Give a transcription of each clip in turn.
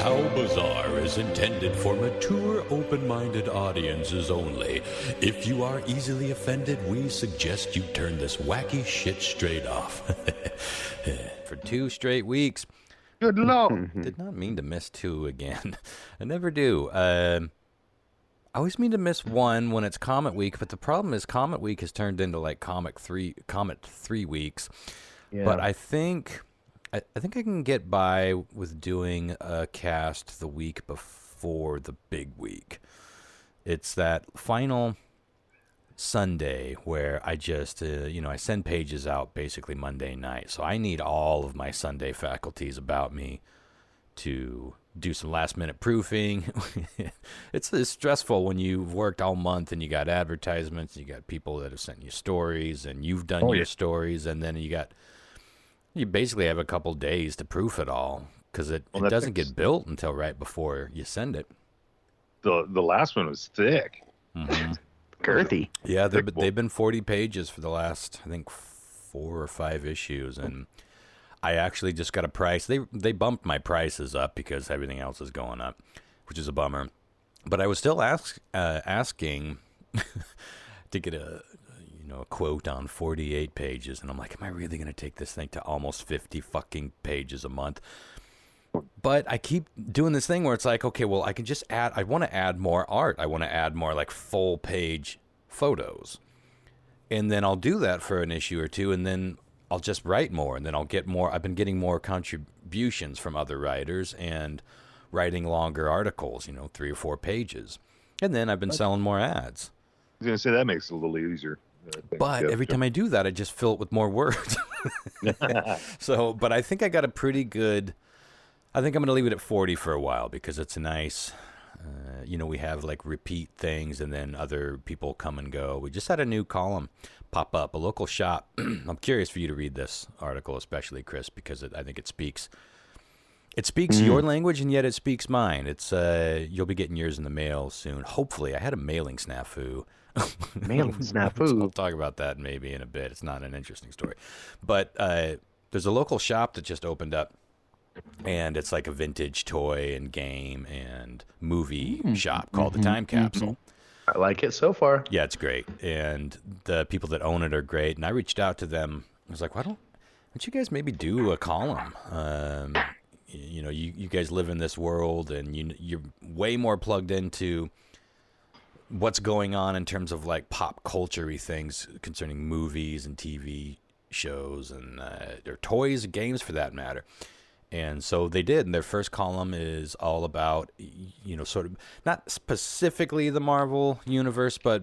How Bizarre is intended for mature, open-minded audiences only. If you are easily offended, we suggest you turn this wacky shit straight off. For 2 straight weeks. Good Lord. Did not mean to miss 2 again. I never do. I always mean to miss 1 when it's Comet Week, but the problem is Comet Week has turned into like Comet 3 weeks. Yeah. But I think I can get by with doing a cast the week before the big week. It's that final Sunday where I just, I send pages out basically Monday night. So I need all of my Sunday faculties about me to do some last minute proofing. It's stressful when you've worked all month and you got advertisements, you got people that have sent you stories and you've done your stories, and then you basically have a couple days to proof it all because it doesn't get built until right before you send it. The last one was thick. Mm-hmm. Girthy. Yeah, they've been 40 pages for the last, I think, 4 or 5 issues, and I actually just got a price. They bumped my prices up because everything else is going up, which is a bummer. But I was still asking to get a quote on 48 pages, and I'm like, am I really going to take this thing to almost 50 fucking pages a month? But I keep doing this thing where it's like, okay, well, I can just add, I want to add more art. I want to add more like full page photos. And then I'll do that for an issue or 2, and then I'll just write more, and then I'll get more. I've been getting more contributions from other writers and writing longer articles, 3 or 4 pages. And then I've been selling more ads. I was going to say that makes it a little easier. But every time I do that, I just fill it with more words. But I think I got a pretty good, I think I'm going to leave it at 40 for a while because it's nice. We have like repeat things and then other people come and go. We just had a new column pop up, a local shop. I'm curious for you to read this article, especially Chris, because I think it speaks your language and yet it speaks mine. It's you'll be getting yours in the mail soon. Hopefully. I had a mailing snafu. Mailing snafu. I'll talk about that maybe in a bit. It's not an interesting story. But there's a local shop that just opened up, and it's like a vintage toy and game and movie shop called the Time Capsule. I like it so far. Yeah, it's great. And the people that own it are great. And I reached out to them. I was like, why don't you guys maybe do a column? You guys live in this world, and you're way more plugged into what's going on in terms of like pop culture-y things concerning movies and TV shows and or toys, games for that matter. And so they did, and their first column is all about, sort of not specifically the Marvel universe, but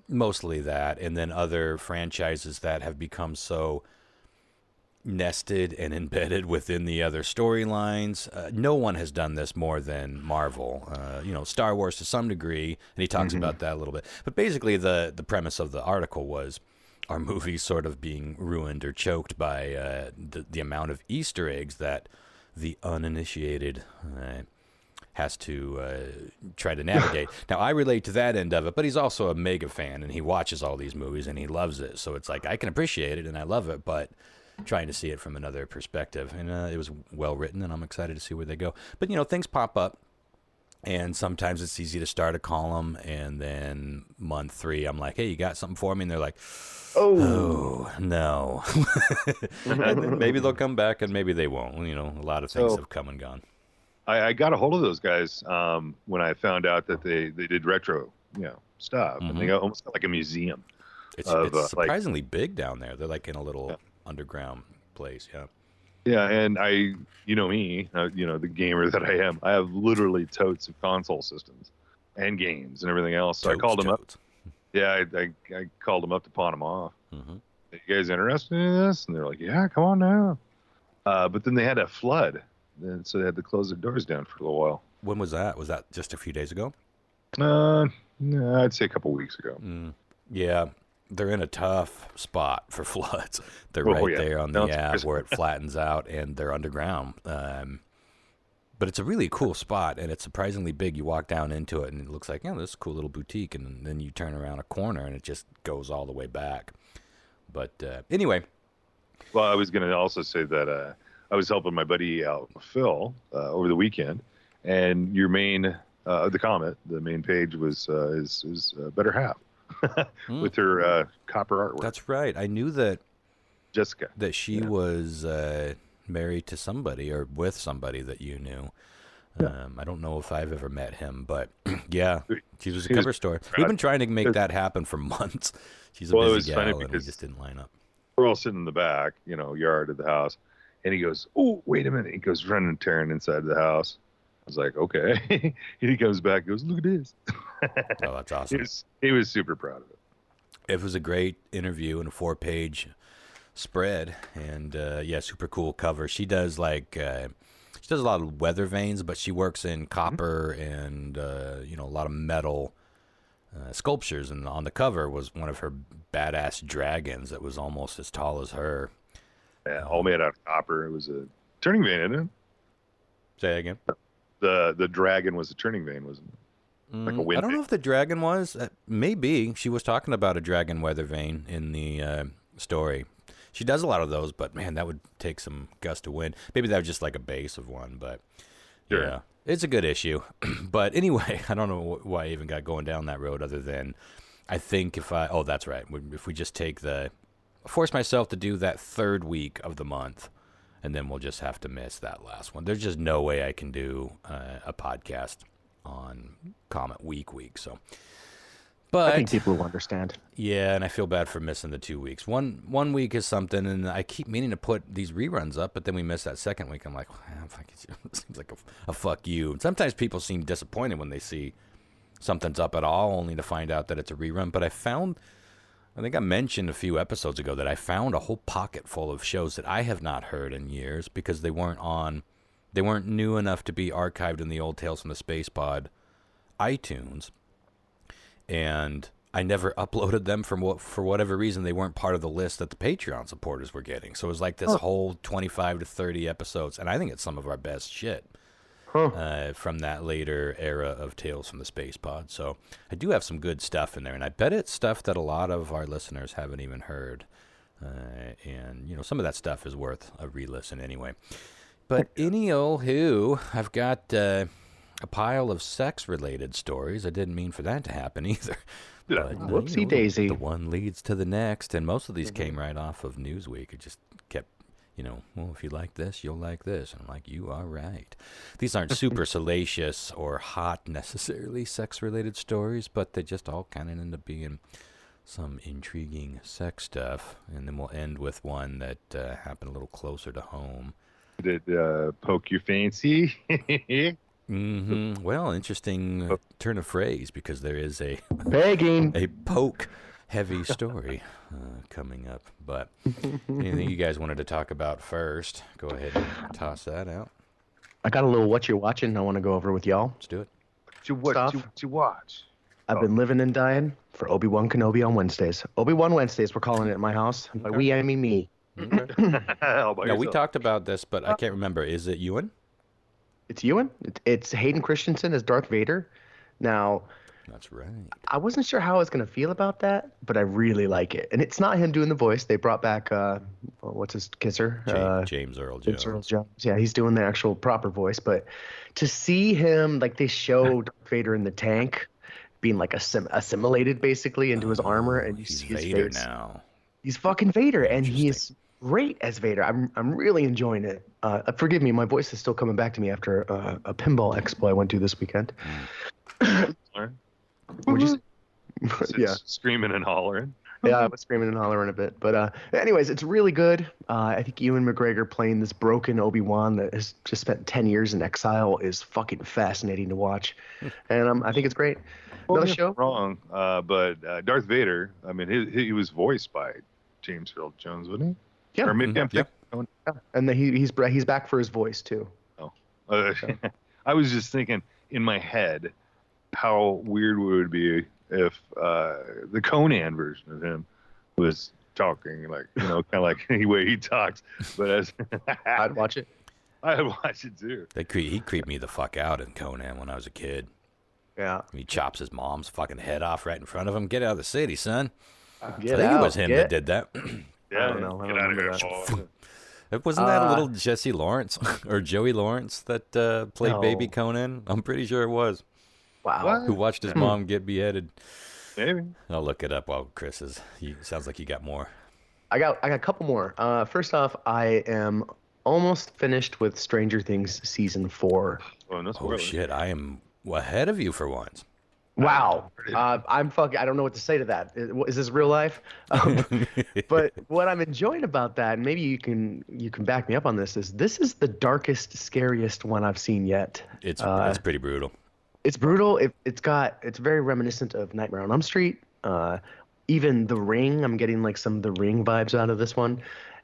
mostly that, and then other franchises that have become so nested and embedded within the other storylines. No one has done this more than Marvel. Star Wars to some degree, and he talks about that a little bit. But basically, the premise of the article was, are movies sort of being ruined or choked by the amount of Easter eggs that the uninitiated has to try to navigate. Now, I relate to that end of it, but he's also a mega fan, and he watches all these movies, and he loves it. So it's like, I can appreciate it, and I love it, but trying to see it from another perspective. And it was well written, and I'm excited to see where they go. But, things pop up. And sometimes it's easy to start a column, and then month 3, I'm like, hey, you got something for me? And they're like, oh no. And then maybe they'll come back, and maybe they won't. A lot of things have come and gone. I got a hold of those guys when I found out that they did retro stuff. And they got almost like a museum. It's surprisingly big down there. They're like in a little underground place, Yeah, and I, me, the gamer that I am, I have literally totes of console systems and games and everything else. So I called them up. Yeah, I called them up to pawn them off. Are you guys interested in this? And they're like, yeah, come on now. But then they had a flood, and so they had to close their doors down for a little while. When was that? Was that just a few days ago? No, I'd say a couple weeks ago. Yeah. They're in a tough spot for floods. They're right there on the ave where it flattens out, and they're underground. But it's a really cool spot, and it's surprisingly big. You walk down into it, and it looks like, this is a cool little boutique, and then you turn around a corner, and it just goes all the way back. But anyway. Well, I was going to also say that I was helping my buddy out, Phil, over the weekend, and your main the comet, the main page was his better half with her copper artwork. That's right. I knew that Jessica. That she was married to somebody or with somebody that you knew. I don't know if I've ever met him, but yeah, she was a cover story. We've been trying to make that happen for months. She's a busy gal, and we just didn't line up. We're all sitting in the back, yard of the house, and he goes, "Oh, wait a minute!" He goes running, tearing inside the house. I was like, "Okay." And he comes back, goes, "Look at this." Oh, that's awesome. He was super proud of it. It was a great interview and a 4-page spread, and super cool cover. She does she does a lot of weather vanes, but she works in copper and a lot of metal sculptures. And on the cover was one of her badass dragons that was almost as tall as her. Yeah, all made out of copper. It was a turning vane, isn't it? Say that again. The dragon was a turning vane, wasn't it? Like a wind I don't vane. know if the dragon was. Maybe she was talking about a dragon weather vane in the story. She does a lot of those, but man, that would take some gust of wind. Maybe that was just like a base of one, but sure. Yeah, it's a good issue. But anyway, I don't know why I even got going down that road other than I think that's right. If we just force myself to do that third week of the month, and then we'll just have to miss that last one. There's just no way I can do a podcast on Comet week. So. But I think people will understand. Yeah, and I feel bad for missing the 2 weeks. One week is something, and I keep meaning to put these reruns up, but then we miss that second week. I'm like, it seems like a fuck you. And sometimes people seem disappointed when they see something's up at all, only to find out that it's a rerun. But I think I mentioned a few episodes ago that I found a whole pocket full of shows that I have not heard in years because they weren't new enough to be archived in the old Tales from the Space Pod iTunes. And I never uploaded them for whatever reason. They weren't part of the list that the Patreon supporters were getting. So it was like this whole 25 to 30 episodes. And I think it's some of our best shit from that later era of Tales from the Space Pod. So I do have some good stuff in there. And I bet it's stuff that a lot of our listeners haven't even heard. And some of that stuff is worth a re-listen anyway. But anywho, I've got... a pile of sex-related stories. I didn't mean for that to happen either. But, whoopsie daisy. The one leads to the next, and most of these came right off of Newsweek. It just kept, well, if you like this, you'll like this. And I'm like, you are right. These aren't super salacious or hot necessarily sex-related stories, but they just all kind of end up being some intriguing sex stuff. And then we'll end with one that happened a little closer to home. Did it poke your fancy? Mm-hmm. Well, interesting turn of phrase because there is a poke-heavy story coming up. But anything you guys wanted to talk about first, go ahead and toss that out. I got a little what you're watching I want to go over with y'all. Let's do it. What you watch? I've been living and dying for Obi-Wan Kenobi on Wednesdays. Obi-Wan Wednesdays, we're calling it at my house. By we, I mean me. Okay. Now, we talked about this, but I can't remember. Is it Ewan? It's Ewan. It's Hayden Christensen as Darth Vader. Now, that's right. I wasn't sure how I was going to feel about that, but I really like it. And it's not him doing the voice. They brought back, what's his kisser? James Earl Jones. James Earl Jones. Yeah, he's doing the actual proper voice. But to see him, like they showed Darth Vader in the tank being like assimilated basically into his armor, and you see his Vader face. Now. He's fucking Vader, and he's great as Vader. I'm really enjoying it. Forgive me, my voice is still coming back to me after a pinball expo I went to this weekend. What'd you say? Yeah, screaming and hollering. Yeah, I was screaming and hollering a bit. But anyways, it's really good. I think Ewan McGregor playing this broken Obi-Wan that has just spent 10 years in exile is fucking fascinating to watch. And I think it's great. Well, show? Wrong, but Darth Vader, I mean, he was voiced by James Earl Jones, wasn't he? Yeah. Or maybe yeah. And then he's back for his voice, too. Oh. I was just thinking in my head how weird would it be if the Conan version of him was talking, like, kind of like the way he talks. But as I'd watch it. I'd watch it, too. He creeped me the fuck out in Conan when I was a kid. Yeah. He chops his mom's fucking head off right in front of him. Get out of the city, son. I think it was him that did that. Yeah, I don't know. Get out of here. Wasn't that a little Jesse Lawrence or Joey Lawrence that played No. Baby Conan? I'm pretty sure it was. Wow. What? Who watched his mom get beheaded. Maybe. I'll look it up while Chris is. Sounds like you got more. I got a couple more. First off, I am almost finished with Stranger Things season 4. Oh shit! I am ahead of you for once. Wow. I'm fucking. I don't know what to say to that. Is this real life? But what I'm enjoying about that, and maybe you can back me up on this, is the darkest, scariest one I've seen yet. It's pretty brutal. It's brutal. It's very reminiscent of Nightmare on Elm Street. Even The Ring. I'm getting like some of The Ring vibes out of this one.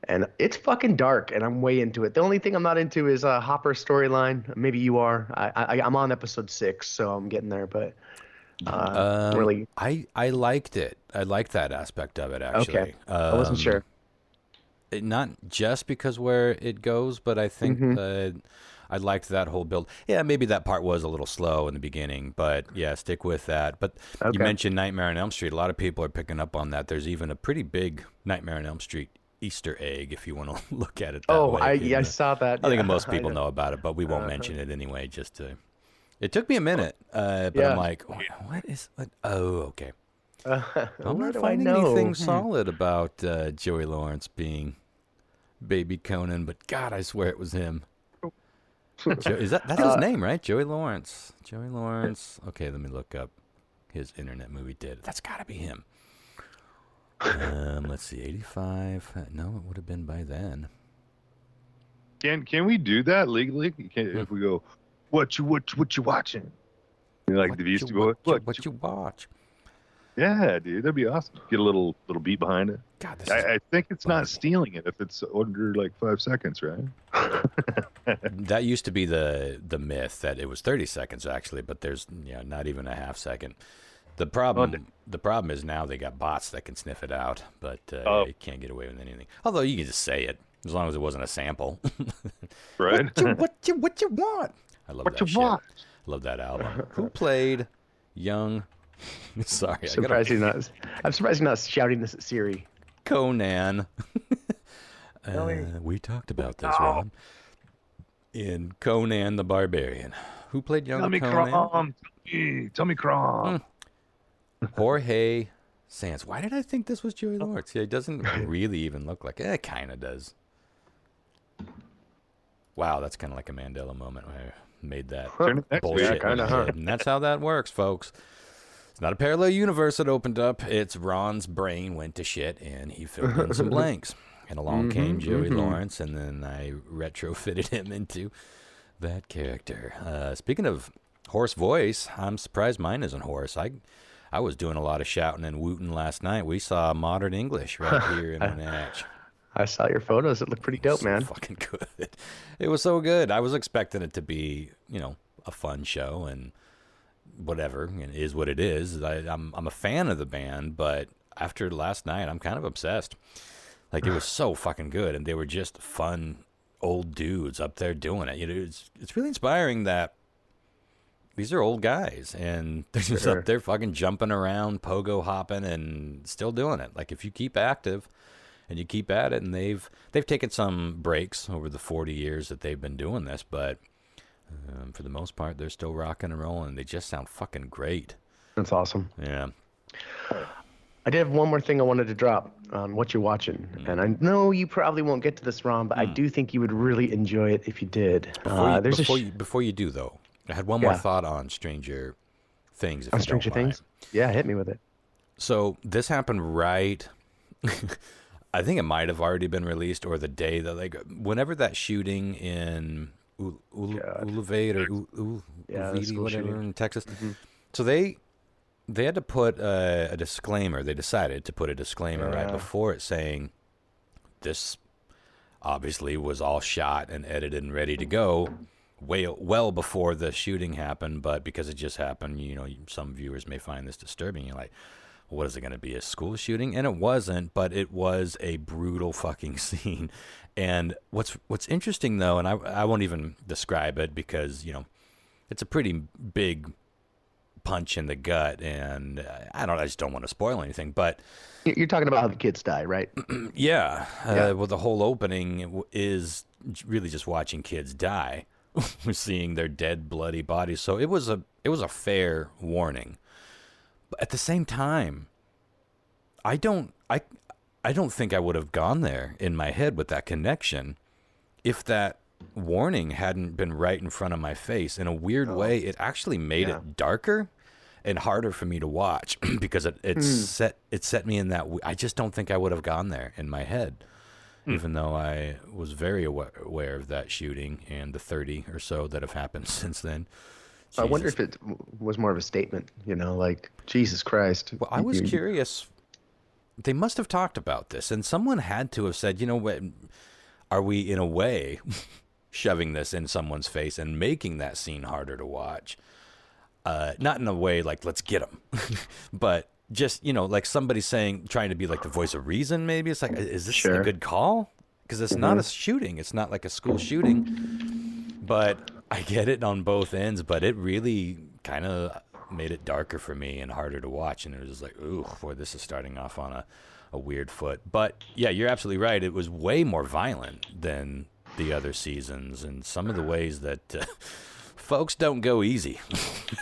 And it's fucking dark, and I'm way into it. The only thing I'm not into is Hopper's storyline. Maybe you are. I'm on episode 6, so I'm getting there. But really, I liked it. I liked that aspect of it, actually. Okay. I wasn't sure. Not just because where it goes, but I think I liked that whole build. Yeah, maybe that part was a little slow in the beginning, but yeah, stick with that. But you mentioned Nightmare on Elm Street. A lot of people are picking up on that. There's even a pretty big Nightmare on Elm Street Easter egg, if you want to look at it that way. I saw that. I think most people know about it, but we won't mention it anyway. It took me a minute, but I'm like, what? Oh, okay. I'm not finding anything solid about Joey Lawrence being Baby Conan, but God, I swear it was him. That's his name, right? Joey Lawrence. Joey Lawrence. Okay, let me look up his internet movie. That's got to be him. Let's see, 85. No, it would have been by then. Can we do that legally? If we go, what you watching? Like the Beastie Boys. What you watch? Yeah, dude, that'd be awesome. Get a little beat behind it. God, I think it's not stealing it if it's under like 5 seconds, right? That used to be the myth that it was 30 seconds actually, but there's not even a half second. The problem is now they got bots that can sniff it out, but you can't get away with anything. Although you can just say it as long as it wasn't a sample. Right? What you want? I love that shit. Want? Love that album. Who played young? Sorry, I'm surprised you're not shouting this at Siri. Conan. We talked about this, Rob. In Conan the Barbarian. Who played young Conan? Tommy Crom. Jorge Sands. Why did I think this was Joey Lawrence? Yeah, it doesn't really even look like it. It kind of does. Wow, that's kind of like a Mandela moment where I made that bullshit. Yeah, and that's how that works, folks. It's not a parallel universe that opened up. It's Ron's brain went to shit, and he filled in some blanks. And along came Joey Lawrence, and then I retrofitted him into that character. Speaking of hoarse voice, I'm surprised mine isn't hoarse. I was doing a lot of shouting and wooting last night. We saw Modern English right here in Wenatch. I saw your photos. It looked pretty dope, man. Fucking good. It was so good. I was expecting it to be, a fun show and whatever. It is what it is. I'm a fan of the band, but after last night, I'm kind of obsessed. Like, it was so fucking good, and they were just fun old dudes up there doing it. It's really inspiring that these are old guys, and they're just up there fucking jumping around, pogo hopping, and still doing it. Like, if you keep active and you keep at it, and they've taken some breaks over the 40 years that they've been doing this, but for the most part, they're still rocking and rolling. They just sound fucking great. That's awesome. Yeah. I did have one more thing I wanted to drop on what you're watching. And I know you probably won't get to this, Ron, but I do think you would really enjoy it if you did. Before you do, though, I had one more thought on Stranger Things. On Stranger Things? Yeah, hit me with it. So this happened right... I think it might have already been released, or the day that, whenever that shooting in Uvalde or Uvalde, whatever, in Texas. Mm-hmm. So they had to put a disclaimer. They decided to put a disclaimer right before it saying this obviously was all shot and edited and ready to go well before the shooting happened, but because it just happened, some viewers may find this disturbing. You're like, what is it going to be, a school shooting? And it wasn't, but it was a brutal fucking scene. And what's interesting, though, and I won't even describe it because, it's a pretty big punch in the gut, and I just don't want to spoil anything, but You're talking about how the kids die, right? yeah. Well, the whole opening is really just watching kids die. We're seeing their dead, bloody bodies. So it was a fair warning. But at the same time, I don't think I would have gone there in my head with that connection if that warning hadn't been right in front of my face. In a weird way, it actually made it darker and harder for me to watch because it set me in that. I just don't think I would have gone there in my head, even though I was very aware of that shooting and the 30 or so that have happened since then. Jesus. I wonder if it was more of a statement, like Jesus Christ. Well, I was curious. They must have talked about this, and someone had to have said, what, are we in a way shoving this in someone's face and making that scene harder to watch? Not in a way like, let's get them, but just, like somebody trying to be like the voice of reason, maybe. It's like, is this a good call? Because it's not a shooting. It's not like a school shooting. But I get it on both ends, but it really kind of made it darker for me and harder to watch. And it was just like, ooh, boy, this is starting off on a weird foot. But yeah, you're absolutely right. It was way more violent than the other seasons, and some of the ways that folks don't go easy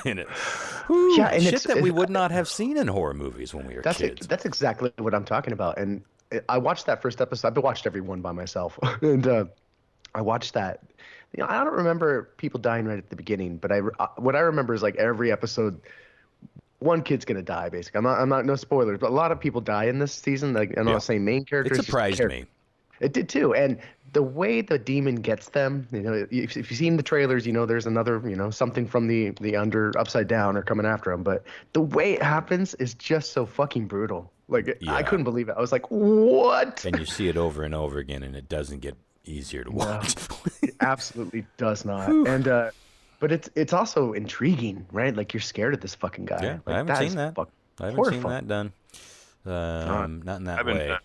in it. Whew, and shit that we would not have seen in horror movies when we were kids. That's exactly what I'm talking about. And I watched that first episode. I've watched every one by myself. And I watched that. I don't remember people dying right at the beginning, but what I remember is like every episode, one kid's gonna die. Basically, I'm not no spoilers, but a lot of people die in this season. Like I'm not saying main characters. It surprised me. It did too, and the way the demon gets them, if you've seen the trailers, there's another, something from the upside down or coming after them. But the way it happens is just so fucking brutal. Like I couldn't believe it. I was like, what? And you see it over and over again, and it doesn't get easier to watch. No, it absolutely does not. And but it's also intriguing, right? Like you're scared of this fucking guy. Yeah, like, I haven't seen that. I haven't seen that done. Not in that way.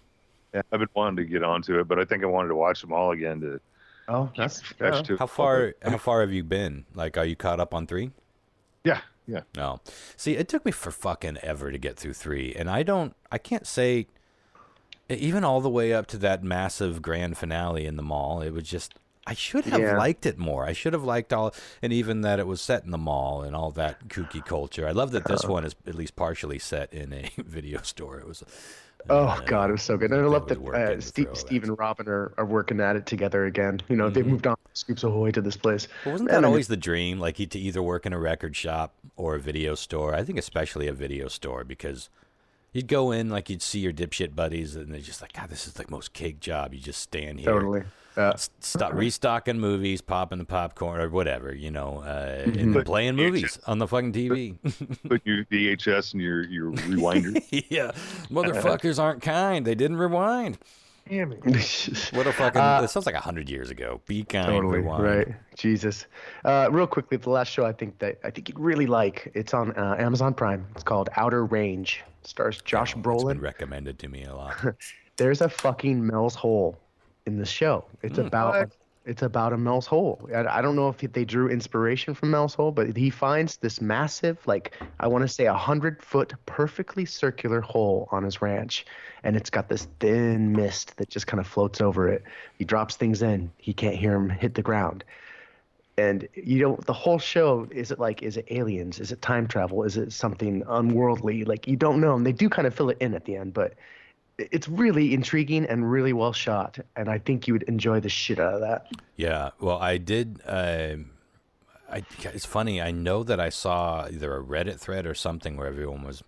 I've been wanting to get onto it, but I think I wanted to watch them all again to. Oh, that's How far have you been? Like, are you caught up on 3? Yeah. No. See, it took me for fucking ever to get through 3, and I can't say, even all the way up to that massive grand finale in the mall, it was just, I should have liked it more. I should have liked and even that it was set in the mall and all that kooky culture. I love that this one is at least partially set in a video store. It was. Oh God, it was so good, and I love that Steve and Robin are working at it together again. They've moved on from Scoops Ahoy to this place. Well, wasn't that always the dream, like to either work in a record shop or a video store? I think especially a video store, because you'd go in, like you'd see your dipshit buddies, and they're just like, God, this is the most cake job. You just stand here, totally stop restocking movies, popping the popcorn or whatever, and playing movies on the fucking TV. Put your VHS and your rewinder. Yeah, motherfuckers aren't kind. They didn't rewind. Damn it. What a fucking. It sounds like 100 years ago. Be kind. Totally rewind. right. Jesus. Real quickly, the last show I think you'd really like. It's on Amazon Prime. It's called Outer Range. It stars Josh Brolin. It's been recommended to me a lot. There's a fucking Mel's Hole in the show. It's about a Mel's Hole. I don't know if they drew inspiration from Mel's Hole, but he finds this massive, like I want to say 100-foot perfectly circular hole on his ranch, and it's got this thin mist that just kind of floats over it. He drops things in. He can't hear them hit the ground. And the whole show, is it aliens? Is it time travel? Is it something unworldly? Like you don't know. And they do kind of fill it in at the end, but it's really intriguing and really well shot, and I think you would enjoy the shit out of that. Yeah, well, I did. It's funny. I know that I saw either a Reddit thread or something where everyone was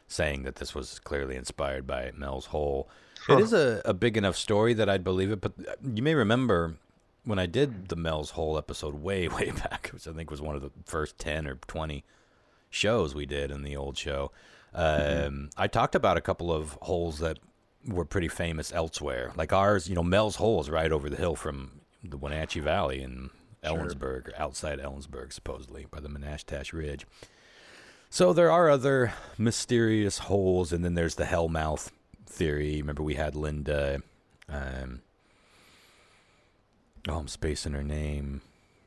saying that this was clearly inspired by Mel's Hole. It is a big enough story that I'd believe it, but you may remember when I did the Mel's Hole episode way back, which I think was one of the first 10 or 20 shows we did in the old show. I talked about a couple of holes that were pretty famous elsewhere. Like ours, Mel's Hole is right over the hill from the Wenatchee Valley in Ellensburg, or outside Ellensburg, supposedly, by the Menashtash Ridge. So there are other mysterious holes, and then there's the Hellmouth theory. Remember we had Linda, I'm spacing her name.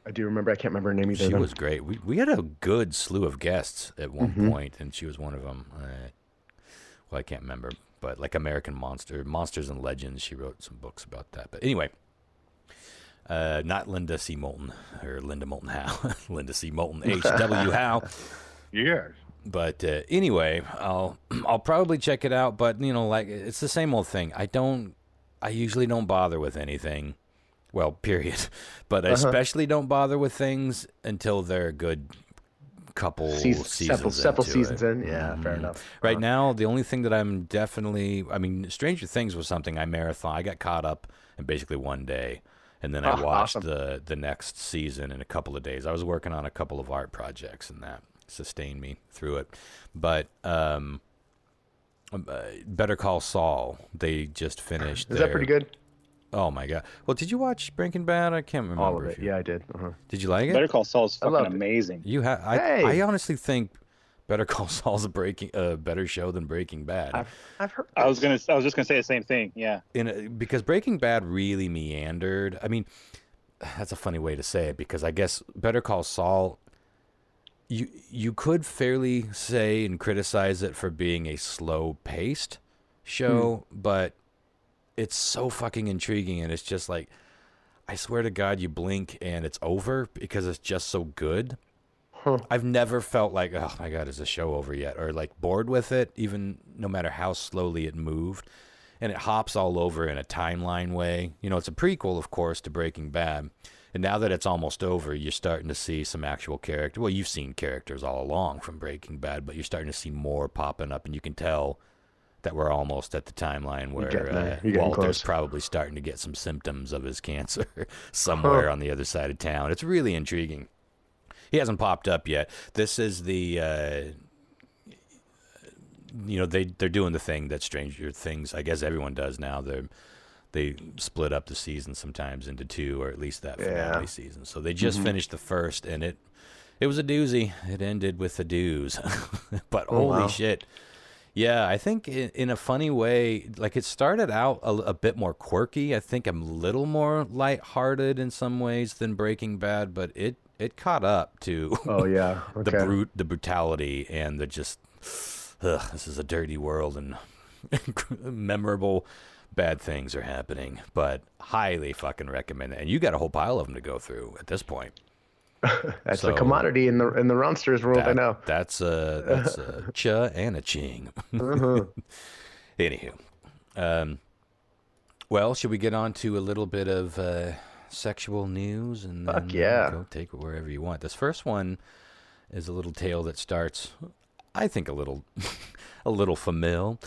I do remember. I can't remember her name either. She was great. We had a good slew of guests at one point, and she was one of them. Well, I can't remember, but like American Monsters and Legends, she wrote some books about that. But anyway, not Linda C. Moulton, or Linda Moulton Howe. Linda C. Moulton, H.W. Howe. Yeah. But anyway, I'll probably check it out, but, like, it's the same old thing. I usually don't bother with anything. Well, period. But I especially don't bother with things until they're a good couple seasons several seasons in. Yeah, fair enough. Right now, the only thing that I'm definitely... I mean, Stranger Things was something I marathon. I got caught up in basically one day. And then I watched the next season in a couple of days. I was working on a couple of art projects, and that sustained me through it. But Better Call Saul, they just finished. Is that pretty good? Oh my god! Well, did you watch Breaking Bad? I can't remember. All of it. Yeah, I did. Did you like it? Better Call Saul's fucking amazing. I honestly think Better Call Saul's a better show than Breaking Bad. I've heard. I was just gonna say the same thing. Yeah. Because Breaking Bad really meandered. I mean, that's a funny way to say it, because I guess Better Call Saul, you could fairly say and criticize it for being a slow-paced show, but it's so fucking intriguing, and it's just like, I swear to God, you blink and it's over because it's just so good. I've never felt like, oh my God, is the show over yet? Or like bored with it, even no matter how slowly it moved. And it hops all over in a timeline way. It's a prequel, of course, to Breaking Bad. And now that it's almost over, you're starting to see some actual character. Well, you've seen characters all along from Breaking Bad, but you're starting to see more popping up, and you can tell that we're almost at the timeline where Walter's probably starting to get some symptoms of his cancer somewhere on the other side of town. It's really intriguing. He hasn't popped up yet. This is the, they're doing the thing that Stranger Things, I guess everyone does now. They split up the season sometimes into two, or at least that finale season. So they just finished the first, and it was a doozy. It ended with a dooze. But holy shit. Yeah, I think in a funny way, like, it started out a bit more quirky. I think I'm a little more lighthearted in some ways than Breaking Bad, but it caught up to the brutality and the just, this is a dirty world and memorable bad things are happening. But highly fucking recommend it. And you got a whole pile of them to go through at this point. That's a commodity in the Ronsters world. I know. That's a cha and a ching. Anywho, well, should we get on to a little bit of sexual news and then go take it wherever you want? This first one is a little tale that starts, I think, a little familiar.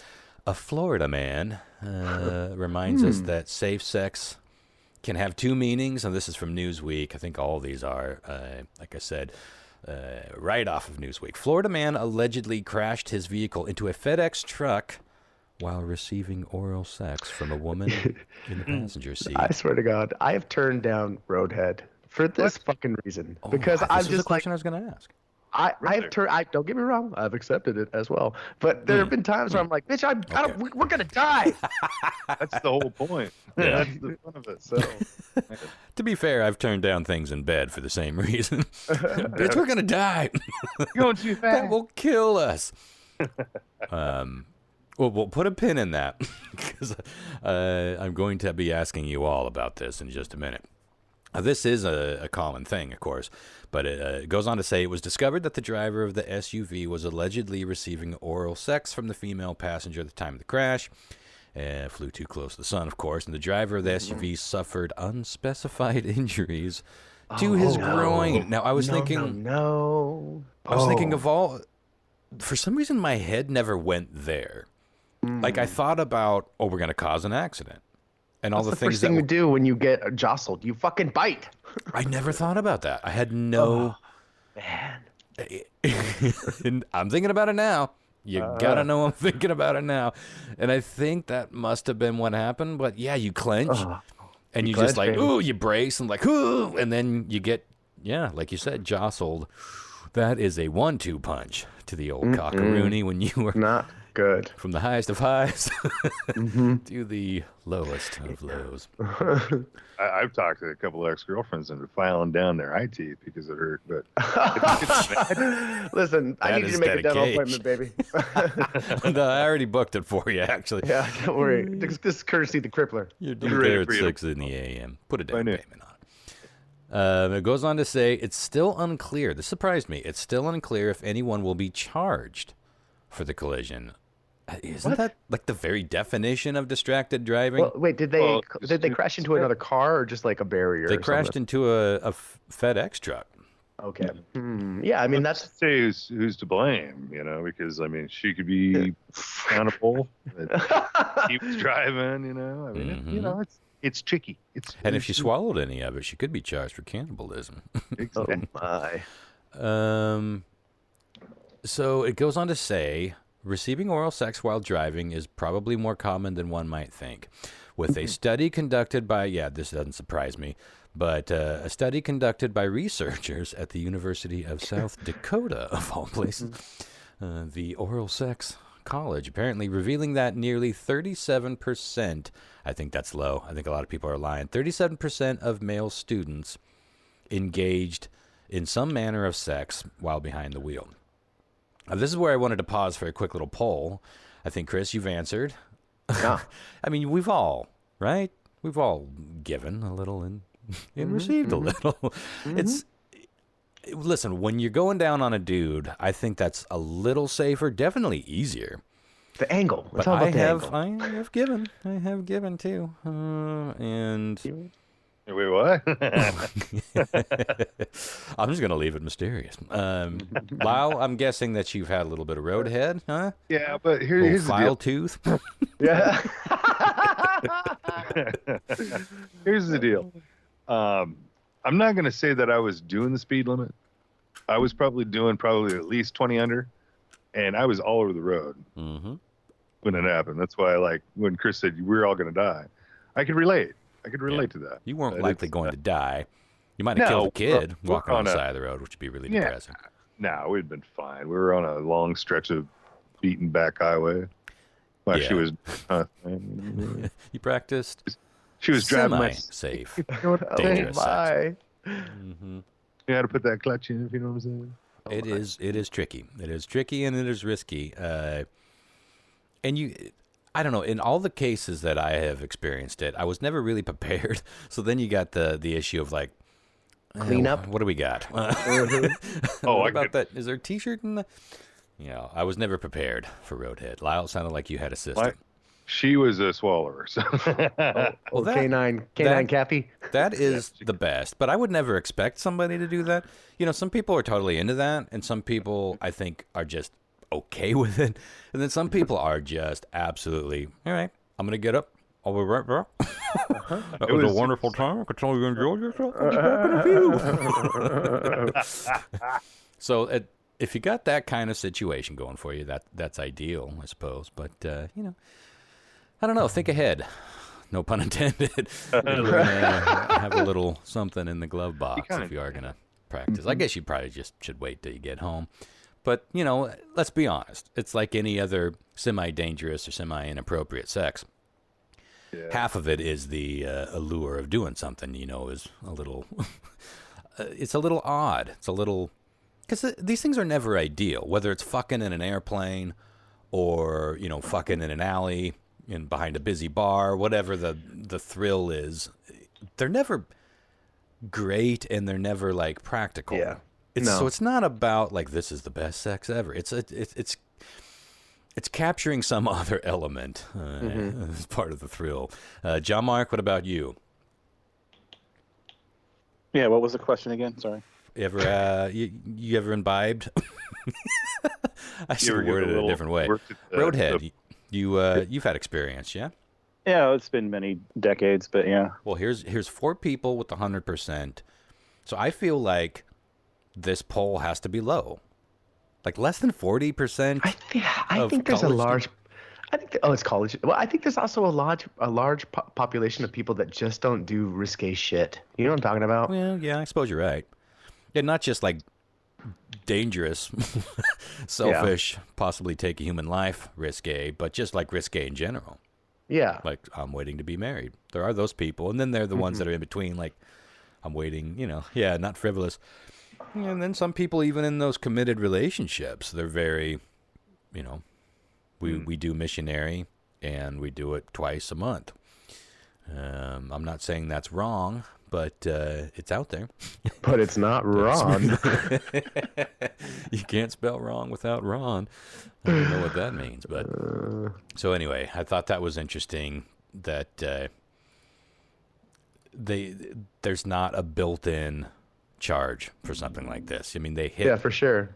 A Florida man reminds us that safe sex can have two meanings, and this is from Newsweek. I think all of these are, like I said, right off of Newsweek. Florida man allegedly crashed his vehicle into a FedEx truck while receiving oral sex from a woman in the passenger seat. I swear to God, I have turned down Roadhead for this fucking reason. Because I'm just the question I was going to ask. Don't get me wrong, I've accepted it as well. But there have been times where I'm like, bitch, we're going to die. That's the whole point. Yeah. That's the fun of it. So, to be fair, I've turned down things in bed for the same reason. Bitch, we're going to die. Going too fast. That will kill us. Well, we'll put a pin in that because I'm going to be asking you all about this in just a minute. This is a common thing, of course, but it goes on to say it was discovered that the driver of the SUV was allegedly receiving oral sex from the female passenger at the time of the crash. Flew too close to the sun, of course, and the driver of the SUV suffered unspecified injuries to his groin. Now, I was thinking of all... For some reason, my head never went there. Like, I thought about, we're going to cause an accident. And all the things first thing you do when you get jostled, you fucking bite. I never thought about that. I had no... man. And I'm thinking about it now. You gotta know I'm thinking about it now. And I think that must have been what happened. But yeah, you clench. And you just like, ooh, you brace and like, ooh. And then you get, like you said, jostled. That is a 1-2 punch to the old cockaroony when you were... Good. From the highest of highs Mm-hmm. to the lowest of lows. I've talked to a couple of ex-girlfriends and they're filing down their eye teeth because it hurt. But Listen, I That need you is to make a dental dedication. appointment, baby. No, I already booked it for you, actually. Yeah, don't worry. This is courtesy of the Crippler. You're Ready due there at for you. 6 in the a.m. Put a down Fine. payment on it. It goes on to say, it's still unclear. This surprised me. It's still unclear if anyone will be charged for the collision. Isn't that like the very definition of distracted driving? Well, wait, did they crash into another car or just like a barrier? They or crashed something? into a FedEx truck. Okay. Yeah, I mean that's say who's to blame, because I mean she could be accountable. He was driving, I mean, it's tricky. And if she swallowed any of it, she could be charged for cannibalism. Exactly. my. So it goes on to say, receiving oral sex while driving is probably more common than one might think. With a study conducted by, this doesn't surprise me, but a study conducted by researchers at the University of South Dakota, of all places, the Oral Sex College, apparently revealing that nearly 37%, I think that's low, I think a lot of people are lying, 37% of male students engaged in some manner of sex while behind the wheel. Now, this is where I wanted to pause for a quick little poll. I think, Chris, you've answered. Yeah. I mean, we've all, right? We've all given a little and received a little. Listen, when you're going down on a dude, I think that's a little safer, definitely easier. The angle. It's But all I about the have angle. I have given too. And Wait, what? I'm just going to leave it mysterious. Lyle, I'm guessing that you've had a little bit of roadhead, huh? Yeah, but Little here's the file deal. tooth. Yeah. Here's the deal. I'm not going to say that I was doing the speed limit. I was probably doing at least 20 under, and I was all over the road when it happened. That's why, when Chris said we're all going to die, I could relate. To that. You weren't But likely it's, going to die. You might have killed a kid walking on the side of the road, which would be really depressing. No, we'd been fine. We were on a long stretch of beaten back highway. Well, Yeah. she was. You practiced She was driving my. safe. Oh Dangerous sex. my. You had to put that clutch in, if you know what I'm saying. It is tricky. It is tricky and it is risky. And I don't know, in all the cases that I have experienced it, I was never really prepared. So then you got the issue of clean up. What do we got? What about that? Is there a T-shirt in the? I was never prepared for roadhead. Lyle, sounded like you had a system. She was a swallower. So. Well, canine Cappy. That is the best, but I would never expect somebody to do that. Some people are totally into that, and some people, I think, are just okay with it. And then some people are just absolutely, all right, I'm going to get up. I'll be right back. That was a wonderful time. I could tell you enjoyed yourself. I'll be back in a few. So if you got that kind of situation going for you, that's ideal, I suppose. But, I don't know. Think ahead. No pun intended. Have a little something in the glove box if you are going to practice. I guess you probably just should wait till you get home. But, let's be honest. It's like any other semi-dangerous or semi-inappropriate sex. Yeah. Half of it is the allure of doing something, is a little... it's a little odd. It's a little... Because these things are never ideal, whether it's fucking in an airplane or, fucking in an alley behind a busy bar, whatever the thrill is. They're never great and they're never, practical. Yeah. So it's not about this is the best sex ever. It's capturing some other element as part of the thrill. John Mark, what about you? Yeah, what was the question again? Sorry. Ever you ever imbibed? I should have worded it a different way. Roadhead, you've had experience, yeah? Yeah, it's been many decades, but yeah. Well, here's 4 people with 100%. So I feel like this poll has to be low, less than 40%. I think there's a large. It's college. Well, I think there's also a large population of people that just don't do risque shit. You know what I'm talking about? Well, yeah, I suppose you're right. Yeah, not just dangerous, selfish, possibly take a human life, risque, but just like risque in general. Yeah. Like, I'm waiting to be married. There are those people. And then there are the ones that are in between, like, I'm waiting, not frivolous. And then some people, even in those committed relationships, they're very, we do missionary, and we do it twice a month. I'm not saying that's wrong, but it's out there. But it's not wrong. You can't spell wrong without Ron. I don't know what that means, but so anyway, I thought that was interesting that there's not a built-in charge for something like this. I mean, they hit. Yeah, for sure.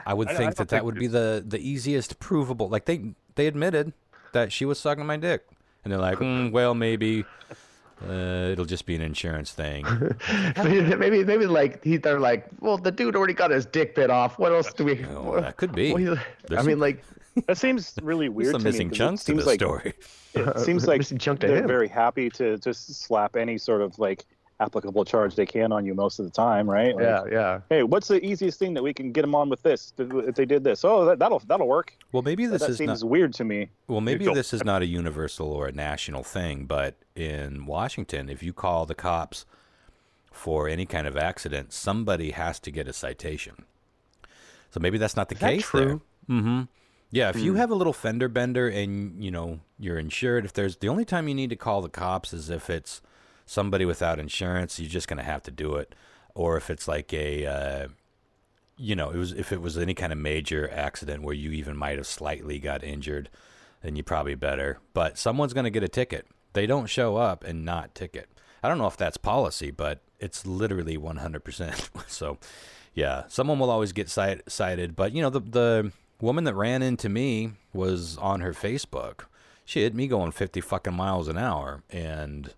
I would think that would be the easiest provable. Like they admitted that she was sucking my dick, and they're like, well, maybe. It'll just be an insurance thing. maybe they're like, well, the dude already got his dick bit off. What else do we? Oh, that could be. That seems really weird. Some to missing me, chunks to the story. It seems like missing chunk to they're him. very happy to just slap any sort of like applicable charge they can on you most of the time, right? Like, yeah. Hey, what's the easiest thing that we can get them on with this if they did this? Oh, that'll work. Well, maybe that seems weird to me. Well, maybe this is not a universal or a national thing, but in Washington, if you call the cops for any kind of accident, somebody has to get a citation. So maybe that's not the case there. Mm-hmm. Yeah, if you have a little fender bender and, you're insured, the only time you need to call the cops is if it's somebody without insurance, you're just going to have to do it. Or if it's like if it was any kind of major accident where you even might have slightly got injured, then you probably better. But someone's going to get a ticket. They don't show up and not ticket. I don't know if that's policy, but it's literally 100%. So, yeah, someone will always get cited. But, the woman that ran into me was on her Facebook. She hit me going 50 fucking miles an hour, and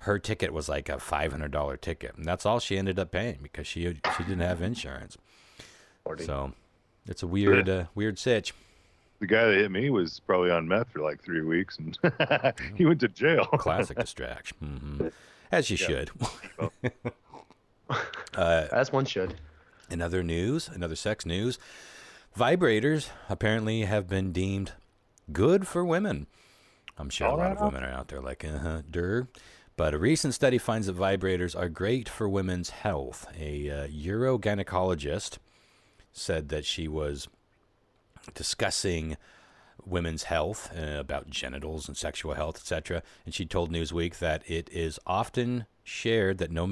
her ticket was like a $500 ticket, and that's all she ended up paying because she didn't have insurance. 40. So it's a weird sitch. The guy that hit me was probably on meth for like 3 weeks, and he went to jail. Classic distraction. Mm-hmm. As you should. As one should. Another sex news. Vibrators apparently have been deemed good for women. I'm sure a lot of women are out there like, But a recent study finds that vibrators are great for women's health. A urogynecologist said that she was discussing women's health, about genitals and sexual health, etc. And she told Newsweek that it is often shared that no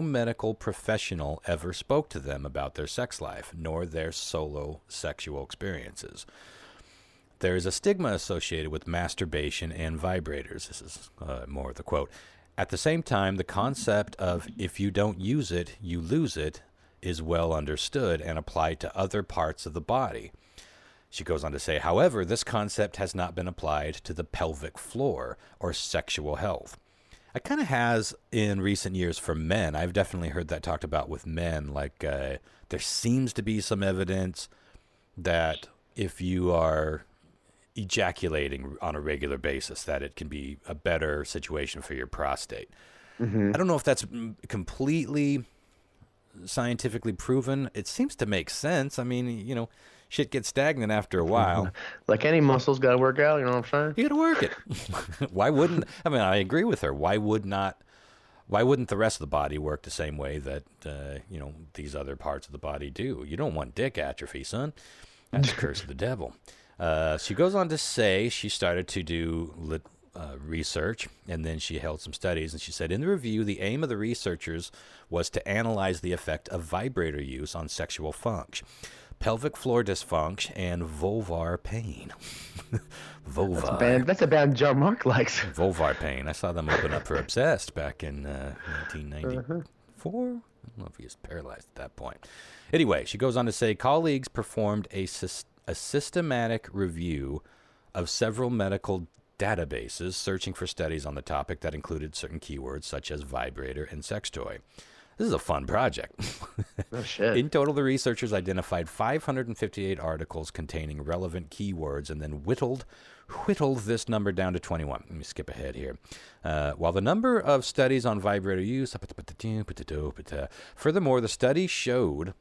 medical professional ever spoke to them about their sex life, nor their solo sexual experiences. There is a stigma associated with masturbation and vibrators. This is more of the quote. At the same time, the concept of if you don't use it, you lose it is well understood and applied to other parts of the body. She goes on to say, however, this concept has not been applied to the pelvic floor or sexual health. It kind of has in recent years for men. I've definitely heard that talked about with men. Like there seems to be some evidence that if you are ejaculating on a regular basis, that it can be a better situation for your prostate. Mm-hmm. I don't know if that's completely scientifically proven. It seems to make sense. I mean, shit gets stagnant after a while. Like any muscle's got to work out, you know what I'm saying? You got to work it. Why wouldn't, I agree with her. Why wouldn't the rest of the body work the same way that, these other parts of the body do? You don't want dick atrophy, son. That's the curse of the devil. She goes on to say she started to do research, and then she held some studies, and she said, in the review, the aim of the researchers was to analyze the effect of vibrator use on sexual function, pelvic floor dysfunction, and vulvar pain. That's a band John Mark likes. Vulvar pain. I saw them open up for Obsessed back in 1994. I don't know if he was paralyzed at that point. Anyway, she goes on to say, colleagues performed a systematic review of several medical databases searching for studies on the topic that included certain keywords such as vibrator and sex toy. This is a fun project. Oh, shit. In total, the researchers identified 558 articles containing relevant keywords and then whittled this number down to 21. Let me skip ahead here. While the number of studies on vibrator use... Furthermore, the study showed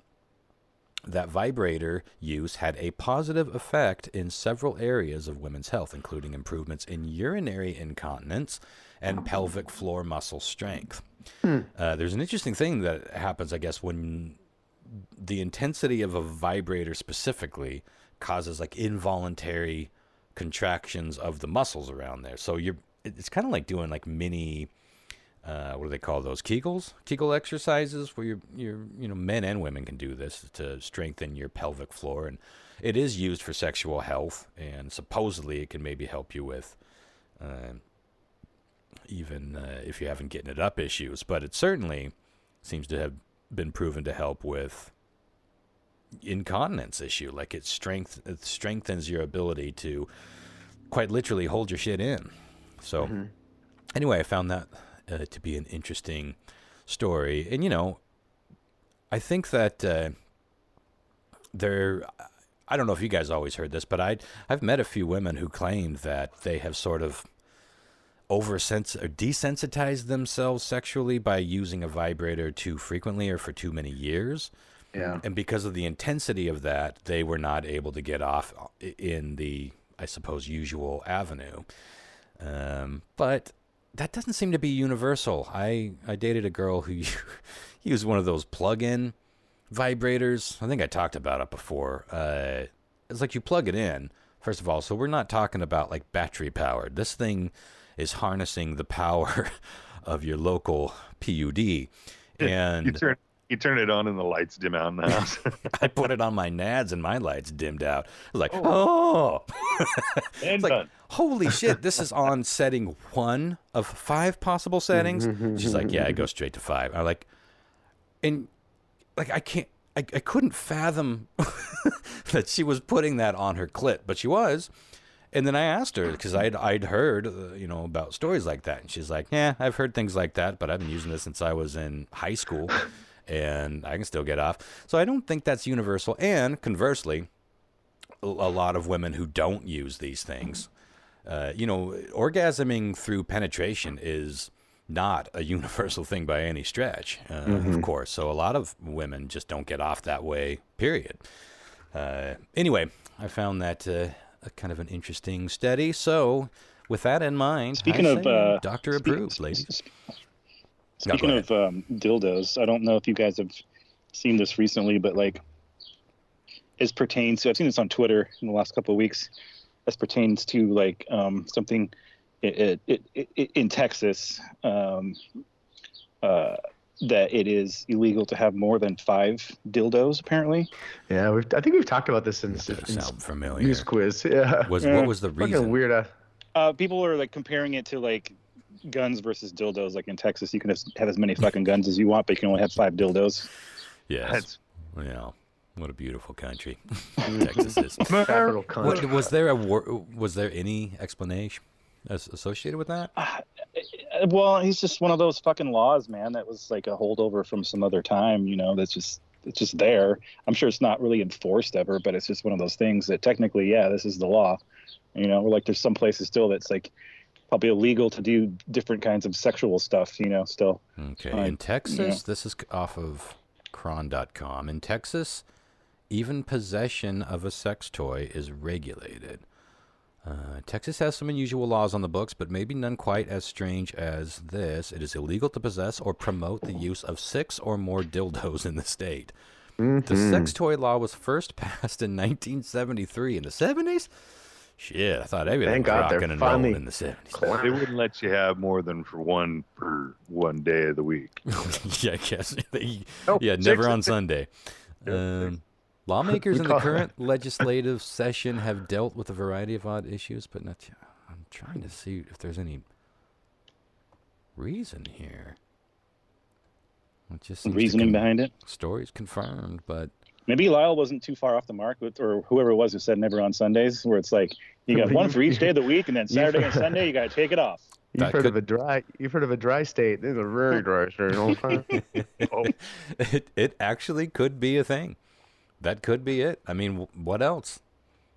that vibrator use had a positive effect in several areas of women's health, including improvements in urinary incontinence and pelvic floor muscle strength. There's an interesting thing that happens, I guess, when the intensity of a vibrator specifically causes like involuntary contractions of the muscles around there. So it's kind of like doing like mini, what do they call those? Kegel exercises, where men and women can do this to strengthen your pelvic floor. And it is used for sexual health, and supposedly it can maybe help you with even if you're having getting it up issues. But it certainly seems to have been proven to help with incontinence issue. Like it strengthens your ability to quite literally hold your shit in. So anyway, I found that to be an interesting story. And, I think that I don't know if you guys always heard this, but I've met a few women who claimed that they have sort of desensitized themselves sexually by using a vibrator too frequently or for too many years. Yeah. And because of the intensity of that, they were not able to get off in the, I suppose, usual avenue. But that doesn't seem to be universal. I dated a girl who used one of those plug-in vibrators. I think I talked about it before. It's like you plug it in, first of all. So we're not talking about like battery powered. This thing is harnessing the power of your local PUD. And you turn it on and the lights dim out in the house. I put it on my nads and my lights dimmed out. I was like, oh. And like, done. holy shit, this is on setting 1 of 5 possible settings. She's like, yeah, I go straight to 5. I'm like, and like, I couldn't fathom that she was putting that on her clit, but she was. And then I asked her, because I'd heard, about stories like that. And she's like, yeah, I've heard things like that, but I've been using this since I was in high school, and I can still get off. So I don't think that's universal. And conversely, a lot of women who don't use these things, orgasming through penetration is not a universal thing by any stretch, of course. So a lot of women just don't get off that way, period. Anyway, I found that a kind of an interesting study. So with that in mind, speaking of doctor approved, ladies. Speaking of dildos, I don't know if you guys have seen this recently, but like as pertains to, I've seen this on Twitter in the last couple of weeks, as pertains to like something in Texas, that it is illegal to have more than 5 dildos, apparently. Yeah, I think we've talked about this in sound familiar. News quiz. Yeah. What was the reason? Fucking weird. People are like comparing it to like guns versus dildos. Like in Texas, you can have as many fucking guns as you want, but you can only have 5 dildos. Yes. Yeah. What a beautiful country Texas is. Capital country. Was there any explanation associated with that? Well, it's just one of those fucking laws, man. That was like a holdover from some other time. It's just there. I'm sure it's not really enforced ever, but it's just one of those things that technically, yeah, this is the law. We're like, there's some places still that's like probably illegal to do different kinds of sexual stuff. Still. Okay. In Texas, this is off of cron.com. In Texas, even possession of a sex toy is regulated. Texas has some unusual laws on the books, but maybe none quite as strange as this. It is illegal to possess or promote the use of 6 or more dildos in the state. The sex toy law was first passed in 1973. In the 70s? Shit, I thought everything was rocking and rolling in the 70s. They wouldn't let you have more than for one day of the week. Yeah, I guess. Never on Sunday. Lawmakers in the current legislative session have dealt with a variety of odd issues, but not. I'm trying to see if there's any reason here. It just seems reasoning behind it. Stories confirmed, but maybe Lyle wasn't too far off the mark with, or whoever it was who said never on Sundays, where it's like you got one for each day of the week, and then Saturday and Sunday you got to take it off. You've heard of a dry state. This is a very dry state. It actually could be a thing. That could be it. I mean, what else?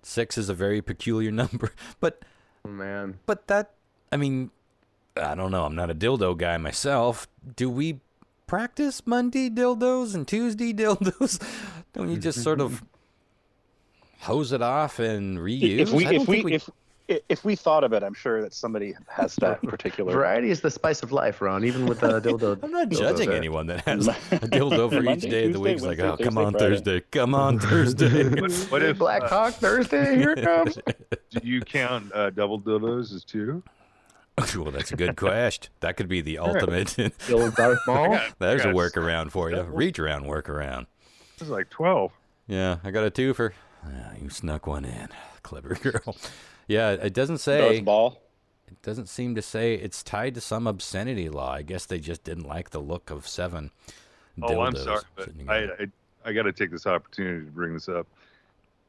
6 is a very peculiar number, but man. But that, I mean, I don't know. I'm not a dildo guy myself. Do we practice Monday dildos and Tuesday dildos? Don't you just sort of hose it off and reuse? If we thought of it, I'm sure that somebody has that particular. Variety is the spice of life, Ron. Even with the dildo. I'm not judging anyone that has a dildo for each day of the week. It's like, oh, come on Thursday, come on Thursday. What if Black Hawk Thursday? Here it comes. do you count double dildos as two? Well, that's a good question. That could be the ultimate. Dildo Darth Maul. There's a workaround for you. Reach around workaround. This is like 12. Yeah, I got a twofer. You snuck one in. Clever girl. Yeah, it doesn't say. Ball. It doesn't seem to say it's tied to some obscenity law. I guess they just didn't like the look of 7 dildos. Oh, I'm sorry, but I got to take this opportunity to bring this up.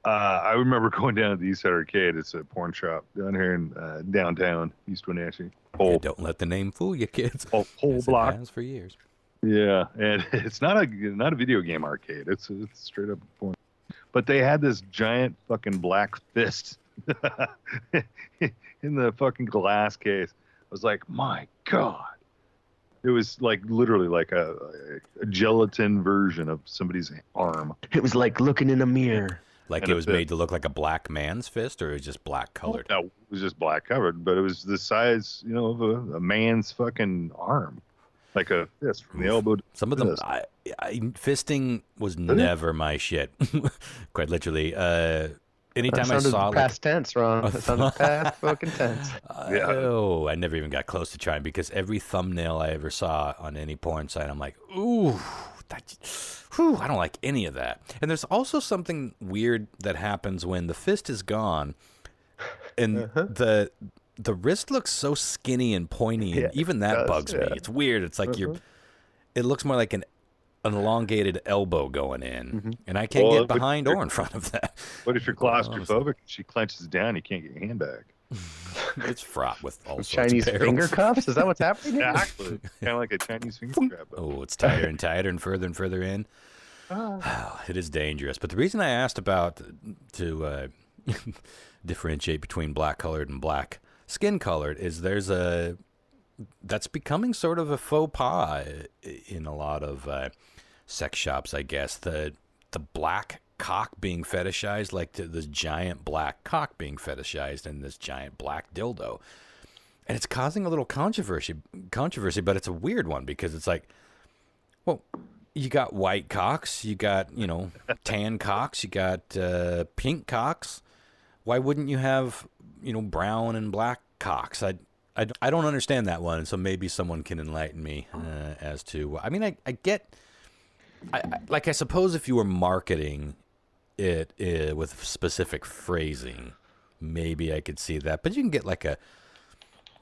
I remember going down to the East Side Arcade. It's a porn shop down here in downtown East Wenatchee. Yeah, don't let the name fool you, kids. Whole block. It has for years. Yeah, and it's not a video game arcade. It's straight up porn. But they had this giant fucking black fist in the fucking glass case. I was like, my God. It was like literally like a gelatin version of somebody's arm. It was like looking in a mirror. Like it was made to look like a black man's fist, or it was just black colored? No, it was just black covered, but it was the size, of a man's fucking arm. Like a fist from the elbow to some of them, fisting was never my shit. Quite literally. Anytime I saw past tense, Ron. That sounded past fucking tense. Oh, I never even got close to trying because every thumbnail I ever saw on any porn site, I'm like, ooh, I don't like any of that. And there's also something weird that happens when the fist is gone, and the wrist looks so skinny and pointy, and even that bugs me. It's weird. It's like it looks more like an elongated elbow going in, and I can't get behind or in front of that. What if you're claustrophobic? She clenches down, you can't get your hand back. It's fraught with all sorts Chinese of finger cuffs. Is that what's happening? Exactly, kind of like a Chinese finger trap. Oh, it's tighter and tighter and further in. Oh, it is dangerous. But the reason I asked about to differentiate between black colored and black skin colored is that's becoming sort of a faux pas in a lot of sex shops, I guess. The black cock being fetishized, like this giant black cock being fetishized in this giant black dildo. And it's causing a little controversy, but it's a weird one because it's like, well, you got white cocks, you got, tan cocks, you got pink cocks. Why wouldn't you have, brown and black cocks? I don't understand that one, so maybe someone can enlighten me as to. I mean, I get. I suppose if you were marketing it with specific phrasing, maybe I could see that. But you can get a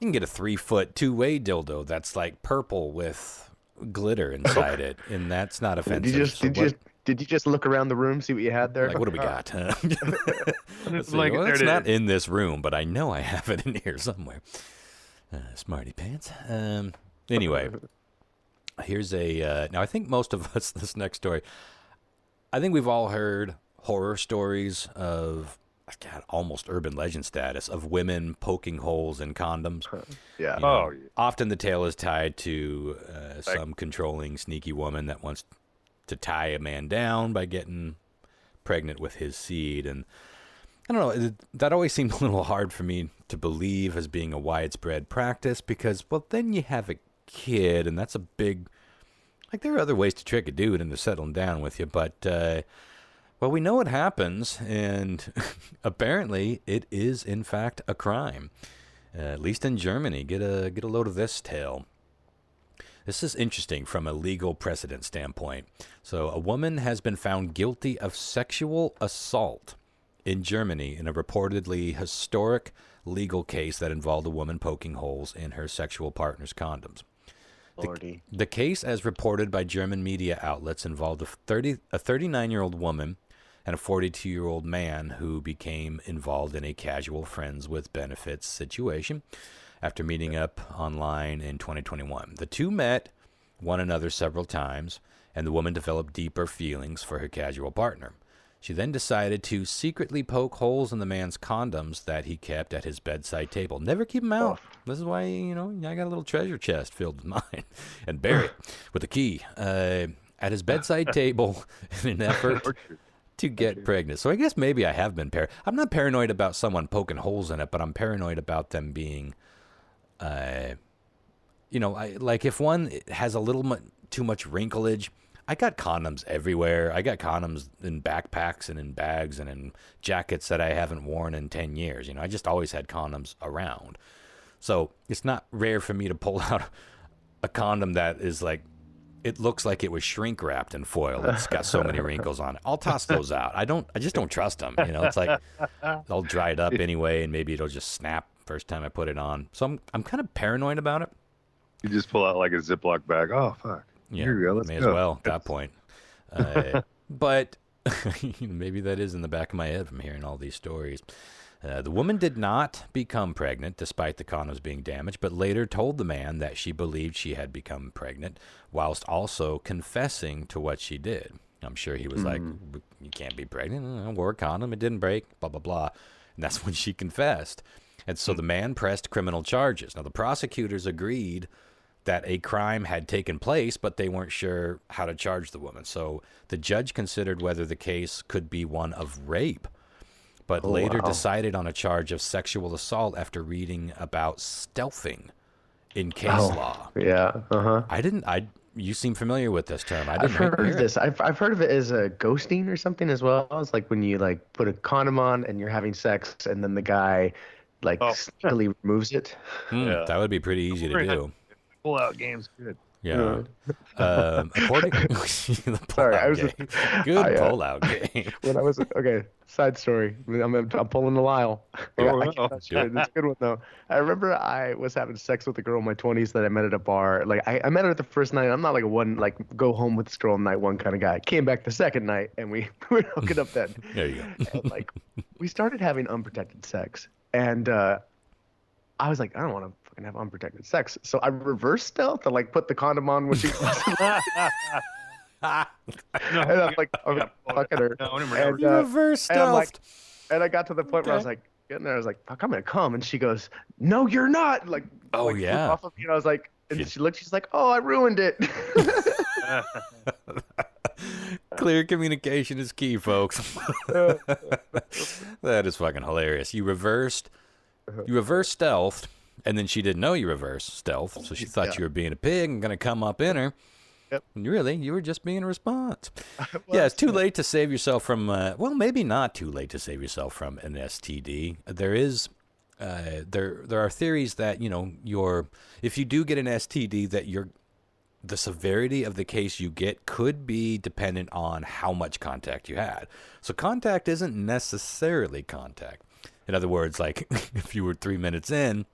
3-foot two-way dildo that's like purple with glitter inside it, and that's not offensive. Did you just look around the room, see what you had there? Like, what do we got? It's it's not in this room, but I know I have it in here somewhere. Smarty pants. Anyway, here's now I think most of us, this next story, I think we've all heard horror stories of, almost urban legend status, of women poking holes in condoms. Yeah. Often the tale is tied to some controlling, sneaky woman that wants to tie a man down by getting pregnant with his seed. And I don't know, that always seemed a little hard for me to believe as being a widespread practice because, well, then you have a kid, and that's a big, there are other ways to trick a dude into settling down with you, but, well, we know it happens, and apparently it is, in fact, a crime, at least in Germany. Get a load of this tale. This is interesting from a legal precedent standpoint. So a woman has been found guilty of sexual assault in Germany in a reportedly historic legal case that involved a woman poking holes in her sexual partner's condoms. The case, as reported by German media outlets, involved a 39-year-old woman and a 42-year-old man who became involved in a casual friends with benefits situation after meeting up online in 2021. The two met one another several times, and the woman developed deeper feelings for her casual partner. She then decided to secretly poke holes in the man's condoms that he kept at his bedside table. Never keep them out. This is why, I got a little treasure chest filled with mine and bury it with a key. at his bedside table in an effort to get pregnant. So I guess maybe I have been I'm not paranoid about someone poking holes in it, but I'm paranoid about them being, like if one has a little too much wrinklage. I got condoms everywhere. I got condoms in backpacks and in bags and in jackets that I haven't worn in 10 years. I just always had condoms around. So it's not rare for me to pull out a condom that is like, it looks like it was shrink wrapped in foil. It's got so many wrinkles on it. I'll toss those out. I just don't trust them. It's like they'll dry it up anyway, and maybe it'll just snap first time I put it on. So I'm kind of paranoid about it. You just pull out like a Ziploc bag. Oh, fuck. Yeah, here we go. Let's may go. As well at that point. But maybe that is in the back of my head from hearing all these stories. The woman did not become pregnant despite the condoms being damaged, but later told the man that she believed she had become pregnant, whilst also confessing to what she did. I'm sure he was like, you can't be pregnant. I wore a condom. It didn't break, blah, blah, blah. And that's when she confessed. And so the man pressed criminal charges. Now, the prosecutors agreed that a crime had taken place, but they weren't sure how to charge the woman. So the judge considered whether the case could be one of rape, but later decided on a charge of sexual assault after reading about stealthing in case law. Yeah. Uh-huh. You seem familiar with this term. I've heard of this. I've heard of it as a ghosting or something as well. It's like when you like put a condom on and you're having sex and then the guy sneakily removes it. Yeah. That would be pretty easy to do. Pull-out game's good. Yeah. According the Sorry, I was game. Good pull-out game. When I was side story. I'm pulling the Lyle. That's a good one though. I remember I was having sex with a girl in my 20s that I met at a bar. Like I met her the first night. I'm not like a one go home with this girl night one kind of guy. Came back the second night and we were hooking up then. There you go. And we started having unprotected sex, and I was like, I don't want to fucking have unprotected sex. So I reverse stealth and put the condom on when she and I'm like, fucking her. And, you reverse stealth. And I got to the point where I was like, getting there, I was like, fuck, I'm gonna come. And she goes, no, you're not. Yeah. Off of me. And I was like, and she looked, she's like, oh, I ruined it. Clear communication is key, folks. That is fucking hilarious. You reverse stealth, and then she didn't know you reverse stealth, so she thought you were being a pig and gonna come up in her. Yep. And really, you were just being a response. Yeah, it's too late to save yourself from. Well, maybe not too late to save yourself from an STD. There is. There are theories that if you do get an STD, that the severity of the case you get could be dependent on how much contact you had. So contact isn't necessarily contact. In other words, if you were 3 minutes in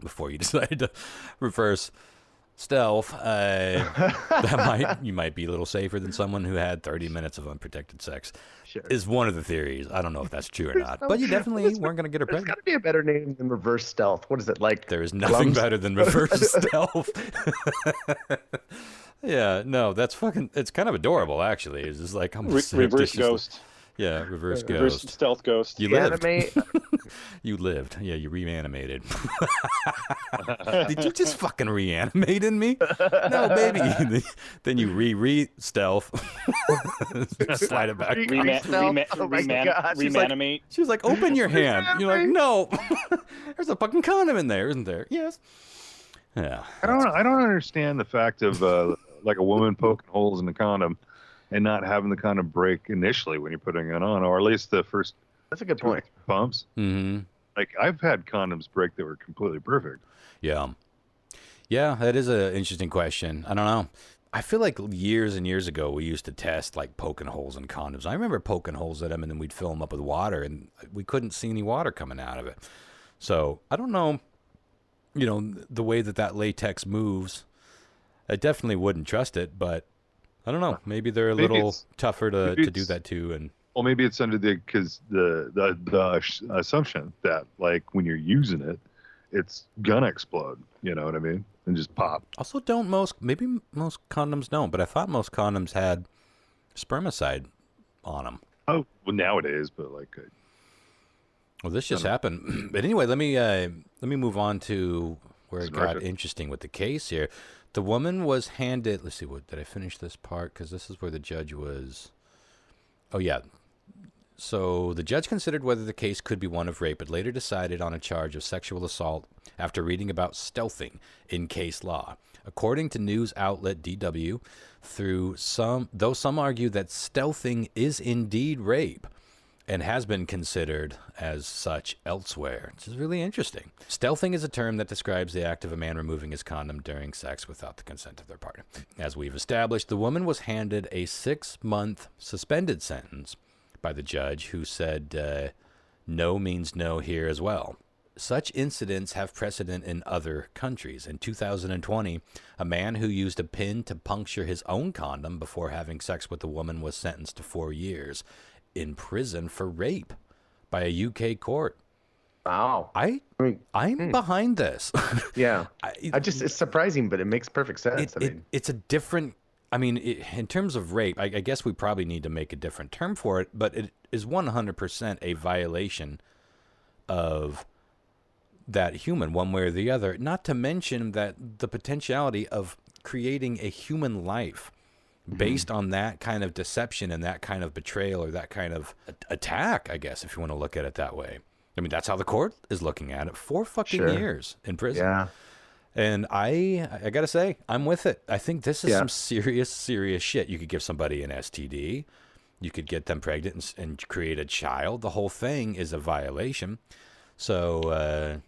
before you decided to reverse stealth, you might be a little safer than someone who had 30 minutes of unprotected sex. Sure. Is one of the theories. I don't know if that's true or not, but you definitely weren't going to get her pregnant. There's got to be a better name than reverse stealth. What is it like? There is nothing better than reverse stealth. Yeah, no, that's fucking. It's kind of adorable, actually. It's just like reverse ghost. Yeah, reverse ghost. Reverse stealth ghost. You lived. You lived. Yeah, you reanimated. Did you just fucking reanimate in me? No, baby. Then you re-stealth. Slide it back. Reanimate. She was like, open your hand. You're like, no. There's a fucking condom in there, isn't there? Yes. Yeah. I don't understand the fact of a woman poking holes in the condom and not having the condom break initially when you're putting it on, or at least the first. That's a good point. Pumps. Mm-hmm. I've had condoms break that were completely perfect. Yeah. Yeah, that is an interesting question. I don't know. I feel like years and years ago we used to test poking holes in condoms. I remember poking holes at them and then we'd fill them up with water and we couldn't see any water coming out of it. So I don't know, the way that latex moves. I definitely wouldn't trust it, but I don't know. Maybe they're a little tougher to do that too. And well, maybe it's under the assumption that when you're using it, it's gonna explode. You know what I mean? And just pop. Also, maybe most condoms don't, but I thought most condoms had spermicide on them. Oh, well, nowadays, but well, this just happened. But anyway, let me move on to where it got interesting with the case here. The woman was handed, let's see, did I finish this part? Because this is where the judge was. Oh, yeah. So the judge considered whether the case could be one of rape, but later decided on a charge of sexual assault after reading about stealthing in case law. According to news outlet DW, though some argue that stealthing is indeed rape and has been considered as such elsewhere, which is really interesting. Stealthing is a term that describes the act of a man removing his condom during sex without the consent of their partner. As we've established, the woman was handed a 6-month suspended sentence by the judge, who said no means no here as well. Such incidents have precedent in other countries. In 2020, a man who used a pin to puncture his own condom before having sex with a woman was sentenced to 4 years in prison for rape by a UK court. Wow. I'm behind this. Yeah. It's surprising, but it makes perfect sense. It's a different, in terms of rape, I guess we probably need to make a different term for it, but it is 100% a violation of that human, one way or the other, not to mention that the potentiality of creating a human life based on that kind of deception and that kind of betrayal or that kind of attack, I guess, if you want to look at it that way. I mean, that's how the court is looking at it. 4 fucking years in prison. Yeah. And I got to say, I'm with it. I think this is some serious, serious shit. You could give somebody an STD. You could get them pregnant and create a child. The whole thing is a violation. So,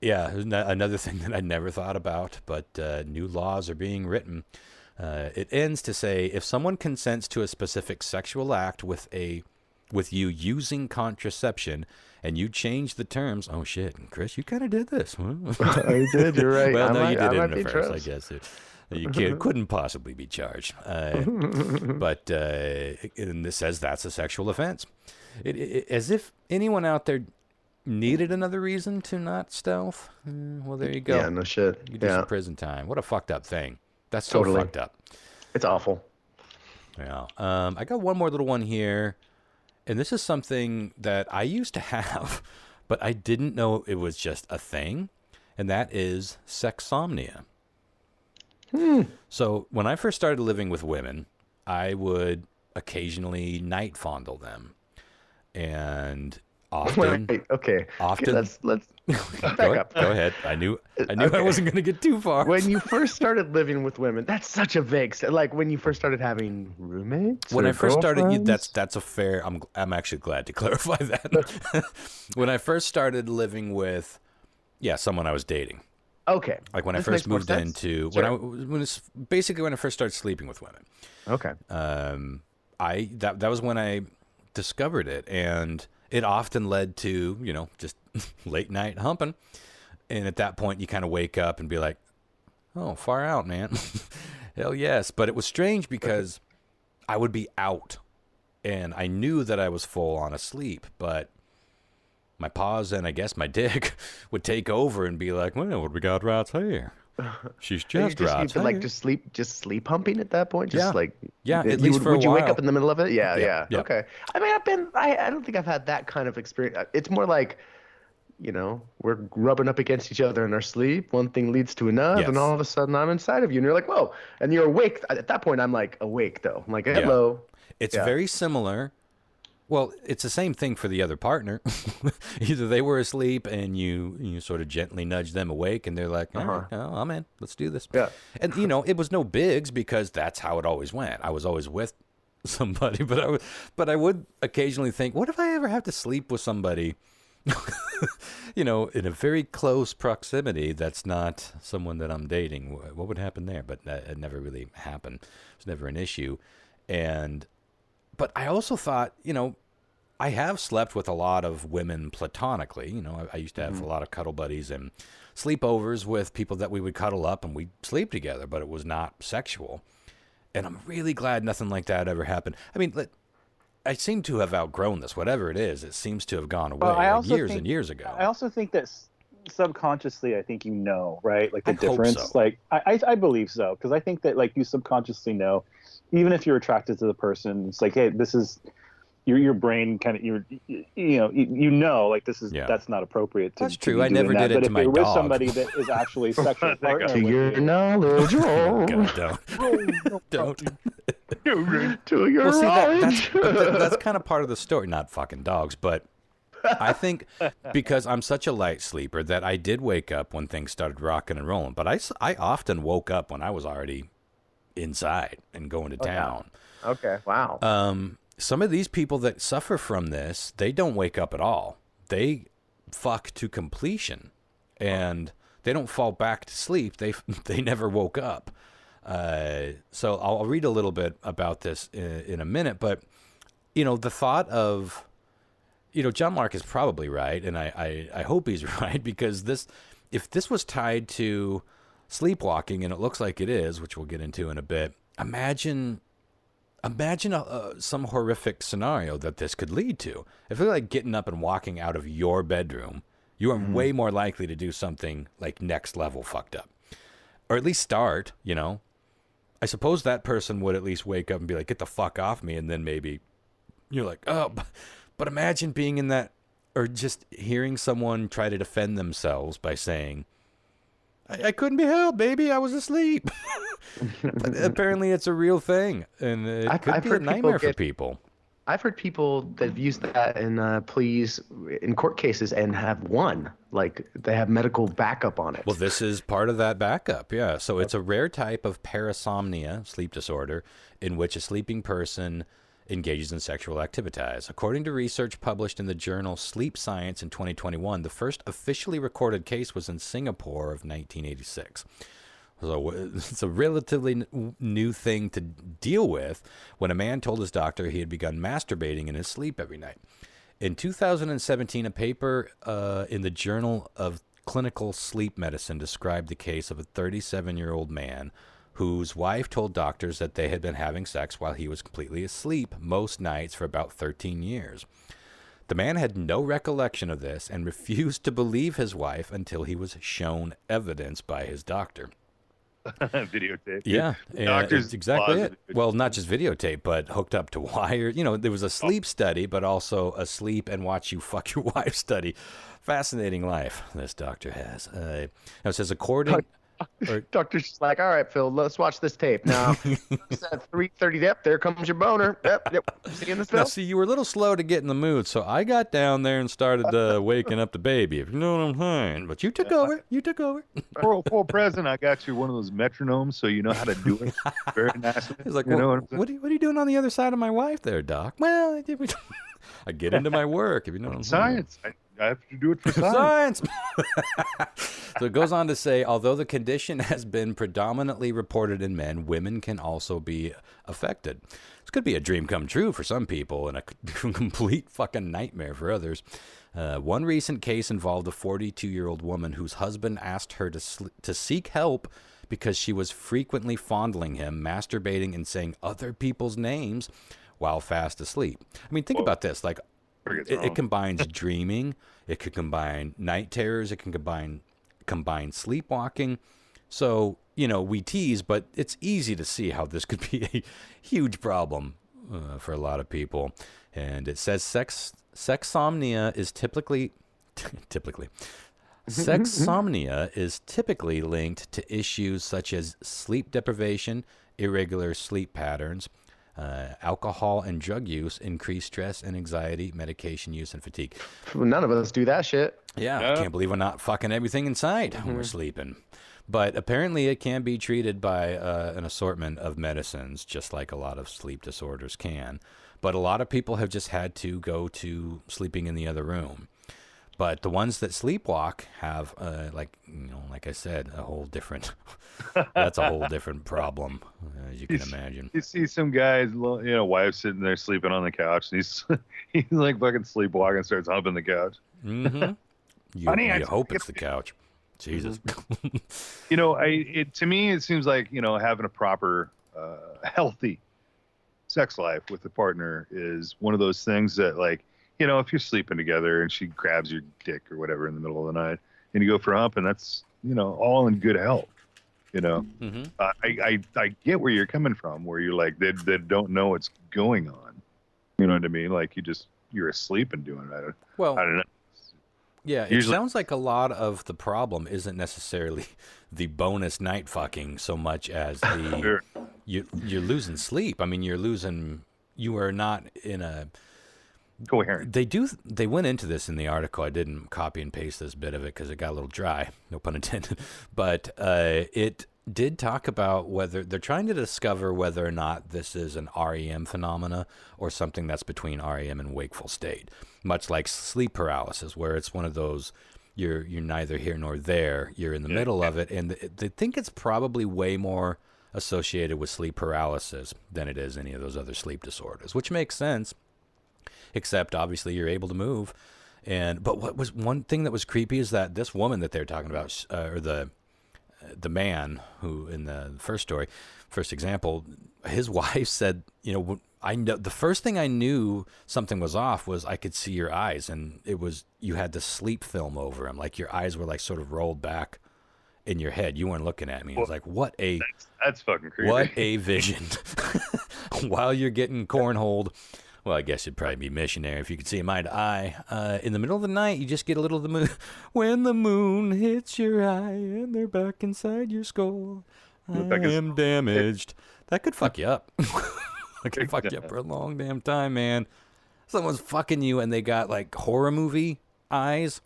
another thing that I never thought about, but new laws are being written. It ends to say, if someone consents to a specific sexual act with you using contraception, and you change the terms, oh shit, Chris, you kind of did this. I did, you're right. Well, no, you didn't at first, I guess. You couldn't possibly be charged. But and this says that's a sexual offense. As if anyone out there needed another reason to not stealth. Well, there you go. Yeah, no shit. You do some prison time. What a fucked up thing. That's so fucked up. It's awful. Yeah. I got one more little one here. And this is something that I used to have, but I didn't know it was just a thing. And that is sex-somnia. So when I first started living with women, I would occasionally night fondle them. And often. Right. Okay. Often. Let's back up. Go ahead. I knew I wasn't going to get too far. When you first started living with women, that's such a vague. Like when you first started having roommates. When I first started, that's a fair. I'm actually glad to clarify that. When I first started living with, someone I was dating. Okay. Like when I first moved into when I first started sleeping with women. Okay. That was when I discovered it, and it often led to, just late night humping. And at that point, you kind of wake up and be like, oh, far out, man. Hell yes. But it was strange because I would be out and I knew that I was full on asleep, but my paws and I guess my dick would take over and be like, well, what we got right here? She's just right here. Like just sleep humping at that point? At least for a while. Would you wake up in the middle of it? Yeah. Okay. I mean, I don't think I've had that kind of experience. It's more like, we're rubbing up against each other in our sleep. One thing leads to another, and all of a sudden I'm inside of you, and you're like, whoa. And you're awake. At that point, I'm like awake, though. I'm like, hello. It's very similar. Well, it's the same thing for the other partner. Either they were asleep and you sort of gently nudge them awake, and they're like, all right, I'm in. Let's do this. Yeah. And, it was no bigs because that's how it always went. I was always with somebody, but I would occasionally think, what if I ever have to sleep with somebody in a very close proximity that's not someone that I'm dating? What would happen there? But it never really happened. It was never an issue. But I also thought, I have slept with a lot of women platonically. I used to have a lot of cuddle buddies and sleepovers with people that we would cuddle up and we'd sleep together, but it was not sexual. And I'm really glad nothing like that ever happened. I mean, I seem to have outgrown this. Whatever it is, it seems to have gone away years and years ago. I also think that subconsciously, I think right? Like the difference. So. Like I believe so, because I think that like you subconsciously know, even if you're attracted to the person, it's like, hey, this is your brain kind of like this is that's not appropriate. That's true. I never did it to my dog. But if you're with somebody that is actually sexual partner to with your knowledge, God, don't. To your knowledge. That's kind of part of the story. Not fucking dogs, but I think because I'm such a light sleeper that I did wake up when things started rocking and rolling. But I often woke up when I was already inside and going to town. Okay, wow. Some of these people that suffer from this, they don't wake up at all. They fuck to completion, and they don't fall back to sleep. They never woke up. So I'll read a little bit about this in a minute. But the thought of, John Mark is probably right, and I hope he's right, because if this was tied to sleepwalking, and it looks like it is, which we'll get into in a bit, imagine some horrific scenario that this could lead to. If you're like getting up and walking out of your bedroom, you are way more likely to do something like next level fucked up, or at least start. I suppose that person would at least wake up and be like, "Get the fuck off me," and then maybe you're like, "Oh," but imagine being in that, or just hearing someone try to defend themselves by saying, I couldn't be helped, baby. I was asleep. But apparently it's a real thing, and it could be a nightmare for people. I've heard people that have used that in pleas in court cases and have won. Like, they have medical backup on it. Well, this is part of that backup, yeah. So it's a rare type of parasomnia, sleep disorder, in which a sleeping person engages in sexual activities. According to research published in the journal Sleep Science in 2021, the first officially recorded case was in Singapore of 1986. So it's a relatively new thing to deal with when a man told his doctor he had begun masturbating in his sleep every night. In 2017, a paper in the Journal of Clinical Sleep Medicine described the case of a 37-year-old man whose wife told doctors that they had been having sex while he was completely asleep most nights for about 13 years. The man had no recollection of this and refused to believe his wife until he was shown evidence by his doctor. Videotape. Yeah, doctors exactly it. Well, not just videotape, but hooked up to wire. There was a sleep study, but also a sleep and watch you fuck your wife study. Fascinating life this doctor has. Now it says according. Doctor's just like, all right, Phil, let's watch this tape. Now, it's at 3:30, yep, there comes your boner. Yep. Seeing this, Phil? Now, see, you were a little slow to get in the mood, so I got down there and started waking up the baby, if you know what I'm saying. But you took over. For present, I got you one of those metronomes so you know how to do it very nicely. He's like, what are you doing on the other side of my wife there, Doc? Well, I get into my work, if you know what I'm saying. Science. I have to do it for science. So it goes on to say, although the condition has been predominantly reported in men, women can also be affected. This could be a dream come true for some people and a complete fucking nightmare for others. One recent case involved a 42-year-old woman whose husband asked her to seek help because she was frequently fondling him, masturbating, and saying other people's names while fast asleep. I mean, think about this. Like, it combines dreaming. It could combine night terrors. It can combine sleepwalking. So, we tease, but it's easy to see how this could be a huge problem for a lot of people. And it says sex-somnia is typically linked to issues such as sleep deprivation, irregular sleep patterns, alcohol and drug use, increased stress and anxiety, medication use, and fatigue. None of us do that shit. Yeah, I can't believe we're not fucking everything inside when we're sleeping. But apparently it can be treated by an assortment of medicines, just like a lot of sleep disorders can. But a lot of people have just had to go to sleeping in the other room. But the ones that sleepwalk have, like I said, a whole different. That's a whole different problem, as you can imagine. You see some guys, wife sitting there sleeping on the couch, and he's like fucking sleepwalking, starts humping the couch. Mm-hmm. You hope it's the couch. Jesus. To me, it seems like having a proper, healthy sex life with a partner is one of those things that, like, if you're sleeping together and she grabs your dick or whatever in the middle of the night and you go for a hump, and that's, all in good health, Mm-hmm. I get where you're coming from, where you're like, they don't know what's going on. You know what I mean? Like you're asleep and doing it. Well, I don't know. yeah, it Usually, sounds like a lot of the problem isn't necessarily the bonus night fucking so much as the you're losing sleep. I mean, you are not in a coherent. They went into this in the article. I didn't copy and paste this bit of it because it got a little dry, no pun intended. But it did talk about whether they're trying to discover whether or not this is an REM phenomena or something that's between REM and wakeful state, much like sleep paralysis, where it's one of those you're neither here nor there. You're in the middle of it, and they think it's probably way more associated with sleep paralysis than it is any of those other sleep disorders, which makes sense. Except obviously you're able to move, but what was one thing that was creepy is that this woman that they're talking about, or the man who in the first example, his wife said, I know the first thing I knew something was off was I could see your eyes, and it was you had the sleep film over him, like your eyes were like sort of rolled back in your head. You weren't looking at me. It was like that's fucking creepy. What a vision! While you're getting cornholed. Well, I guess it'd probably be missionary if you could see him eye to eye. In the middle of the night, you just get a little of the moon. When the moon hits your eye and they're back inside your skull, I am damaged. That could fuck you up. That could fuck you up for a long damn time, man. Someone's fucking you and they got like horror movie eyes.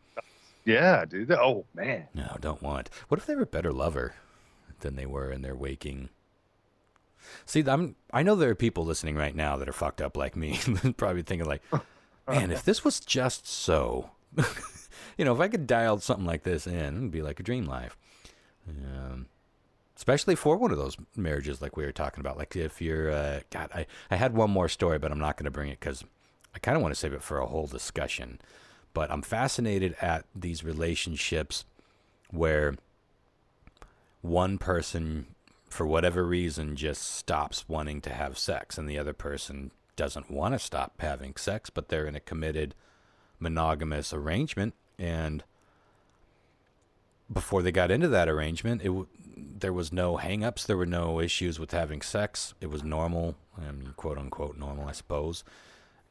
Yeah, dude. Oh, man. No, don't want. What if they were a better lover than they were in their waking? See, I know there are people listening right now that are fucked up like me, probably thinking like, man, if this was just so, if I could dial something like this in, it'd be like a dream life. Especially for one of those marriages like we were talking about. Like if you're, God, I had one more story, but I'm not going to bring it because I kind of want to save it for a whole discussion. But I'm fascinated at these relationships where one person, for whatever reason, just stops wanting to have sex, and the other person doesn't want to stop having sex, but they're in a committed monogamous arrangement. And before they got into that arrangement, there was no hang-ups, there were no issues with having sex. It was normal, quote unquote normal, I suppose.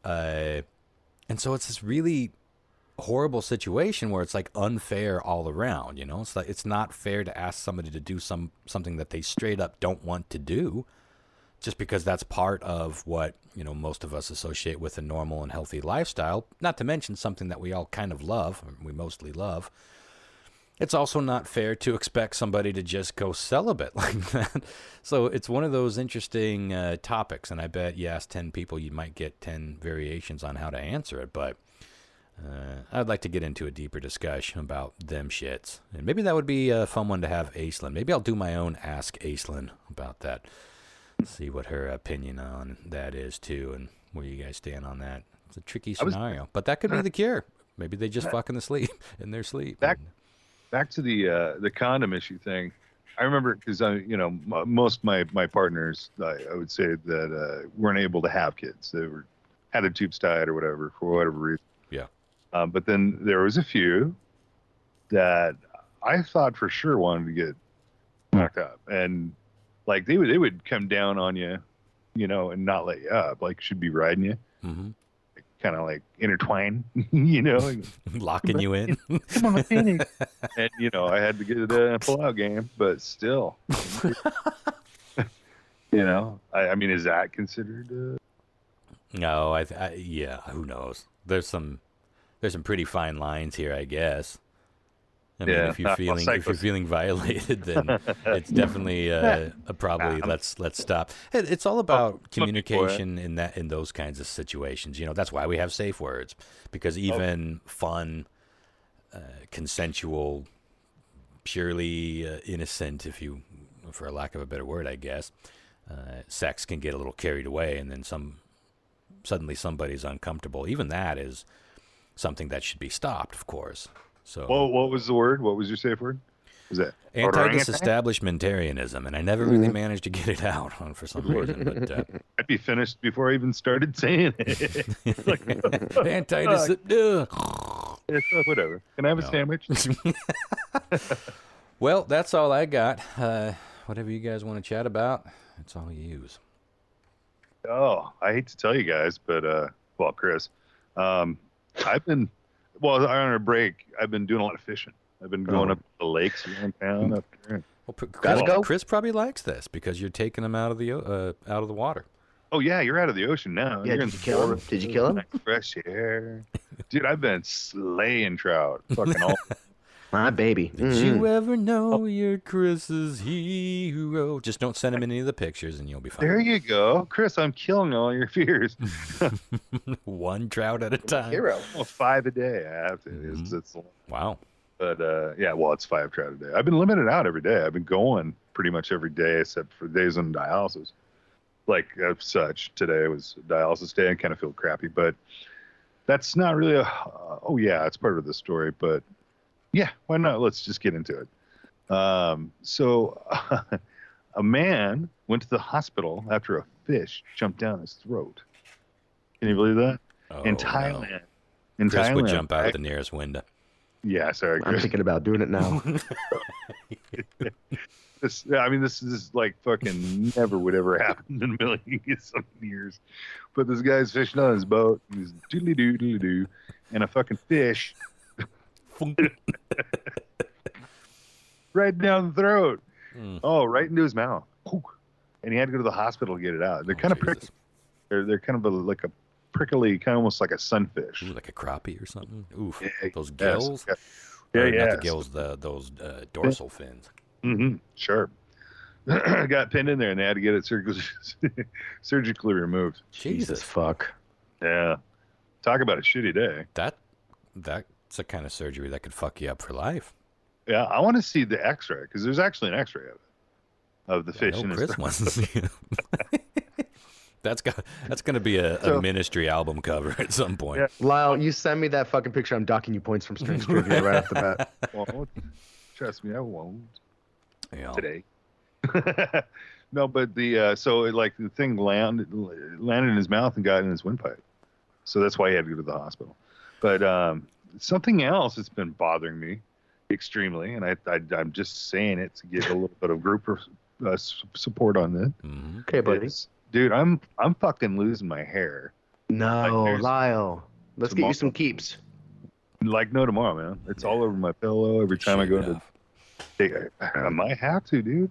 And so it's this really horrible situation where it's like unfair all around. It's like it's not fair to ask somebody to do something that they straight up don't want to do, just because that's part of what most of us associate with a normal and healthy lifestyle. Not to mention something that we all kind of love, or we mostly love. It's also not fair to expect somebody to just go celibate like that. So it's one of those interesting topics, and I bet you ask 10 people, you might get 10 variations on how to answer it. But I'd like to get into a deeper discussion about them shits. And maybe that would be a fun one to have Aislinn. Maybe I'll do my own Ask Aislinn about that. See what her opinion on that is, too, and where you guys stand on that. It's a tricky scenario. But that could be the cure. Maybe they just fuck in their sleep. Back to the condom issue thing. I remember because most of my partners, I would say that weren't able to have kids. They had a tubes tied or whatever for whatever reason. Yeah. But then there was a few that I thought for sure wanted to get knocked up, and like they would come down on you, and not let you up, like should be riding you, kind of like intertwine, locking you in. Come on, and I had to get a pull-out game, but still, I mean, is that considered? No, yeah. Who knows? There's some pretty fine lines here, I guess. I mean, if you're feeling violated, then it's definitely probably let's stop. It's all about communication in those kinds of situations. That's why we have safe words, because even fun, consensual, purely innocent, for a lack of a better word, I guess, sex can get a little carried away, and then suddenly somebody's uncomfortable. Even that is something that should be stopped, of course. So, what was the word? What was your safe word? Was that anti-disestablishmentarianism? And I never really managed to get it out for some reason. But I'd be finished before I even started saying it. Whatever. Can I have a sandwich? Well, that's all I got. Whatever you guys want to chat about, it's all you use. Oh, I hate to tell you guys, but well, Chris, um, I've been on our break. I've been doing a lot of fishing. I've been going up to the lakes around town up there. Well, Gotta go. Chris probably likes this because you're taking him out of the water. Oh yeah, you're out of the ocean now. Yeah, You're did you kill him? Did you kill him? Fresh air, dude. I've been slaying trout, fucking all. My baby. Did you ever know you're Chris's hero? Just don't send him any of the pictures and you'll be fine. There you go, Chris. I'm killing all your fears. One trout at a time. Hero. Well, 5 a day. I have to. It's Wow. But yeah, well, it's 5 trout a day. I've been limited out every day. I've been going pretty much every day except for days on dialysis. Like such, today was dialysis day. I kind of feel crappy, but that's not really oh yeah, it's part of the story. But yeah, why not? Let's just get into it. So a man went to the hospital after a fish jumped down his throat. Can you believe that? In Thailand. No. In Chris Thailand, would jump out the nearest window. Yeah, sorry, Chris. I'm thinking about doing it now. This is like fucking never would ever happen in a million years. But this guy's fishing on his boat. He's doodly doo doodly doo, and a fucking fish right down the throat. Oh, right into his mouth. And he had to go to the hospital to get it out. They're kind of prickly. They're kind of like a prickly, kind of almost like a sunfish. Ooh, like a crappie or something. Oof. Yeah, Those gills. Yeah, Not the gills. Those dorsal fins. Mm-hmm. Sure. Got pinned in there, and they had to get it surgically removed. Jesus fuck. Yeah. Talk about a shitty day. That's the kind of surgery that could fuck you up for life. Yeah, I want to see the X-ray because there's actually an X-ray of it, of the fish in his Chris wants to see it. That's going to be a ministry album cover at some point. Yeah. Lyle, you send me that fucking picture. I'm docking you points from Strange Trivia right off the bat. Won't. Trust me, I won't. Yeah. Today. No, but the the thing landed in his mouth and got in his windpipe, so that's why he had to go to the hospital. But something else that's been bothering me extremely, and I'm just saying it to get a little bit of group support on this. Mm-hmm. Okay, buddy. Dude, I'm fucking losing my hair. No, Like, Lyle. Let's get you some keeps. Like no tomorrow, man. It's all over my pillow every time I go to. I might have to, dude.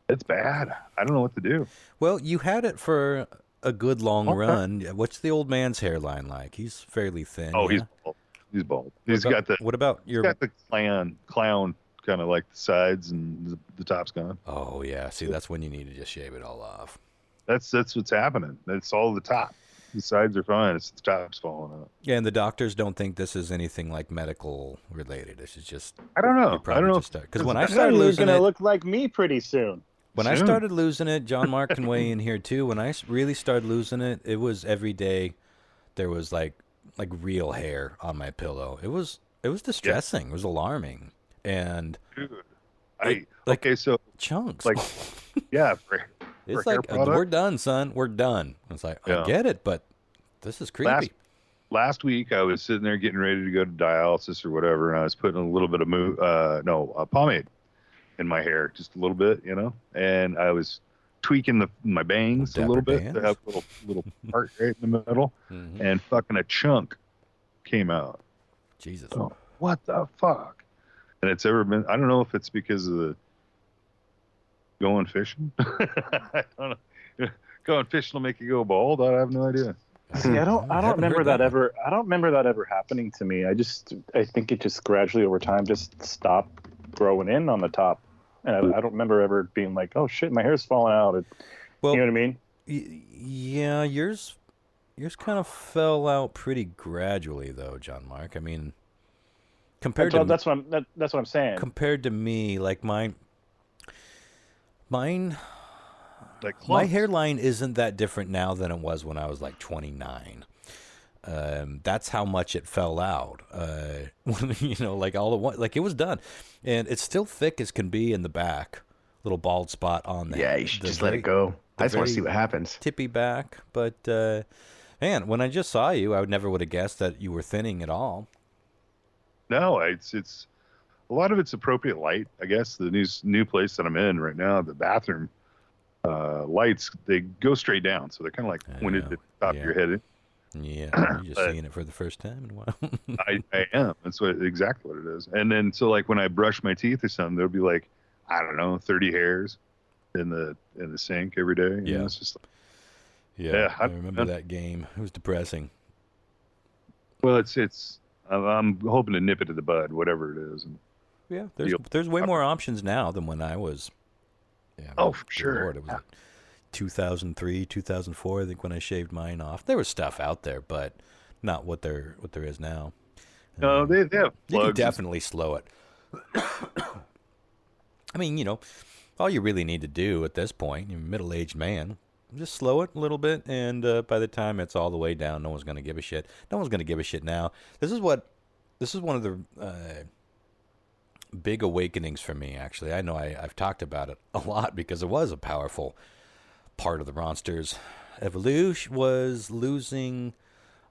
It's bad. I don't know what to do. Well, you had it for a good long run. What's the old man's hairline like? He's fairly thin. Oh, yeah? he's bald. What about your? He's got the clown kind of like the sides and the top's gone. Oh yeah. See, that's when you need to just shave it all off. That's what's happening. It's all the top. The sides are fine. It's the top's falling out. Yeah, and the doctors don't think this is anything like medical related. This is just. I don't know. Because when I started losing you're it, gonna look like me pretty soon. When I started losing it, John Mark can weigh in here too. When I really started losing it, it was every day. There was like real hair on my pillow. It was distressing. It was alarming, and dude, so chunks. Like, yeah, it's like we're done, son. We're done. It's like I get it, but this is creepy. Last week I was sitting there getting ready to go to dialysis or whatever, and I was putting a little bit of pomade in my hair, just a little bit, and I was tweaking my bangs a little bit to have a little part right in the middle, and fucking a chunk came out. Jesus. Oh, what the fuck? And it's ever been, I don't know if it's because of the going fishing. I don't know. Going fishing will make you go bald. I have no idea. See, I don't remember that ever. I don't remember that ever happening to me. I think it just gradually over time just stopped growing in on the top, and I don't remember ever being like, "Oh shit, my hair's falling out." You know what I mean? Yeah, yours kind of fell out pretty gradually, though, John Mark. I mean, that's what I'm saying. Compared to me, like mine. Like my hairline isn't that different now than it was when I was like 29. That's how much it fell out. Like all at once, like it was done, and it's still thick as can be in the back. Little bald spot on there. Yeah, you should just let it go. I just want to see what happens. Tippy back, but man, when I just saw you, I never would have guessed that you were thinning at all. No, it's a lot of it's appropriate light. I guess the new place that I'm in right now, the bathroom. lights, they go straight down, so they're kind of like pointed at the top of your head. Yeah, you're just seeing it for the first time in a while. I am. That's exactly what it is. And then so like when I brush my teeth or something, there'll be like, I don't know, 30 hairs in the sink every day. Yeah, it's just yeah. I remember that game. It was depressing. Well, I'm hoping to nip it in the bud, whatever it is. And yeah, there's way more options now than when I was. Yeah, oh, for sure. Lord, it was 2003, 2004. I think when I shaved mine off, there was stuff out there, but not what there is now. No, they have plugs. You can definitely slow it. I mean, all you really need to do at this point, you're a middle-aged man, just slow it a little bit, and by the time it's all the way down, no one's going to give a shit. No one's going to give a shit now. This is one of the big awakenings for me, actually. I know I've talked about it a lot because it was a powerful part of the Ronsters' evolution, was losing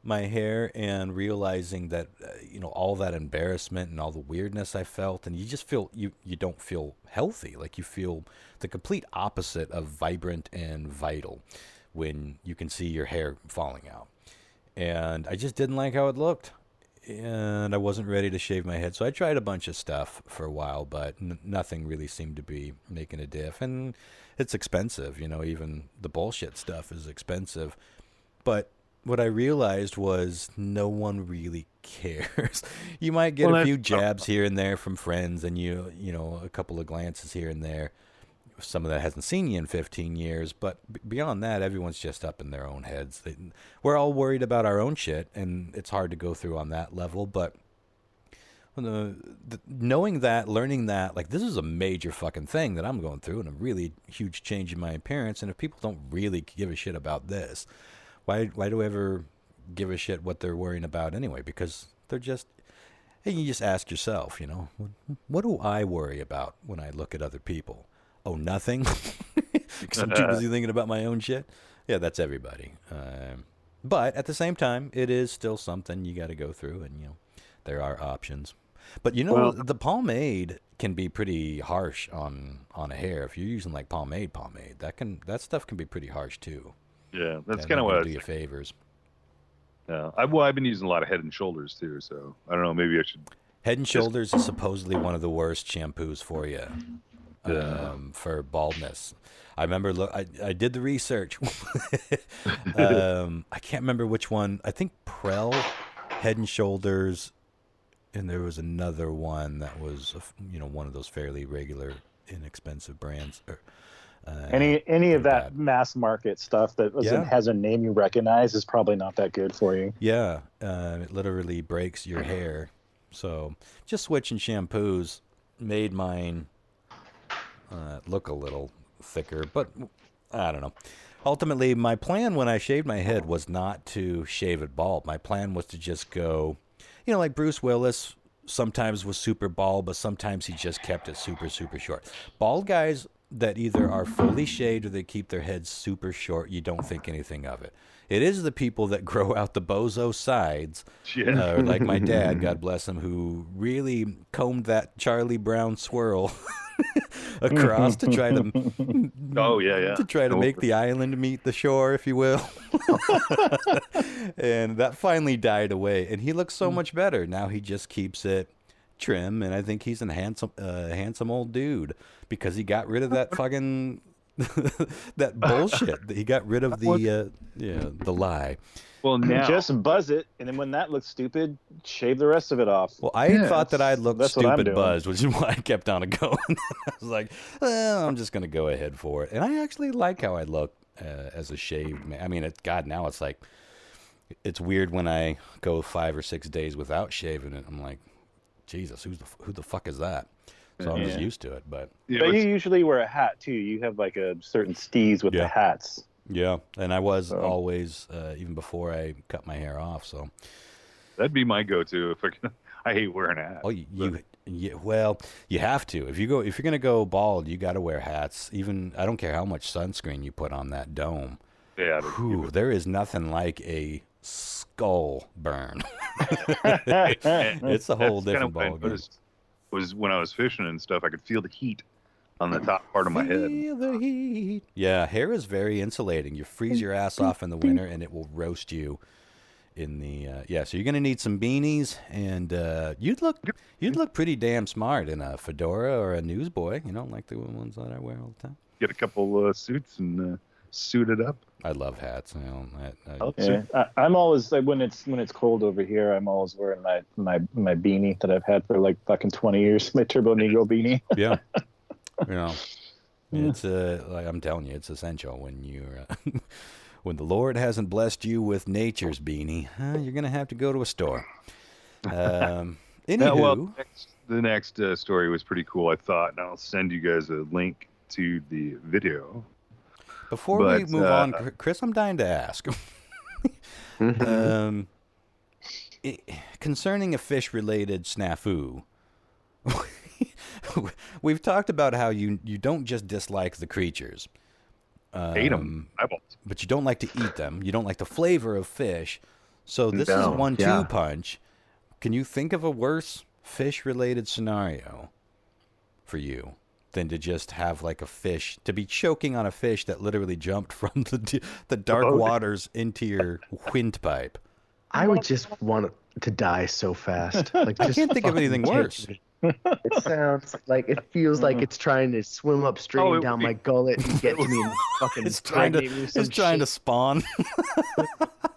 my hair and realizing that all that embarrassment and all the weirdness I felt, and you just feel you don't feel healthy. Like you feel the complete opposite of vibrant and vital when you can see your hair falling out. And I just didn't like how it looked, and I wasn't ready to shave my head. So I tried a bunch of stuff for a while, but nothing really seemed to be making a diff. And it's expensive, even the bullshit stuff is expensive. But what I realized was no one really cares. You might get a few jabs here and there from friends, and a couple of glances here and there. Someone that hasn't seen you in 15 years, but beyond that, everyone's just up in their own heads. We're all worried about our own shit, and it's hard to go through on that level. But knowing that, learning that, like, this is a major fucking thing that I'm going through, and a really huge change in my appearance. And if people don't really give a shit about this, why do I ever give a shit what they're worrying about anyway? Because they're just, hey, you just ask yourself, what do I worry about when I look at other people? Oh, nothing? Because I'm too busy thinking about my own shit? Yeah, that's everybody. But at the same time, it is still something you got to go through, and, there are options. But, the pomade can be pretty harsh on a hair. If you're using, like, pomade, that stuff can be pretty harsh, too. Yeah, that's kind of what I do you favors. Yeah, I've been using a lot of Head and Shoulders too, so I don't know. Maybe I should. Head and Shoulders is supposedly one of the worst shampoos for you, for baldness. I remember. I did the research. I can't remember which one. I think Prel, Head and Shoulders, and there was another one that was one of those fairly regular, inexpensive brands. Any of that mass market stuff that has a name you recognize is probably not that good for you. Yeah, it literally breaks your hair. So just switching shampoos made mine look a little thicker, but I don't know. Ultimately, my plan when I shaved my head was not to shave it bald. My plan was to just go, like Bruce Willis sometimes was super bald, but sometimes he just kept it super, super short. Bald guys that either are fully shaved or they keep their heads super short, you don't think anything of it. It is the people that grow out the bozo sides, like my dad, God bless him, who really combed that Charlie Brown swirl across to try to to try to make the island meet the shore, if you will. And that finally died away, and he looks so much better. Now he just keeps it trim, and I think he's a handsome old dude because he got rid of that fucking that bullshit. He got rid of the lie. Well, now just buzz it, and then when that looks stupid, shave the rest of it off. Well, I thought that I'd look stupid buzzed, which is why I kept on going. I was like, I'm just gonna go ahead for it, and I actually like how I look as a shaved man. I mean, now it's like it's weird when I go 5 or 6 days without shaving it. I'm like, Jesus, who the fuck is that? So I'm just used to it. But you usually wear a hat too. You have like a certain steez with the hats. Yeah, and I was always even before I cut my hair off. So that'd be my go-to if I hate wearing a hat. Oh, you have to. If you're gonna go bald, you got to wear hats. Even I don't care how much sunscreen you put on that dome. Yeah, there is nothing like a skull burn. It's a whole different ball game. Was when I was fishing and stuff, I could feel the heat on the top part of my head. Feel the heat. Yeah, hair is very insulating. You freeze your ass off in the winter, and it will roast you in the So you're gonna need some beanies, and you'd look pretty damn smart in a fedora or a newsboy. You know, like the ones that I wear all the time. Get a couple suits and suit it up. I love hats. You know, I'm always like, when it's cold over here, I'm always wearing my beanie that I've had for like fucking 20 years, my Turbo Negro beanie. Yeah. You know, it's like I'm telling you, it's essential when you're when the Lord hasn't blessed you with nature's beanie, you're gonna have to go to a store. Anywho, the next story was pretty cool, I thought, and I'll send you guys a link to the video. Before we move on, Chris, I'm dying to ask. Concerning a fish-related snafu. We've talked about how you don't just dislike the creatures. Hate them. But you don't like to eat them. You don't like the flavor of fish. So this is a 1-2 punch. Can you think of a worse fish-related scenario for you than to just have like a fish, to be choking on a fish that literally jumped from the dark waters into your windpipe? I would just want to die so fast. Like, I can't think of anything worse. It sounds like, it feels like it's trying to swim upstream down my gullet and get to me and fucking it's trying to spawn.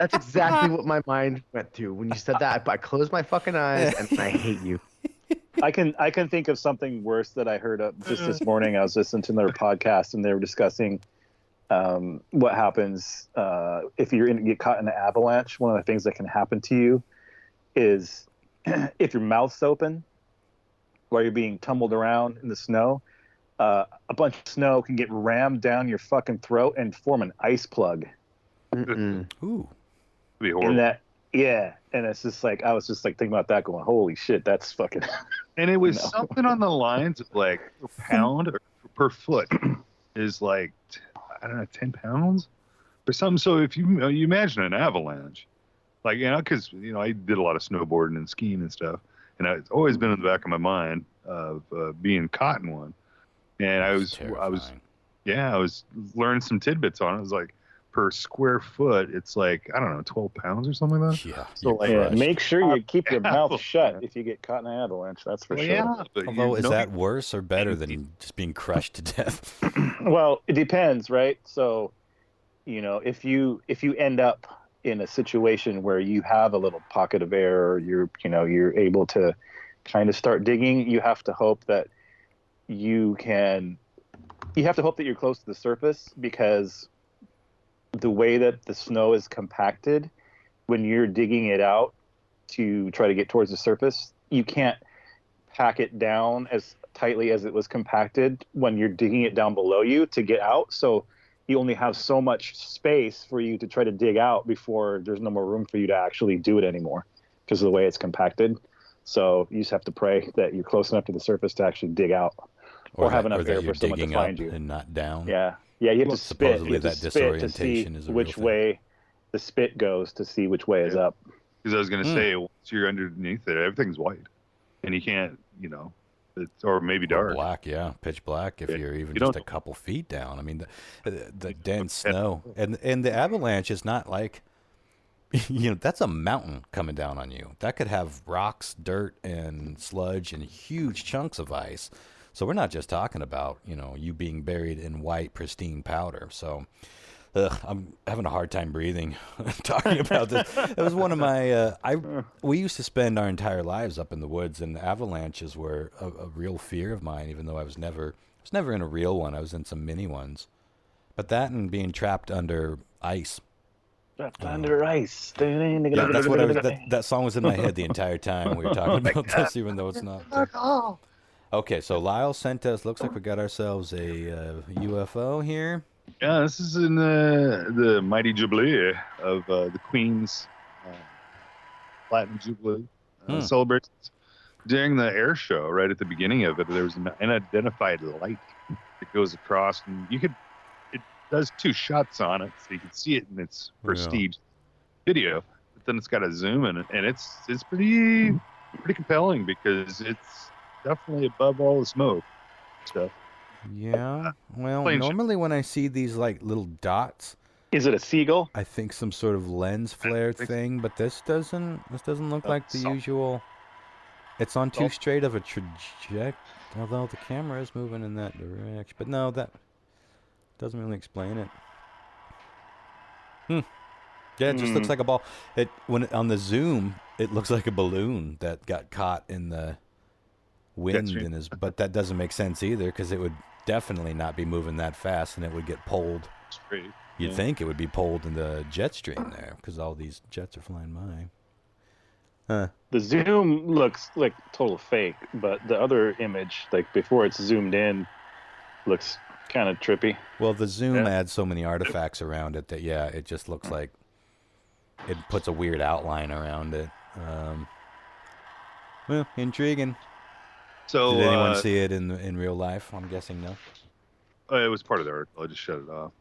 That's exactly what my mind went to when you said that. I closed my fucking eyes and I hate you. I can think of something worse that I heard just this morning. I was listening to another podcast and they were discussing what happens if you get caught in an avalanche. One of the things that can happen to you is if your mouth's open while you're being tumbled around in the snow, a bunch of snow can get rammed down your fucking throat and form an ice plug. Ooh, be horrible. And it's just like, I was just like thinking about that, going, holy shit, that's fucking. And it was something on the lines of like per pound or per foot is like, I don't know, 10 pounds or something. So if you imagine an avalanche, like, you know, because, you know, I did a lot of snowboarding and skiing and stuff. And it's always been in the back of my mind of being caught in one. And I was learning some tidbits on it. It was like, per square foot, it's like, I don't know, 12 pounds or something like that. Yeah. So make sure you keep your mouth shut if you get caught in an avalanche. That's for sure. Yeah, although, is that worse or better than just being crushed to death? Well, it depends, right? So, you know, if you end up in a situation where you have a little pocket of air, or you're able to kind of start digging, you have to hope that you're close to the surface, because the way that the snow is compacted, when you're digging it out to try to get towards the surface, you can't pack it down as tightly as it was compacted when you're digging it down below you to get out. So you only have so much space for you to try to dig out before there's no more room for you to actually do it anymore because of the way it's compacted. So you just have to pray that you're close enough to the surface to actually dig out, or have enough air for someone to find you. And not down. Yeah. Yeah, you have to spit. Supposedly that disorientation is a which real way the spit goes to see which way is up. Because I was going to say, once you're underneath it, everything's white. And you can't, you know, or maybe dark. Or black, yeah. Pitch black if you're even just a couple feet down. I mean, the dense snow. And the avalanche is not like, you know, that's a mountain coming down on you. That could have rocks, dirt, and sludge and huge chunks of ice. So we're not just talking about, you know, you being buried in white, pristine powder. So I'm having a hard time breathing talking about this. It was one of my, we used to spend our entire lives up in the woods, and avalanches were a real fear of mine, even though I was never in a real one. I was in some mini ones. But that and being trapped under ice. Trapped under ice. Yeah, that's what that song was in my head the entire time we were talking about this, even though it's not. Okay, so Lyle sent us, looks like we got ourselves a UFO here. Yeah, this is in the mighty Jubilee of the Queen's Platinum Jubilee celebrations. During the air show, right at the beginning of it, there was an unidentified light that goes across, and it does 2 shots on it, so you can see it in its prestige video. But then it's got a zoom in it, and it's pretty compelling, because it's definitely above all the smoke stuff. Yeah. Well, Plain normally when I see these like little dots, Is it a seagull? I think some sort of lens flare thing, but this doesn't look like the usual. It's on too straight of a trajectory, although the camera is moving in that direction. But no, that doesn't really explain it. Yeah, it just looks like a ball. On the zoom, it looks like a balloon that got caught in the wind in his. But that doesn't make sense either, because it would definitely not be moving that fast, and it would get pulled. Straight. You'd think it would be pulled in the jet stream there, because all these jets are flying by. The zoom looks like total fake, but the other image, like before it's zoomed in, looks kind of trippy. Well, the zoom adds so many artifacts around it that, it just looks like it puts a weird outline around it. Well, intriguing. So, did anyone see it in real life? I'm guessing no. It was part of the article. I just shut it off.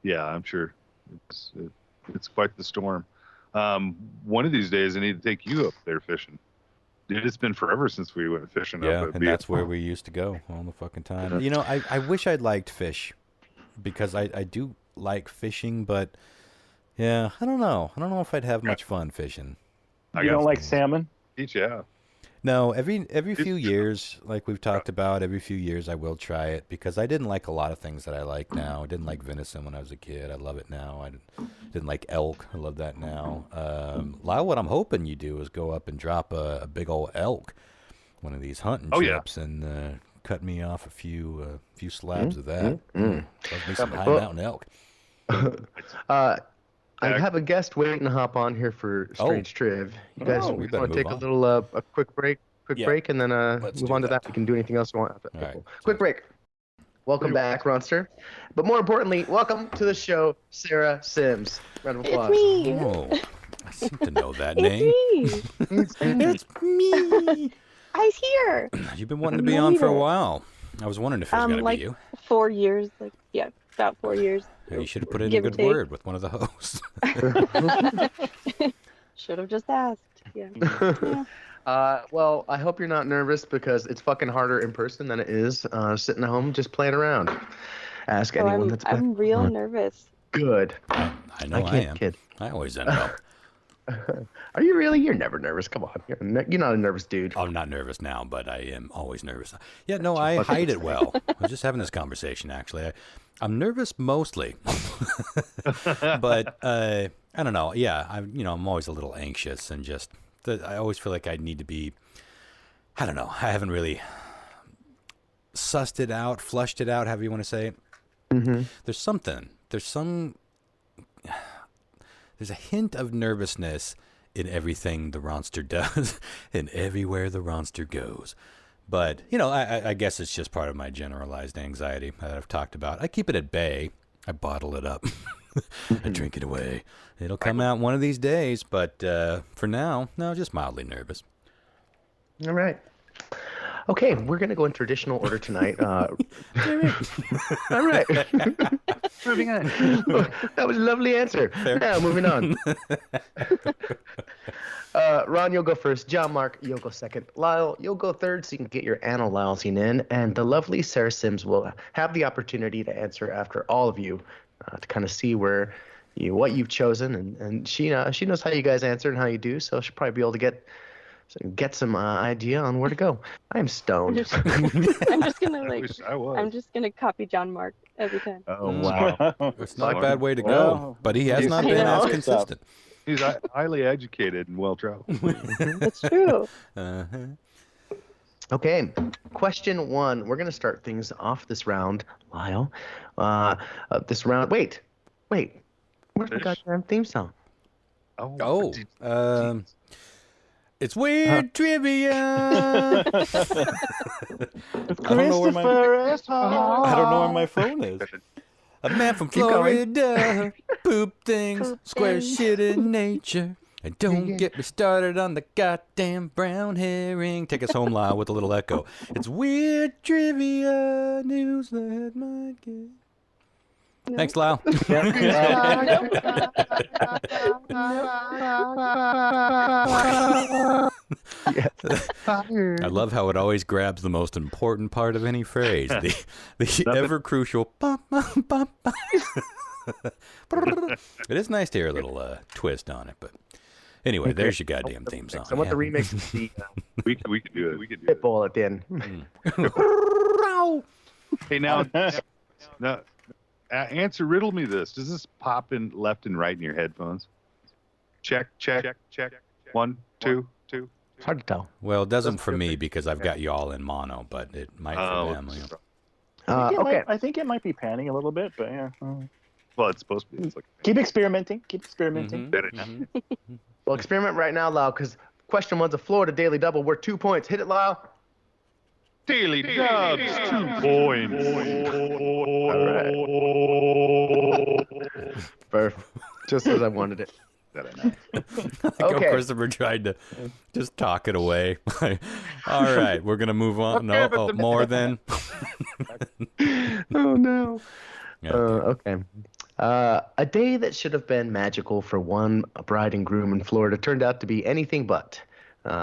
Yeah, I'm sure it's quite the storm. One of these days, I need to take you up there fishing. Dude, it's been forever since we went fishing. Yeah, and that's where we used to go all the fucking time. You know, I wish I'd liked fish, because I do like fishing, but yeah, I don't know. I don't know if I'd have much fun fishing. You don't like salmon? Yeah. No, every few years, like we've talked about, every few years I will try it, because I didn't like a lot of things that I like now. I didn't like venison when I was a kid. I love it now. I didn't like elk. I love that now. Lyle, what I'm hoping you do is go up and drop a big old elk, one of these hunting trips, and cut me off a few slabs of that. Love me some high mountain elk. I have a guest waiting to hop on here for Strange Triv. You guys want to take a little a quick break, and then move on to that. We can do anything else we want. All right. Quick break. Welcome back, Ronster. But more importantly, welcome to the show, Sarah Sims. Round of applause. It's me. Oh, I seem to know that name. It's me. I's here. You've been wanting to be on for a while. I was wondering if it was going to be you. 4 years. About 4 years. Yeah, you should have put in a good word with one of the hosts. Should have just asked. Yeah. Well, I hope you're not nervous, because it's fucking harder in person than it is sitting at home just playing around. Ask anyone that's playing. I'm real nervous. Good. I know I am. Kid. I always end up. Are you really? You're never nervous. Come on. You're not a nervous dude. I'm not nervous now, but I am always nervous. Yeah, no, I hide it well. I was just having this conversation, actually. I'm nervous mostly, but I don't know. Yeah, I'm always a little anxious, and I always feel like I need to be. I don't know. I haven't really sussed it out, flushed it out, however you want to say it. Mm-hmm. There's a hint of nervousness in everything the Ronster does, and everywhere the Ronster goes. But, I guess it's just part of my generalized anxiety that I've talked about. I keep it at bay. I bottle it up. I drink it away. It'll come out one of these days, but for now, no, just mildly nervous. All right. Okay, we're going to go in traditional order tonight. All right. Moving on. That was a lovely answer. Fair. Now, moving on. Ron, you'll go first. John Mark, you'll go second. Lyle, you'll go third, so you can get your analyzing in. And the lovely Sarah Sims will have the opportunity to answer after all of you, to kind of see what you've chosen. And she knows how you guys answer and how you do, so she'll probably be able to get some idea on where to go. I am stoned. I'm just gonna I'm just gonna copy John Mark every time. Oh wow, it's not a bad way to go, but he has not been as consistent. He's highly educated and well traveled. That's true. Okay, question 1. We're gonna start things off this round, Lyle. This round. Wait. Where's the goddamn theme song? It's weird trivia. I don't know where my phone is. A man from Florida, poop things, square shit in nature. And don't get me started on the goddamn brown herring. Take us home, Lyle, with a little echo. It's weird trivia news that might get. No. Thanks, Lyle. I love how it always grabs the most important part of any phrase. The ever crucial. It is nice to hear a little twist on it, but anyway, there's your goddamn theme song. I want the remix of the We could do it. We could do it. Pitbull at the end. Hey, now, answer riddle me this. Does this pop in left and right in your headphones? Check. 1, 2. It's hard to tell. Well, it doesn't for me because I've got y'all in mono, but it might for them. Yeah. Okay. I think it might be panning a little bit, but yeah. Well, it's supposed to be. It's like Keep experimenting. Well, experiment right now, Lau, because question one's a Florida Daily Double. We're 2 points. Hit it, Lau. Daily Dubs, 2 points. All right. Perfect. Just as I wanted it. Okay. Christopher tried to just talk it away. All right, we're gonna move on. No, more than. Oh no. Okay. Okay. A day that should have been magical for one bride and groom in Florida turned out to be anything but.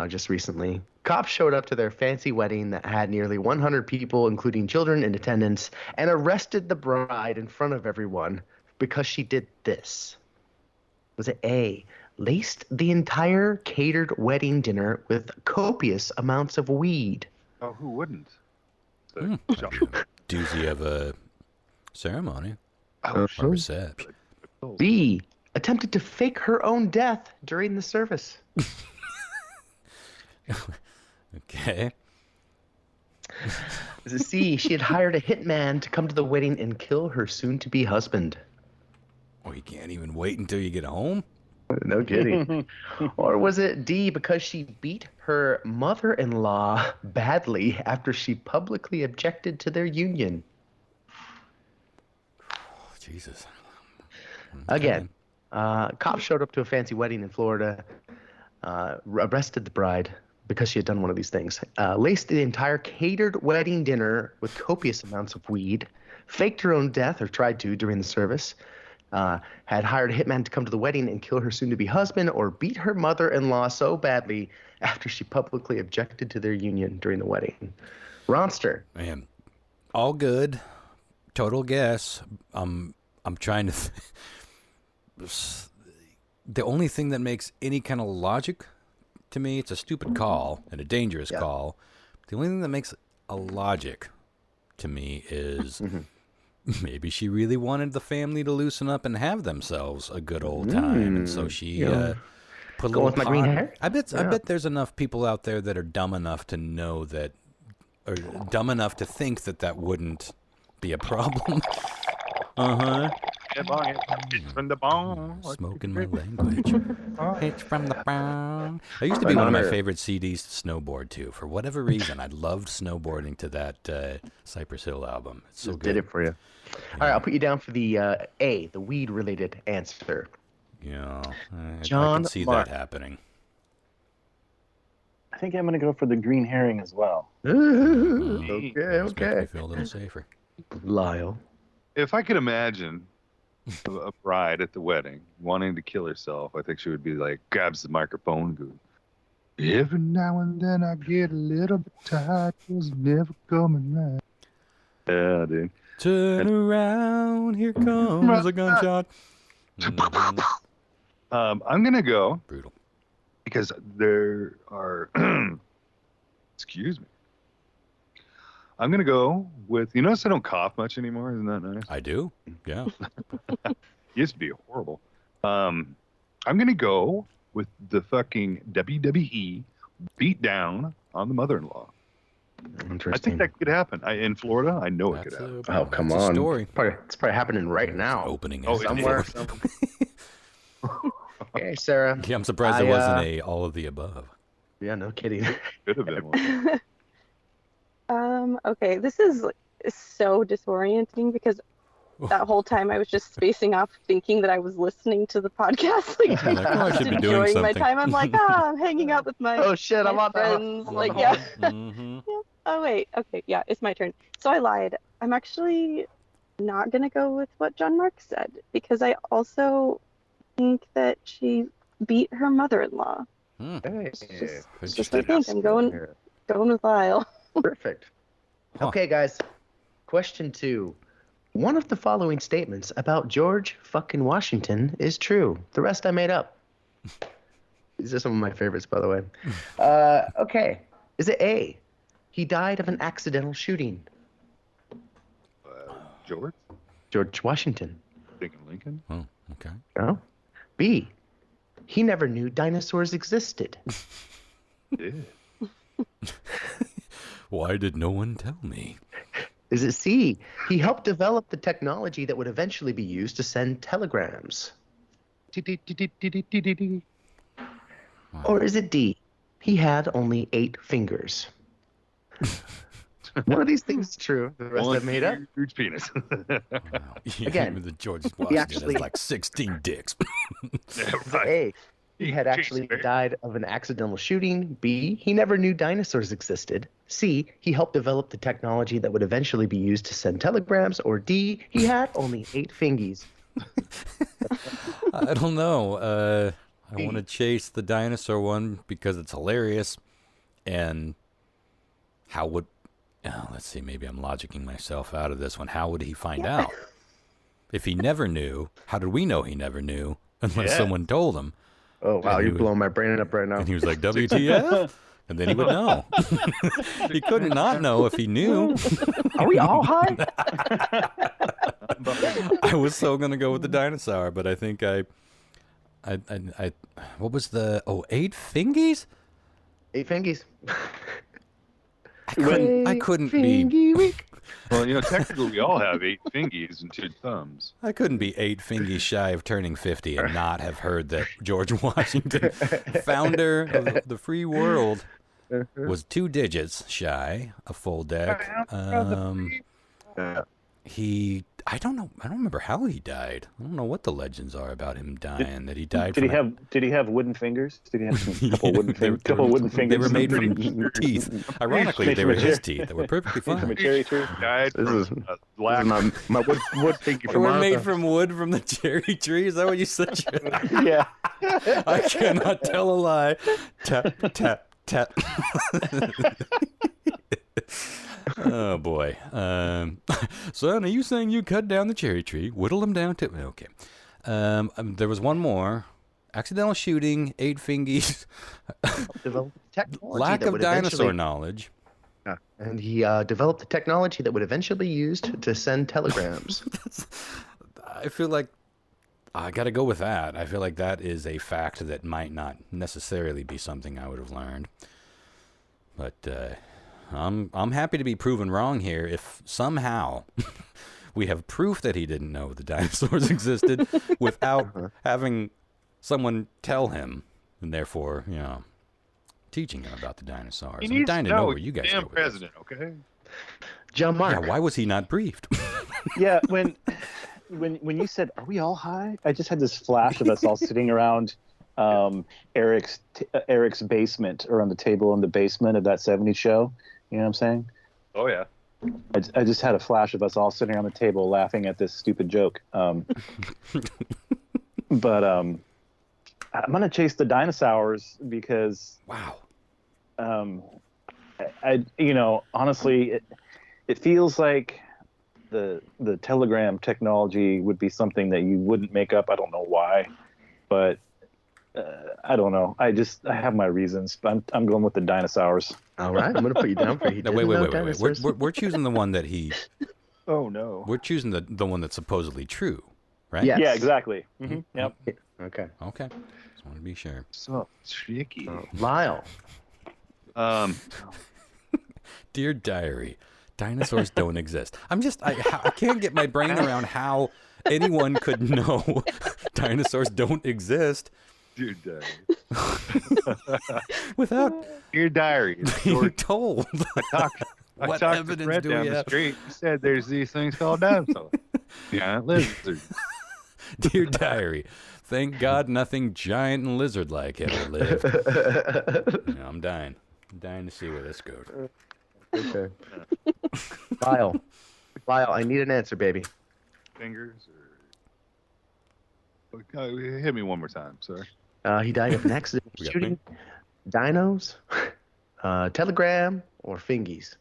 Just recently, cops showed up to their fancy wedding that had nearly 100 people, including children, in attendance, and arrested the bride in front of everyone because she did this. Was it A, laced the entire catered wedding dinner with copious amounts of weed? Oh, who wouldn't? Doozy of a ceremony. Oh, Or reception. B, attempted to fake her own death during the service. Okay. C, she had hired a hitman to come to the wedding and kill her soon-to-be husband. Oh, you can't even wait until you get home? No kidding. Or was it D, because she beat her mother-in-law badly after she publicly objected to their union? Oh, Jesus. Again, cops showed up to a fancy wedding in Florida, arrested the bride because she had done one of these things, laced the entire catered wedding dinner with copious amounts of weed, faked her own death or tried to during the service, had hired a hitman to come to the wedding and kill her soon-to-be husband, or beat her mother-in-law so badly after she publicly objected to their union during the wedding. Ronster. Man, all good. Total guess. I'm trying to... The only thing that makes any kind of logic to me, it's a stupid call and a dangerous call. The only thing that makes a logic to me is... Maybe she really wanted the family to loosen up and have themselves a good old time, and so she put a little with my green hair? I bet there's enough people out there that are dumb enough to know that, or dumb enough to think that wouldn't be a problem. It's from the bong. Smoking my language. It's from the bong. I used to be one of my favorite CDs to snowboard to. For whatever reason, I loved snowboarding to that Cypress Hill album. It's so Just good. did it for you. All right, I'll put you down for the A, the weed-related answer. Yeah, I John can see Mark. that happening. I think I'm going to go for the green herring as well. Okay, This makes me okay. feel a little safer. Lyle. If I could imagine a bride at the wedding wanting to kill herself, I think she would be like, grabs the microphone, goes, every now and then I get a little bit tired, it's never coming right. Yeah, dude. Turn around, here comes a gunshot. I'm gonna go Brutal. because there are. Excuse me. I'm gonna go with. You notice I don't cough much anymore. Isn't that nice? I do. Yeah. Used to be horrible. I'm gonna go with the fucking WWE beat down on the mother-in-law. Interesting. I think that could happen. In Florida, I know it could happen. Oh, come that's on. A story. It's probably happening right now. Opening. Oh, Somewhere. Okay, Sarah. Yeah, I'm surprised there wasn't a all of the above. Yeah, no kidding. Could have been one. Okay, this is so disorienting because that whole time I was just spacing off thinking that I was listening to the podcast, like, Like, oh, I should be doing enjoying my something. time. I'm like, I'm hanging out with my, Oh, shit, my I'm on friends. that. Like, yeah. Mm-hmm. Oh, wait. Okay, yeah, it's my turn. So I lied. I'm actually not going to go with what John Mark said because I also think that she beat her mother-in-law. Hey, It's just I think I'm going with Lyle. Perfect. Huh. Okay, guys. Question 2. One of the following statements about George fucking Washington is true. The rest I made up. These are some of my favorites, by the way. Okay. Is it A? He died of an accidental shooting. George? George Washington. Thinking Lincoln? Oh, okay. No. B. He never knew dinosaurs existed. Yeah. Why did no one tell me? Is it C? He helped develop the technology that would eventually be used to send telegrams. Or is it D? He had only 8 fingers. One of these things is true. The rest I've made up. Huge penis. Again, the George Washington actually- has like 16 dicks. Yeah, Is it A? He had actually died of an accidental shooting. B. He never knew dinosaurs existed. C. He helped develop the technology that would eventually be used to send telegrams. Or D. He had only 8 fingies. I don't know. I want to chase the dinosaur one because it's hilarious. And how would... Oh, let's see, maybe I'm logicking myself out of this one. How would he find out? If he never knew, how did we know he never knew unless someone told him? Oh, wow, you're blowing my brain up right now. And he was like, WTF? And then he would know. He couldn't not know if he knew. Are we all high? I was so going to go with the dinosaur, but I think I what was the, 8 fingies? 8 fingies. I couldn't be. Well, technically we all have 8 fingies and 2 thumbs. I couldn't be 8 fingies shy of turning 50 and not have heard that George Washington, founder of the free world, was 2 digits shy, a full deck. I don't remember how he died. I don't know what the legends are about him dying. That he died. Did he have wooden fingers? Did he have a couple wooden fingers? They were made from teeth. Ironically, they were his teeth. They were perfectly From a fine. cherry tree. Died from lack. My wood fingy They from were Martha. made from wood from the cherry tree. Is that what you said? Yeah. I cannot tell a lie. Tap, tap, tap. Oh, boy. Son, are you saying you cut down the cherry tree, whittle them down to... Okay. There was one more. Accidental shooting, 8 fingies. Lack of dinosaur knowledge. And he developed the technology that would eventually be used to send telegrams. I feel like I got to go with that. I feel like that is a fact that might not necessarily be something I would have learned. But I'm happy to be proven wrong here. If somehow we have proof that he didn't know the dinosaurs existed without having someone tell him, and therefore, teaching him about the dinosaurs. I'm dying to know where you guys go with president, okay? John Mark. Yeah, why was he not briefed? Yeah, when you said, "Are we all high?" I just had this flash of us all sitting around Eric's basement, or on the table in the basement of that '70s show. You know what I'm saying? Oh yeah. I just had a flash of us all sitting around the table laughing at this stupid joke. But I'm gonna chase the dinosaurs because Wow. I honestly, it feels like the telegram technology would be something that you wouldn't make up. I don't know why, but I don't know. I have my reasons. But I'm going with the dinosaurs. All right, I'm going to put you down for he No, didn't know wait. dinosaurs. We're choosing the one that he. Oh no. We're choosing the one that's supposedly true, right? Yes. Yeah, exactly. Mm-hmm. Yep. Okay. Okay. Just want to be sure. So tricky. Lyle. Dear Diary, dinosaurs don't exist. I can't get my brain around how anyone could know dinosaurs don't exist Dude, without your diary. being told. I What talked to evidence Fred do we down the have? street. He said there's these things called dinosaurs. Giant lizards. Dear Diary, thank God nothing giant and lizard-like ever lived. I'm dying. I'm dying to see where this goes. Okay. Lyle, I need an answer, baby. Fingers or hit me one more time, sir. He died of an accident shooting dinos, telegram, or fingies.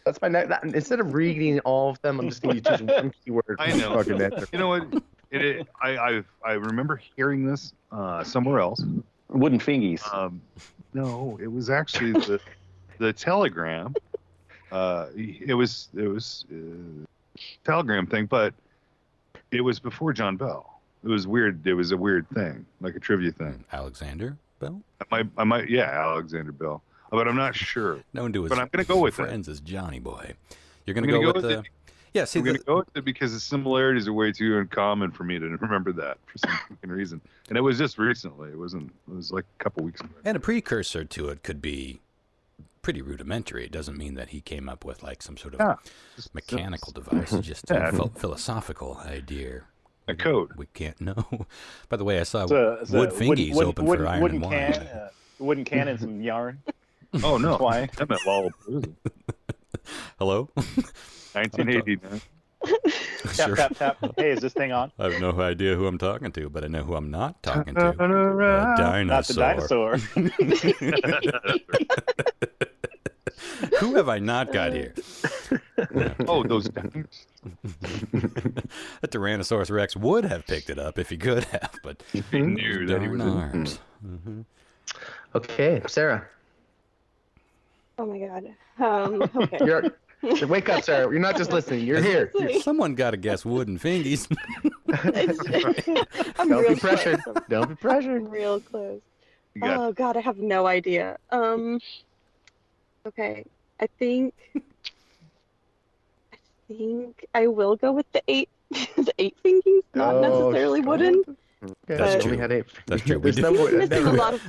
That's my instead of reading all of them, I'm just going to use one keyword. I know. Fucking answer. You know what? I remember hearing this somewhere else. Wooden fingies. No, it was actually the telegram. It was telegram thing, but it was before John Bell. It was weird. It was a weird thing, like a trivia thing. Alexander Bell? I might, yeah, Alexander Bell. But I'm not sure. Known to his but I'm going to go with friends as Johnny Boy. You're going to go with the... Yeah, see, I'm going to go with it because the similarities are way too uncommon for me to remember that for some fucking reason. And it was just recently. It was like a couple weeks ago. And a precursor to it could be pretty rudimentary. It doesn't mean that he came up with like some sort of mechanical device. It's just a philosophical idea. A code. We can't know. By the way, I saw wood fingies open for iron and wine. Wooden can and some yarn. Oh, no. Why? I'm at Lollapalooza. Hello? 1989. Sure. Tap, tap, tap. Hey, is this thing on? I have no idea who I'm talking to, but I know who I'm not talking to. A dinosaur. Not the dinosaur. Who have I not got here? Oh, those dinosaurs. That Tyrannosaurus Rex would have picked it up if he could have, but He knew that he was arms. Okay, Sarah. Oh my god. Okay. Wake up, Sarah. You're not just listening. You're here. Someone got to guess wooden fingies. Don't be pressured. Don't be pressured. I'm real close. Oh god, I have no idea. Okay. I think I will go with the 8 fingies, not necessarily wooden. That's true. That's true.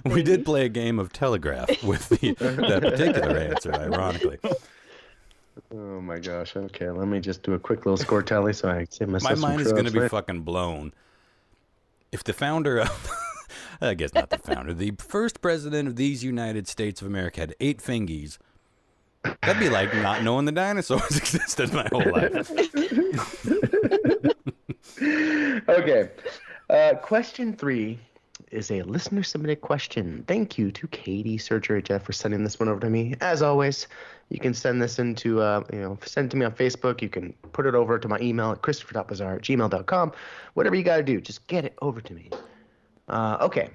We did play a game of telegraph with that particular answer, ironically. Oh my gosh. Okay, let me just do a quick little score tally so I save myself some mind is going to be right? fucking blown. If the founder of, I guess not the founder, the first president of these United States of America had 8 fingies, that'd be like not knowing the dinosaurs existed my whole life. Okay. Question 3 is a listener submitted question. Thank you to Katie Surgery Jeff for sending this one over to me. As always, you can send this into send it to me on Facebook. You can put it over to my email at christopher.bazaar@gmail.com. Whatever you got to do, just get it over to me. Okay.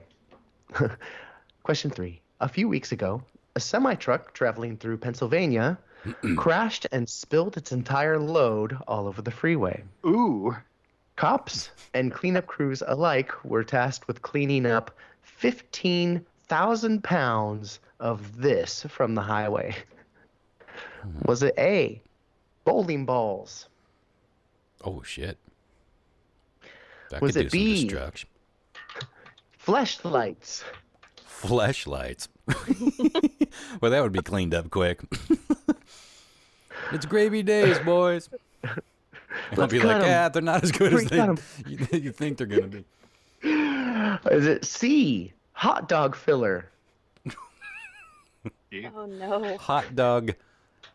Question 3. A few weeks ago, a semi-truck traveling through Pennsylvania crashed and spilled its entire load all over the freeway. Ooh. Cops and cleanup crews alike were tasked with cleaning up 15,000 pounds of this from the highway. Was it A, bowling balls? Oh, shit. That Was could it do some B, destruction. fleshlights? Fleshlights. Well, that would be cleaned up quick. It's gravy days, boys. I'll be like, they're not as good as you think they're going to be. Is it C, hot dog filler? Oh no. Hot dog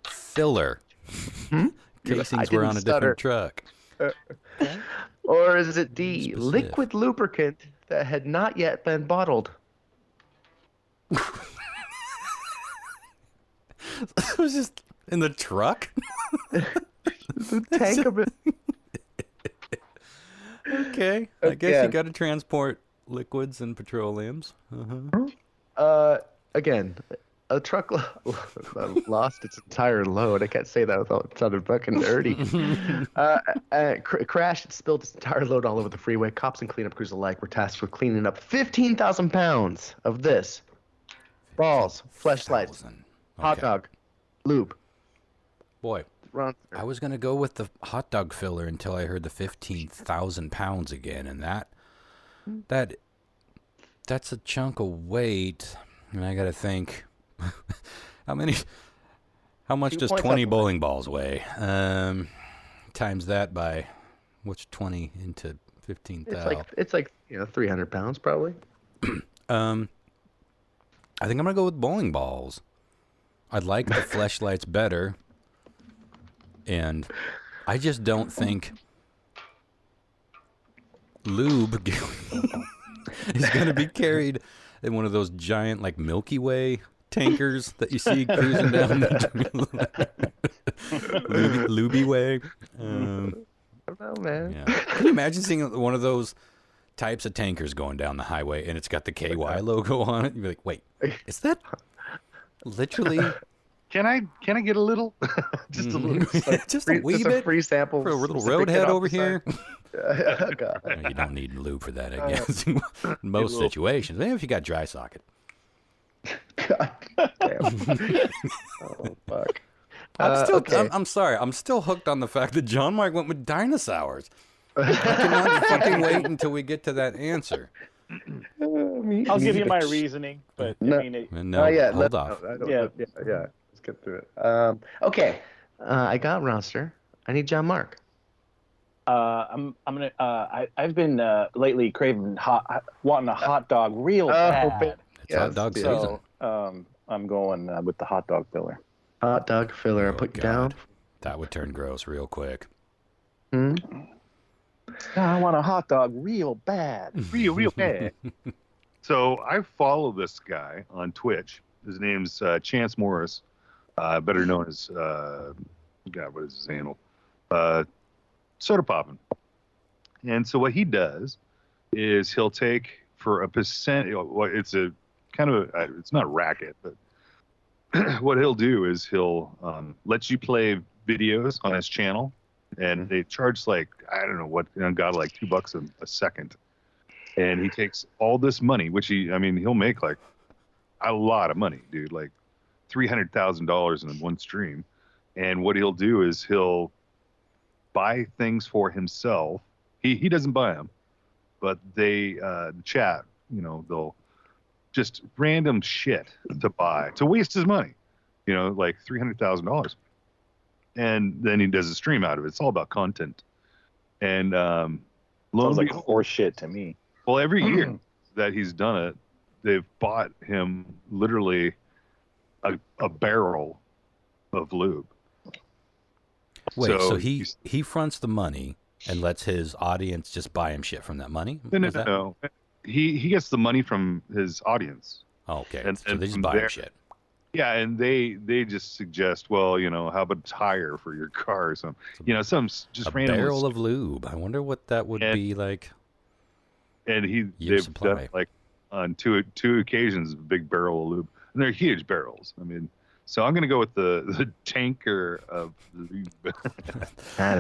filler. Casings were on a different truck. Or is it D, Specific. liquid lubricant that had not yet been bottled? It was just in the truck? The tank of it. Okay. I guess you got to transport liquids and petroleums. Again, a truck lost its entire load. I can't say that without it sounding fucking dirty. Crashed and spilled its entire load all over the freeway. Cops and cleanup crews alike were tasked with cleaning up 15,000 pounds of this. Balls, fleshlights, hot dog, lube. Boy, I was going to go with the hot dog filler until I heard the 15,000 pounds again, and that's a chunk of weight. And I got to think, how much does 20 bowling balls weigh? Times that by, what's 20 into 15,000? It's like 300 pounds probably. I think I'm going to go with bowling balls. I'd like the fleshlights better. And I just don't think lube is going to be carried in one of those giant, like, Milky Way tankers that you see cruising down the Luby Way. I don't know, man. Yeah. Can you imagine seeing one of those types of tankers going down the highway and it's got the KY logo on it? You'd be like, wait, is that literally... Can I get a little? Just a little. Just a wee bit? Free sample. For a little roadhead over here? God. You don't need lube for that, I guess. In most situations. Maybe if you got dry socket. God damn. Oh, fuck. I'm sorry. I'm still hooked on the fact that John Mark went with dinosaurs. I cannot fucking wait until we get to that answer. I'll give you my reasoning, but No. I mean, Hold off. Yeah. Let's get through it. Okay. I got roster. I need John Mark. I'm gonna. I've been lately wanting a hot dog real bad. It's hot dog season. So I'm going with the hot dog filler. Hot dog filler. I'll put you down. That would turn gross real quick. I want a hot dog real bad. Real bad. So I follow this guy on Twitch. His name's Chance Morris, better known as what is his handle? Soda Poppin'. And so what he does is he'll take for a percent. It's a kind of it's not a racket, but what he'll do is he'll let you play videos on his channel, and they charge like I don't know what, got like $2 a second, and he takes all this money, which he'll make like a lot of money, dude, like $300,000 in one stream. And what he'll do is he'll buy things for himself. He doesn't buy them, but they the chat, they'll just random shit to buy to waste his money, like $300,000. And then he does a stream out of it. It's all about content. And sounds like horse shit to me. Well, every year that he's done it, they've bought him literally a barrel of lube. Wait, so he fronts the money and lets his audience just buy him shit from that money? No. He gets the money from his audience. Oh, okay. And so they just buy him shit. Yeah, and they just suggest, well, how about a tire for your car or something? Some just random. A barrel of lube. I wonder what that would be like. And they've done like on two occasions a big barrel of lube, and they're huge barrels. So I'm going to go with the tanker of lube.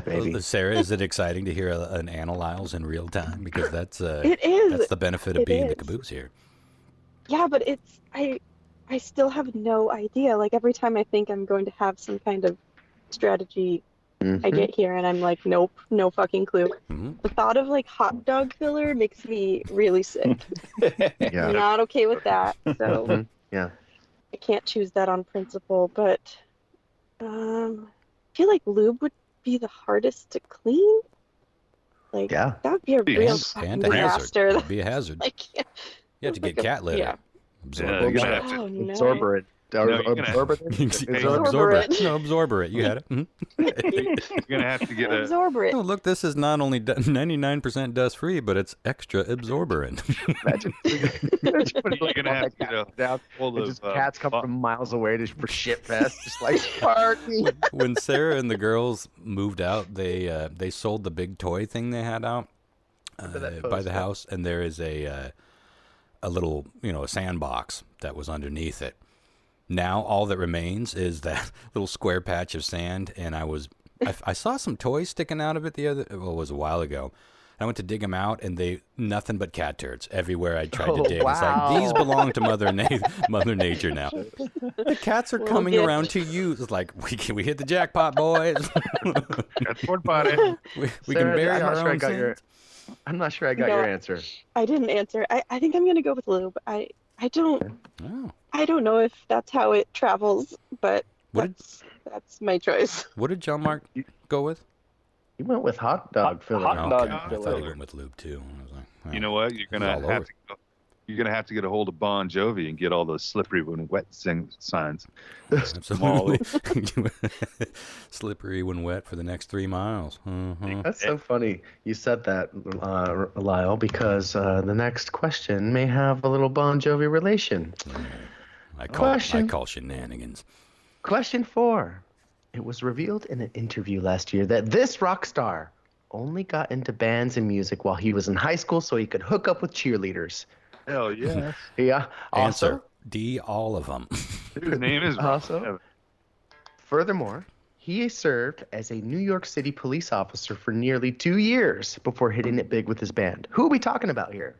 Baby. Sarah, is it exciting to hear an analyze in real time? Because that's it is. That's the benefit of being the caboose here. Yeah, but I still have no idea. Like every time I think I'm going to have some kind of strategy, I get here and I'm like, nope, no fucking clue. The thought of like hot dog filler makes me really sick. Yeah. I'm not okay with that. So yeah. I can't choose that on principle, but I feel like lube would be the hardest to clean. Like that would be a real fucking disaster. That'd be a hazard. You have to get cat litter. Yeah. Absorber it. Absorber it. You had it. You're going to have to get absorber it. Oh, look, this is not only 99% dust free, but it's extra absorbent. Imagine. You're going to have to down. Cats come from miles away to for shit fest, just like party. When Sarah and the girls moved out, they sold the big toy thing they had out by the house, and there is a little, a sandbox that was underneath it. Now all that remains is that little square patch of sand, and I saw some toys sticking out of it it was a while ago. I went to dig them out, and nothing but cat turds everywhere I tried to dig. Wow. It's like, these belong to Mother Nature now. The cats are coming around to you. It's like, we hit the jackpot, boys. That's what about it. We can bury our own sins. I'm not sure I got your answer. I didn't answer. I think I'm gonna go with lube. I don't know if that's how it travels, but that's my choice. What did John Mark go with? You went with hot dog filler. Hot dog I filler. thought he went with lube too. I was like, You know what? You're gonna you're gonna have to get a hold of Bon Jovi and get all those slippery when wet signs. Absolutely. Slippery when wet for the next 3 miles. That's so funny you said that, Lyle, because the next question may have a little Bon Jovi relation. I call shenanigans. Question 4. It was revealed in an interview last year that this rock star only got into bands and music while he was in high school so he could hook up with cheerleaders. Hell yeah. Yeah. Answer D, all of them. His name is Also, furthermore, he served as a New York City police officer for nearly 2 years before hitting it big with his band. Who are we talking about here?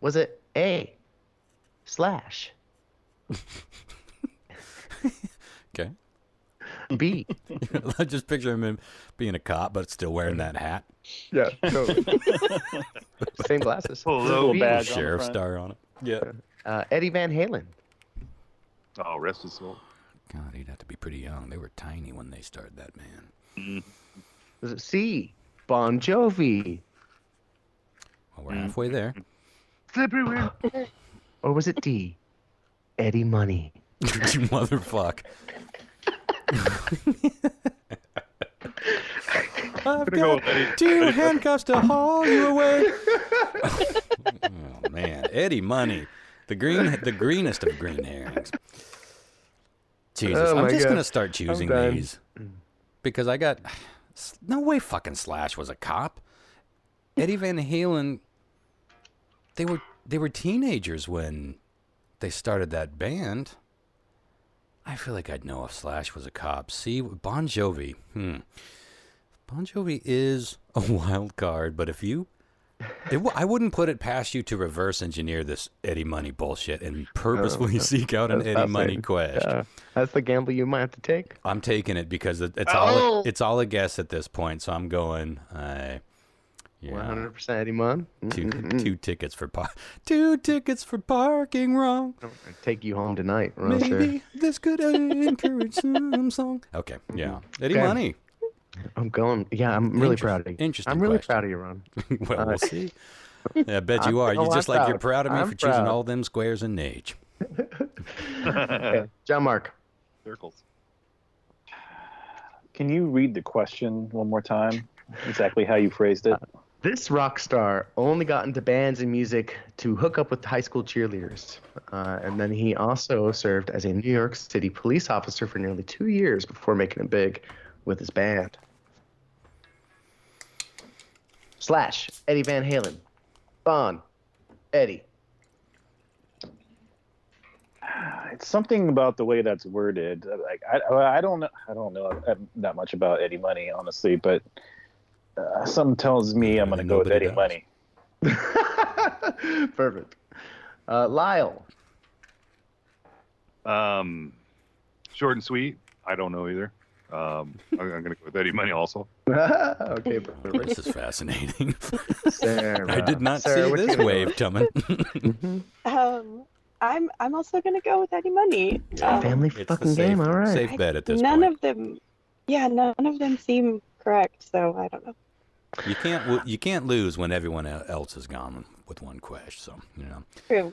Was it A, Slash? Okay. B. I just picture him being a cop, but still wearing that hat. Yeah, totally. Same glasses. Hello, B, badge. Sheriff star on it. Yeah. Eddie Van Halen. Oh, rest his soul. God, he'd have to be pretty young. They were tiny when they started that band. Was it C, Bon Jovi? Well, we're halfway there. Slippery when. Or was it D, Eddie Money? You motherfuck. I've got 2 handcuffs to haul you away. Oh man, Eddie Money, the greenest of green herrings. Jesus, I'm just gonna start choosing these because I got no way. Fucking Slash was a cop. Eddie Van Halen. They were teenagers when they started that band. I feel like I'd know if Slash was a cop. See, Bon Jovi. Bon Jovi is a wild card, but if I wouldn't put it past you to reverse engineer this Eddie Money bullshit and purposefully seek out an Eddie Money question. Yeah. That's the gamble you might have to take. I'm taking it because it's all a guess at this point. So I'm going. 100% Eddie Money. Two tickets for parking wrong. I'll take you home tonight. Maybe this could encourage some song. Okay, yeah, Eddie Money. I'm going. Yeah, I'm really proud of you. Interesting. I'm really question. proud of you, Ron. Well, we'll see. Yeah, I bet you are. You just like you're proud of me for choosing all them squares in Nage. Okay. John Mark. Circles. Can you read the question one more time? Exactly how you phrased it. This rock star only got into bands and music to hook up with high school cheerleaders. And then he also served as a New York City police officer for nearly 2 years before making it big with his band. Slash, Eddie Van Halen. Bon, Eddie. It's something about the way that's worded. Like I don't know that much about Eddie Money, honestly, but something tells me I'm going to go with Eddie Money. Perfect. Lyle. Short and sweet. I don't know either. I'm going to go with Eddie Money also. Okay. This is fascinating. Sarah. I did not Sarah, see this wave coming. I'm also gonna go with Eddie Money. Family fucking game. All right. Safe bet at this none point. of them, none of them seem correct. So I don't know. You can't lose when everyone else is gone with one question. So True.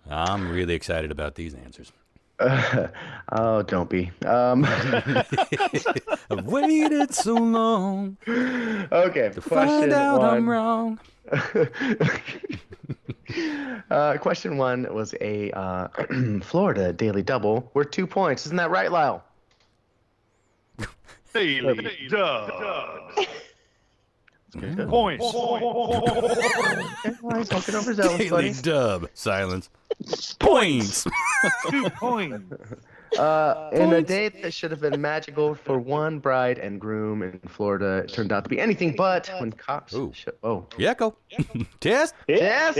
I'm really excited about these answers. Oh, don't be. I've waited so long. Okay. To find out one. I'm wrong. Question 1 was a Florida Daily Double worth 2 points. Isn't that right, Lyle? Daily Dubs. Points. He's talking over his own, Daily buddy. dub. Silence. Points. 2 points. In a date that should have been magical for one bride and groom in Florida, it turned out to be anything but when cops. Yeah, go. Test. Yes.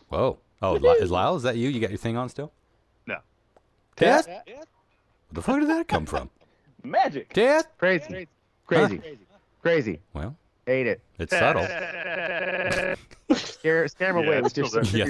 Whoa. Oh, is Lyle? Is that you? You got your thing on still? No. Test. Where the fuck did that come from? Magic. Test. Crazy. Well, Hate it. it's subtle. Scare him away with your Yeah,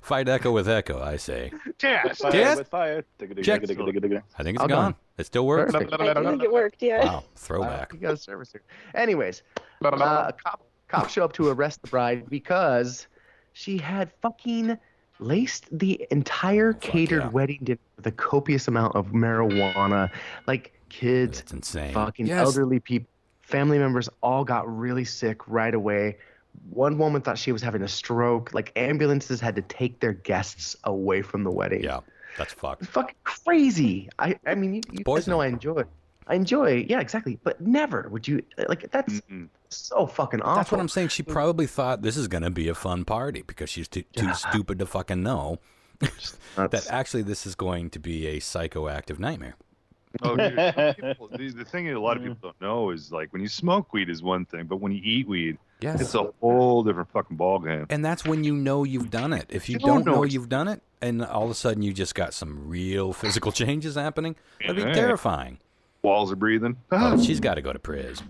fight echo with echo, I say. Test. Test. With fire. Check. I think it's All gone. gone. It still works. Perfect. I think it worked. Yeah. Wow, throwback. You got a service here. Anyways, cops show up to arrest the bride because She had fucking laced the entire catered wedding dinner with a copious amount of marijuana. Like kids, That's insane. fucking elderly people, family members all got really sick right away. One woman thought she was having a stroke. Like ambulances had to take their guests away from the wedding. Yeah, that's fucked. It's fucking crazy. I mean, you guys know I enjoy. Yeah, exactly. But never would you like. That's so fucking awful. That's what I'm saying. She probably thought this is gonna be a fun party because she's too stupid to fucking know that actually this is going to be a psychoactive nightmare. Oh, dude, the thing a lot of people don't know is like when you smoke weed is one thing, but when you eat weed, it's a whole different fucking ballgame. And that's when you know you've done it. If you don't know you've done it, and all of a sudden you just got some real physical changes happening, that'd be terrifying. Walls are breathing. Oh, she's got to go to prison.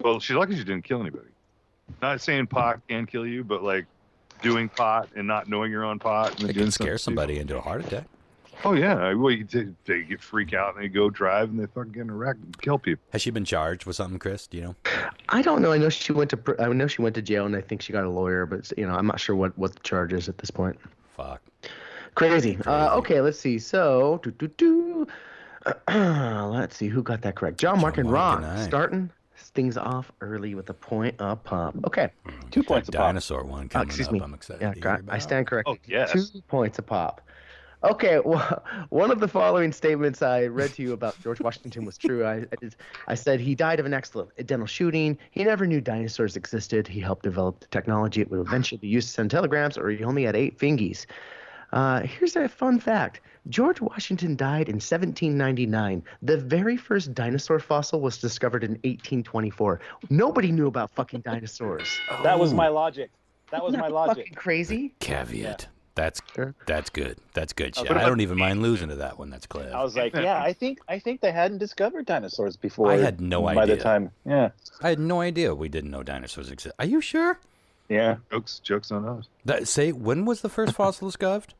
Well, she's lucky she didn't kill anybody. Not saying pot can kill you, but like doing pot and not knowing you're on pot. And it can scare somebody into a heart attack. Oh, yeah. Well, they get freak out and they go drive and they fucking get in a wreck and kill people. Has she been charged with something, Chris? Do you know? I don't know. I know she went to jail and I think she got a lawyer, but I'm not sure what the charge is at this point. Fuck. Crazy. Okay, let's see. So, let's see who got that correct. John Mark and Ron starting things off early with a point a pop. Okay. 2 points a pop. Dinosaur one coming excuse up. me. I'm excited. Yeah, I stand corrected. Oh, yes. 2 points a pop. Okay, well, one of the following statements I read to you about George Washington was true. I said he died of an accidental shooting. He never knew dinosaurs existed. He helped develop the technology it would eventually be used to send telegrams, or he only had 8 fingies. Here's a fun fact. George Washington died in 1799. The very first dinosaur fossil was discovered in 1824. Nobody knew about fucking dinosaurs. That was my logic. Fucking crazy. Caveat. Yeah. That's good. That's good shit. I don't even mind losing to that one. That's clever. I was like, yeah, I think they hadn't discovered dinosaurs before. I had no idea. By the time, I had no idea we didn't know dinosaurs exist. Are you sure? Yeah. Jokes on us. When was the first fossil discovered?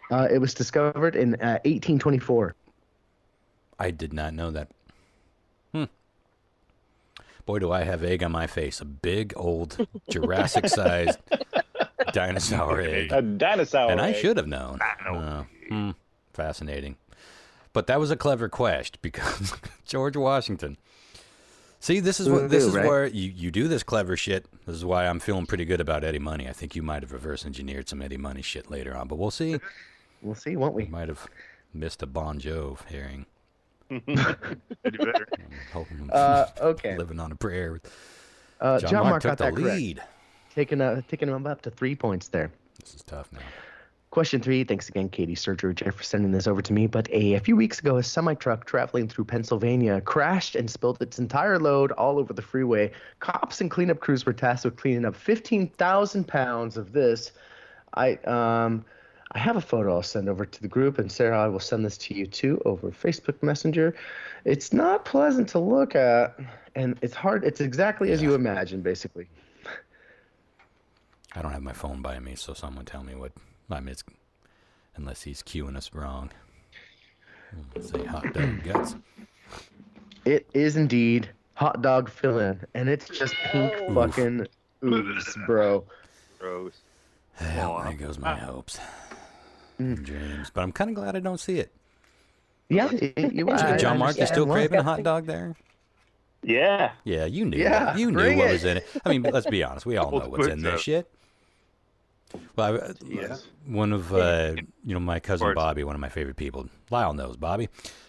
It was discovered in 1824. I did not know that. Boy, do I have egg on my face. A big, old, Jurassic-sized dinosaur egg. A dinosaur and egg. I should have known. Fascinating. But that was a clever quest because George Washington. See, this is where you do this clever shit. This is why I'm feeling pretty good about Eddie Money. I think you might have reverse engineered some Eddie Money shit later on, but we'll see. We'll see, won't we? Might have missed a Bon Jovi hearing. Okay. Living on a prayer. John Mark took got the that lead. Correct. Taking him up to 3 points there. This is tough now. Question 3. Thanks again, Katie Surgery Jeff, for sending this over to me. But a few weeks ago, a semi-truck traveling through Pennsylvania crashed and spilled its entire load all over the freeway. Cops and cleanup crews were tasked with cleaning up 15,000 pounds of this. I have a photo I'll send over to the group, and Sarah, I will send this to you too over Facebook Messenger. It's not pleasant to look at, and it's hard. It's exactly as you imagine, basically. I don't have my phone by me, so someone tell me what. I mean, unless he's cueing us wrong. Let's say hot dog guts. It is indeed hot dog fill-in, and it's just pink fucking ooze, bro. Gross. Well, there goes my hopes and dreams. But I'm kind of glad I don't see it. Yeah, John Mark, you still craving a hot dog there? Yeah. Yeah, you knew. Yeah, you knew what was in it. I mean, let's be honest. We all know what's in this shit. Well, one of my cousin Bobby, one of my favorite people. Lyle knows Bobby.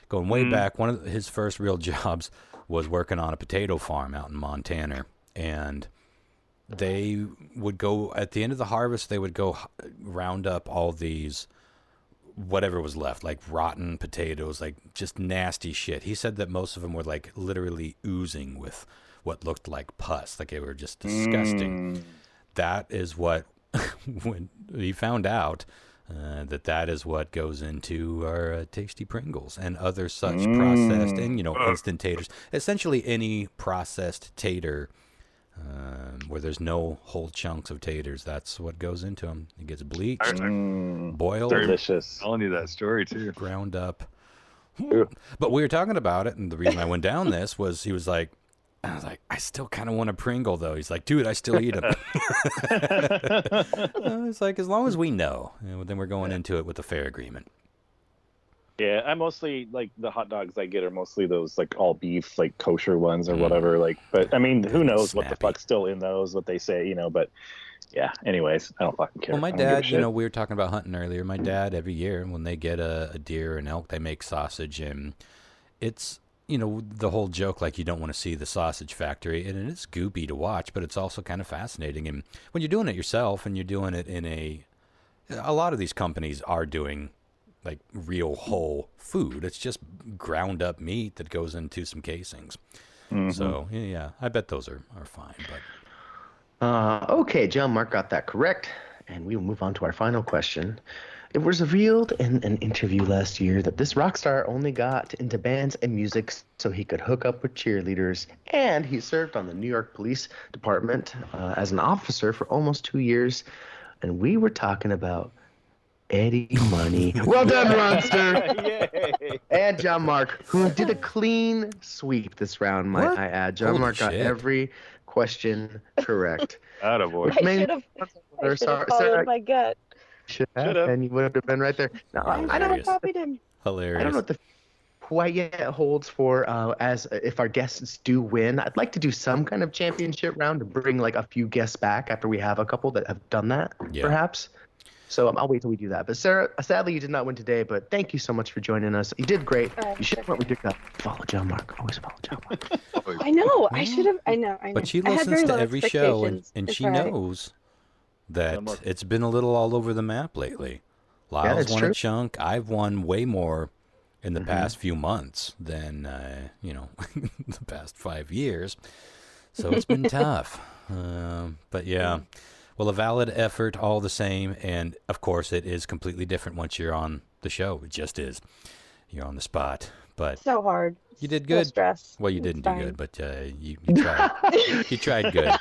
Going way back, one of his first real jobs was working on a potato farm out in Montana, and they would go at the end of the harvest. They would go round up all these whatever was left, like rotten potatoes, like just nasty shit. He said that most of them were like literally oozing with what looked like pus, like they were just disgusting. That is what. When he found out that is what goes into our tasty Pringles and other such processed and instant taters, essentially any processed tater where there's no whole chunks of taters, that's what goes into them. It gets bleached, boiled, delicious. Telling you that story too, ground up. But we were talking about it, and the reason I went down this was he was like, I was like, I still kind of want a Pringle, though. He's like, dude, I still eat them. It's like, as long as we know, then we're going into it with a fair agreement. Yeah, I mostly, like, the hot dogs I get are mostly those, like, all beef, like, kosher ones or whatever. Like, but, I mean, who knows what the fuck's still in those, what they say, you know, but, yeah, anyways, I don't fucking care. Well, my dad, you know, we were talking about hunting earlier. My dad, every year, when they get a deer or an elk, they make sausage, and it's, you know, the whole joke, like, you don't want to see the sausage factory, and it's goopy to watch, but it's also kind of fascinating. And when you're doing it yourself, and you're doing it in a lot of these companies are doing, like, real whole food. It's just ground up meat that goes into some casings. So, yeah, I bet those are fine, but... Okay, John Mark got that correct, and we will move on to our final question. It was revealed in an interview last year that this rock star only got into bands and music so he could hook up with cheerleaders, and he served on the New York Police Department as an officer for almost 2 years, and we were talking about Eddie Money. Well done, Ronster. And John Mark, who did a clean sweep this round, might I add. John Mark got every question correct. Attaboy. I should have followed my gut. Should have, and you would have been right there. No, I don't copied him. Hilarious. I don't know what the quite yet holds for as if our guests do win. I'd like to do some kind of championship round to bring like a few guests back after we have a couple that have done that, perhaps. So I'll wait till we do that. But Sarah, sadly, you did not win today, but thank you so much for joining us. You did great. You should have what we did. Follow John Mark. Always follow John Mark. I know. I should have. I know. But she listens to every show, and she knows that it's been a little all over the map lately. Lyle's won a chunk. I've won way more in the past few months than, the past 5 years. So it's been tough. But yeah. Well, a valid effort all the same, and of course it is completely different once you're on the show. It just is. You're on the spot. But so hard. You did good. Stress. Well, you didn't do good, but you tried. You tried good.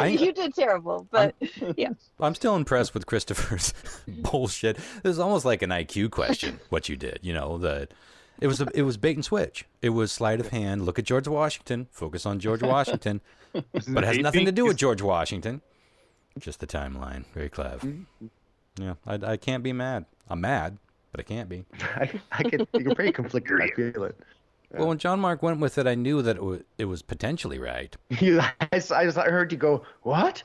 You did terrible, but yeah. I'm still impressed with Christopher's bullshit. This is almost like an IQ question, what you did. You know, it was bait and switch. It was sleight of hand. Look at George Washington. Focus on George Washington. But it has nothing to do with George Washington. Just the timeline. Very clever. Yeah, I can't be mad. I'm mad, but I can't be. You're pretty conflicted. I feel it. Well, when John Mark went with it, I knew that it was potentially right. I heard you go, what?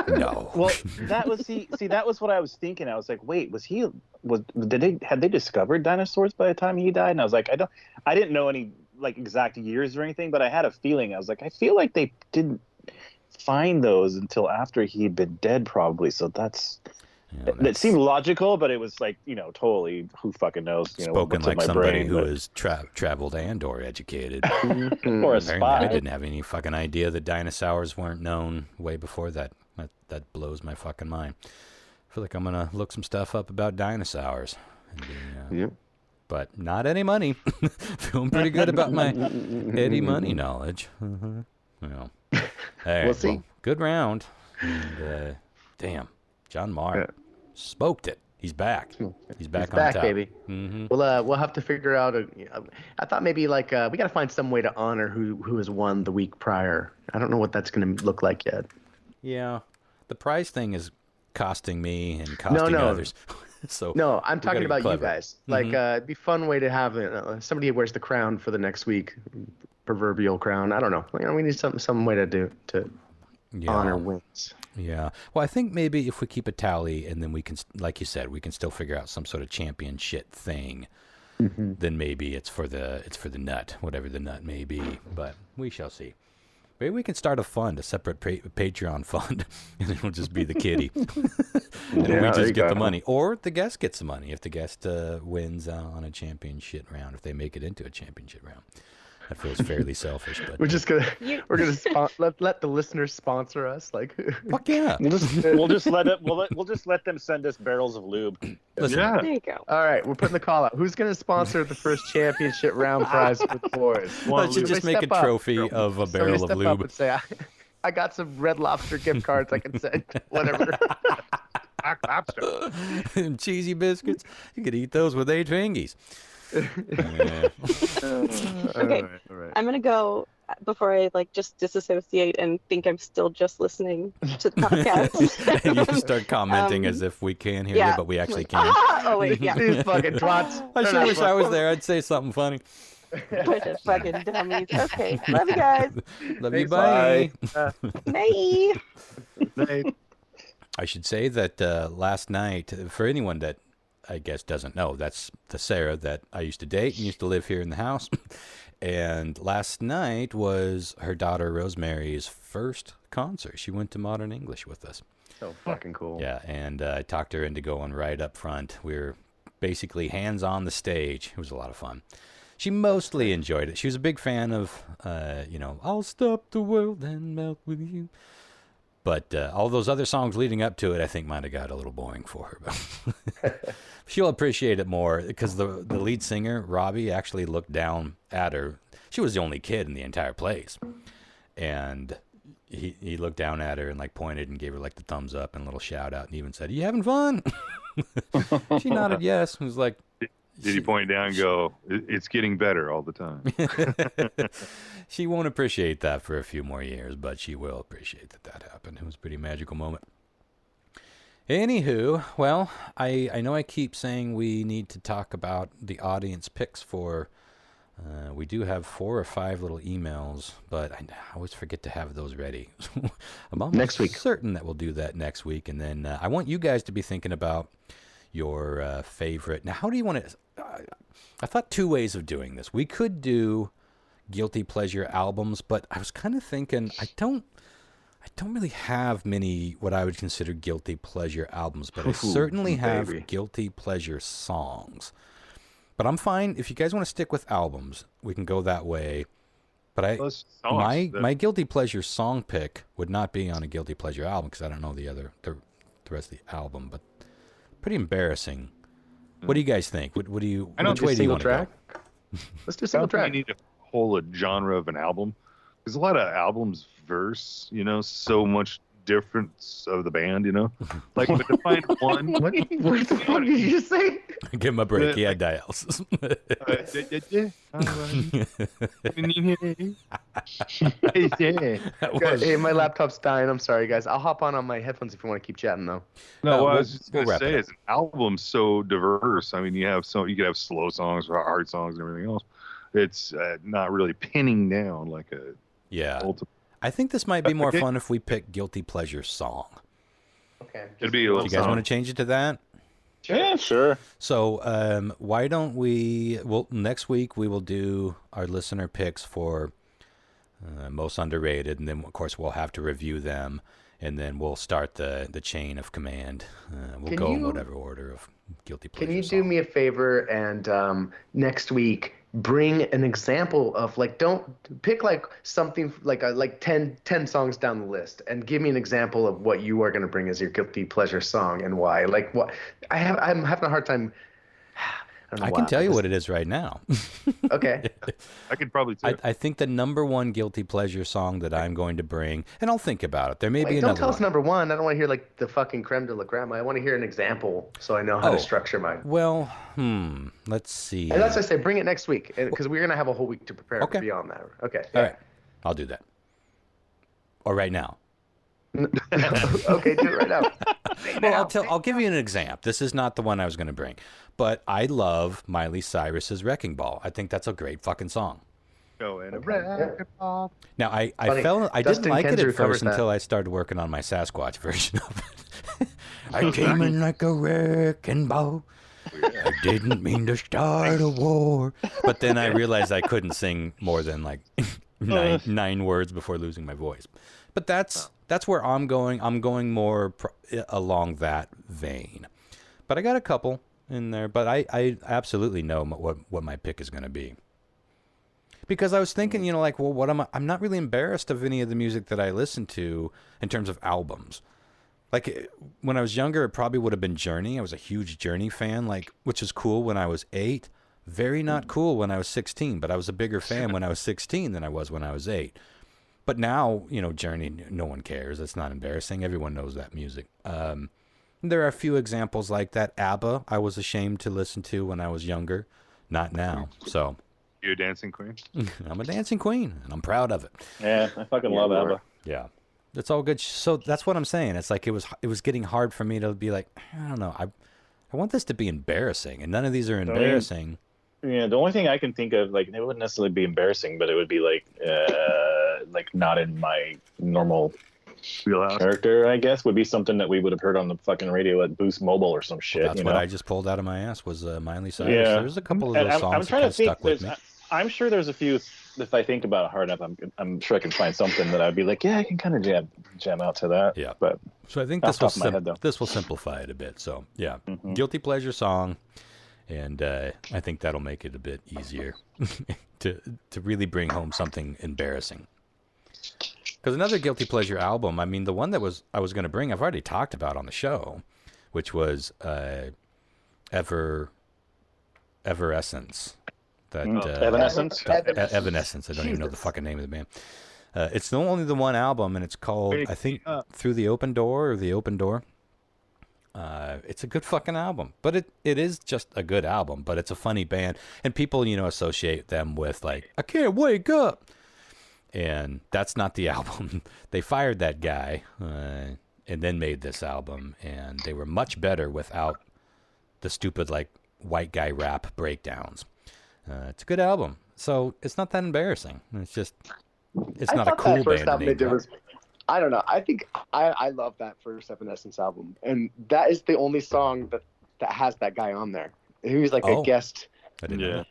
No. Well, that was that was what I was thinking. I was like, wait, had they discovered dinosaurs by the time he died? And I was like, I didn't know any like exact years or anything, but I had a feeling. I was like, I feel like they didn't find those until after he'd been dead, probably. So that seemed logical, but it was like, totally, who fucking knows? Spoken like somebody who is traveled and or educated. Or a spy. I didn't have any fucking idea that dinosaurs weren't known way before that. That blows my fucking mind. I feel like I'm going to look some stuff up about dinosaurs. But not Eddie Money. Feeling pretty good about my Eddie Money knowledge. Hey, we'll see. Well, good round. And, damn, John Mark smoked it. He's back. He's back on top, baby. Mm-hmm. We'll have to figure out. I thought maybe we got to find some way to honor who has won the week prior. I don't know what that's going to look like yet. Yeah, the prize thing is costing me and costing others. So no, I'm talking about you guys. Like, it'd be a fun way to have somebody who wears the crown for the next week, proverbial crown. I don't know. We need some way to honor wins. Yeah. Well, I think maybe if we keep a tally and then we can, like you said, we can still figure out some sort of championship thing. Then maybe it's for the nut, whatever the nut may be. But we shall see. Maybe we can start a separate Patreon fund, and it'll just be the kitty. And we just get the money. Or the guest gets the money if the guest wins on a championship round, if they make it into a championship round. That feels fairly selfish, but we're gonna let the listeners sponsor us. Like, fuck yeah, we'll just let them send us barrels of lube. Listen, there you go. All right, we're putting the call out. Who's gonna sponsor the first championship round prize for the boys? Let's just make a trophy of a barrel of lube. Up and say, I got some Red Lobster gift cards I can send. Whatever. And cheesy biscuits. You could eat those with 8 fingies. Okay, all right. I'm gonna go. before I like just disassociate and think I'm still just listening to the podcast. And you start commenting as if we can hear you, but we actually can't. Oh wait, yeah. These fucking twats. I sure wish I was there. I'd say something funny. Bunch of fucking dummies. Okay, love you guys. Love you. Bye. Bye. Night. I should say that last night, for anyone that I guess doesn't know, that's the Sarah that I used to date and used to live here in the house. And last night was her daughter Rosemary's first concert. She went to Modern English with us. So fucking cool. Yeah, and I talked her into going right up front. We were basically hands on the stage. It was a lot of fun. She mostly enjoyed it. She was a big fan of, I'll stop the world and melt with you. But all those other songs leading up to it, I think might have got a little boring for her. But she'll appreciate it more because the lead singer, Robbie, actually looked down at her. She was the only kid in the entire place. And he looked down at her and like pointed and gave her like the thumbs up and a little shout out and even said, "Are you having fun?" She nodded yes. And was like, did he point down and go, "It's getting better all the time"? She won't appreciate that for a few more years, but she will appreciate that happened. It was a pretty magical moment. Anywho, well, I know I keep saying we need to talk about the audience picks for... we do have 4 or 5 little emails, but I always forget to have those ready. I'm almost next week. Certain that we'll do that next week, and then I want you guys to be thinking about your favorite. Now, how do you want to... I thought 2 ways of doing this. We could do guilty pleasure albums, but I was kind of thinking I don't really have many what I would consider guilty pleasure albums, but I certainly have guilty pleasure songs. But I'm fine if you guys want to stick with albums. We can go that way. But my guilty pleasure song pick would not be on a guilty pleasure album because I don't know the rest of the album. But pretty embarrassing. What do you guys think? Which way do you want to go? Let's do single track. You need to whole genre of an album. There's a lot of albums verse, so much difference of the band, like but to find one. What the fuck did you just say? Give him a break. He had dialysis. Hey, my laptop's dying. I'm sorry, guys. I'll hop on my headphones if you want to keep chatting, though. No, what I was just going to say is an album's so diverse. I mean, you could have slow songs, hard songs, and everything else. It's not really pinning down like a ultimate. I think this might be more fun if we pick guilty pleasure song. Okay. It'd be a little. Do you guys want to change it to that? Yeah, sure. So why don't we? Well, next week we will do our listener picks for most underrated, and then of course we'll have to review them, and then we'll start the chain of command. We'll go in whatever order of guilty pleasure. Can you do me a favor and next week bring an example of don't pick something like 10 songs down the list and give me an example of what you are going to bring as your guilty pleasure song and why. Like what I'm having a hard time. I can tell you what it is right now. Okay. I could probably too. I think the number one guilty pleasure song that I'm going to bring, and I'll think about it. There may be another Don't tell us one. number one. I don't want to hear the fucking creme de la creme. I want to hear an example so I know how to structure mine. Well, let's see. And that's what I say. Bring it next week because we're going to have a whole week to prepare beyond that. Okay. All right. I'll do that. Or right now. Okay, do it right now. Well, I'll give you an example. This is not the one I was going to bring, but I love Miley Cyrus's "Wrecking Ball." I think that's a great fucking song. Go in a wrecking ball. Now I didn't like it at first until I started working on my Sasquatch version of it. I came in like a wrecking ball. I didn't mean to start a war, but then I realized I couldn't sing more than like nine words before losing my voice. But that's where I'm going. I'm going more along that vein. But I got a couple in there. But I absolutely know what my pick is going to be. Because I was thinking, what am I? I'm not really embarrassed of any of the music that I listen to in terms of albums. Like when I was younger, it probably would have been Journey. I was a huge Journey fan, which is cool when I was 8. Very not cool when I was 16. But I was a bigger fan when I was 16 than I was when I was 8. But now, Journey, no one cares. It's not embarrassing. Everyone knows that music. There are a few examples like that. ABBA, I was ashamed to listen to when I was younger. Not now. So You a dancing queen? I'm a dancing queen, and I'm proud of it. Yeah, I fucking love ABBA. Yeah. It's all good. So that's what I'm saying. It's like it was getting hard for me to be like, I don't know. I want this to be embarrassing, and none of these are embarrassing. Yeah, the only thing I can think of, like, it wouldn't necessarily be embarrassing, but it would be like not in my normal Wheelhouse. character, I guess, would be something that we would have heard on the fucking radio at Boost Mobile or some shit. Well, that's what I just pulled out of my ass was Miley Cyrus. Yeah. There's a couple of those songs I'm trying that to think. stuck with me. I'm sure there's a few. If I think about it hard enough, I'm sure I can find something that I'd be like, yeah, I can kind of jam out to that. Yeah. But so I think this will simplify it a bit. So yeah, guilty pleasure song, and I think that'll make it a bit easier to really bring home something embarrassing. Because another guilty pleasure album, I mean, the one that I was going to bring, I've already talked about on the show, which was Evanescence. Evanescence? Evanescence. I don't even know the fucking name of the band. It's only the one album, and it's called, I think, Through the Open Door or The Open Door. It's a good fucking album, but it is just a good album, but it's a funny band, and people, associate them with, like, I can't wake up. And that's not the album. They fired that guy and then made this album, and they were much better without the stupid, like, white guy rap breakdowns. It's a good album, so it's not that embarrassing. It's just, it's not a cool band name. I don't know. I think I love that first Evanescence album, and that is the only song that has that guy on there. He was like a guest. I didn't know.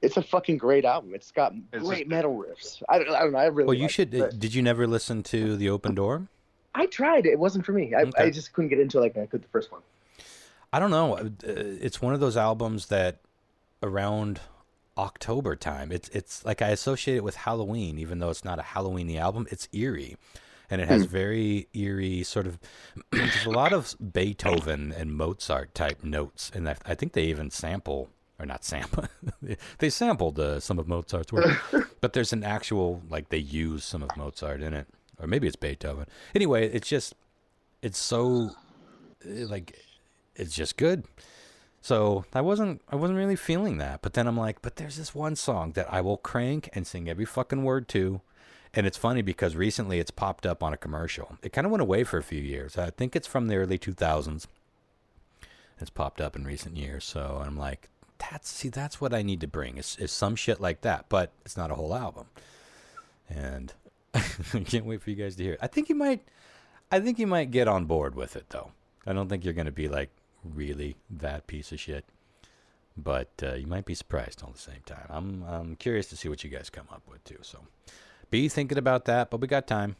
It's a fucking great album. It's got great metal riffs. I don't know. I really. Well, you should. Did you never listen to The Open Door? I tried. It wasn't for me. I just couldn't get into it like I could the first one. I don't know. It's one of those albums that around October time, it's like I associate it with Halloween, even though it's not a Halloweeny album. It's eerie, and it has very eerie sort of. There's a lot of Beethoven and Mozart type notes, and I think they even sample. Or not sample. They sampled some of Mozart's work. But there's an actual, like, they use some of Mozart in it. Or maybe it's Beethoven. Anyway, it's so, like, it's just good. So I wasn't really feeling that. But then I'm like, but there's this one song that I will crank and sing every fucking word to. And it's funny because recently it's popped up on a commercial. It kind of went away for a few years. I think it's from the early 2000s. It's popped up in recent years. So I'm like, that's what I need to bring is some shit like that, but it's not a whole album. And I can't wait for you guys to hear it. I think you might get on board with it though. I don't think you're going to be like really that piece of shit, but you might be surprised all the same time. I'm curious to see what you guys come up with too. So be thinking about that, but we got time.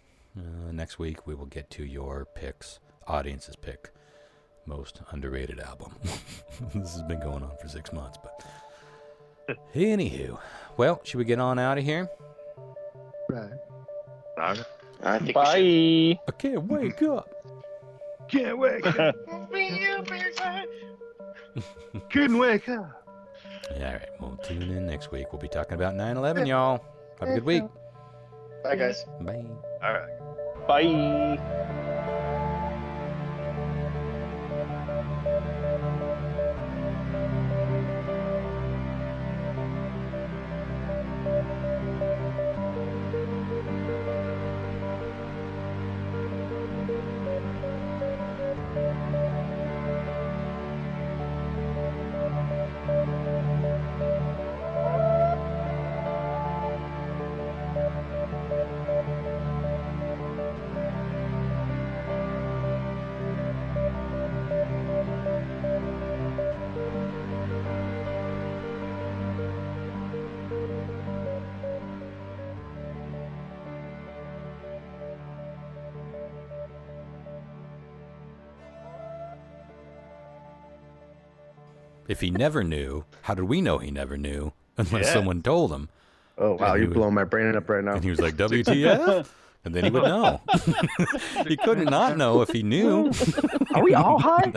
Next week we will get to your picks, audience's pick. Most underrated album. This has been going on for 6 months, but anywho, well, should we get on out of here? Right. I think bye. I can't wake up. Can't wake up. Couldn't wake up. Yeah, all right, we'll tune in next week. We'll be talking about 9/11, y'all. Have a good week. Bye, guys. Bye. All right. Bye. If he never knew, how did we know he never knew unless someone told him? Oh, wow, you're blowing my brain up right now. And he was like, WTF? And then he would know. He couldn't not know if he knew. Are we all high?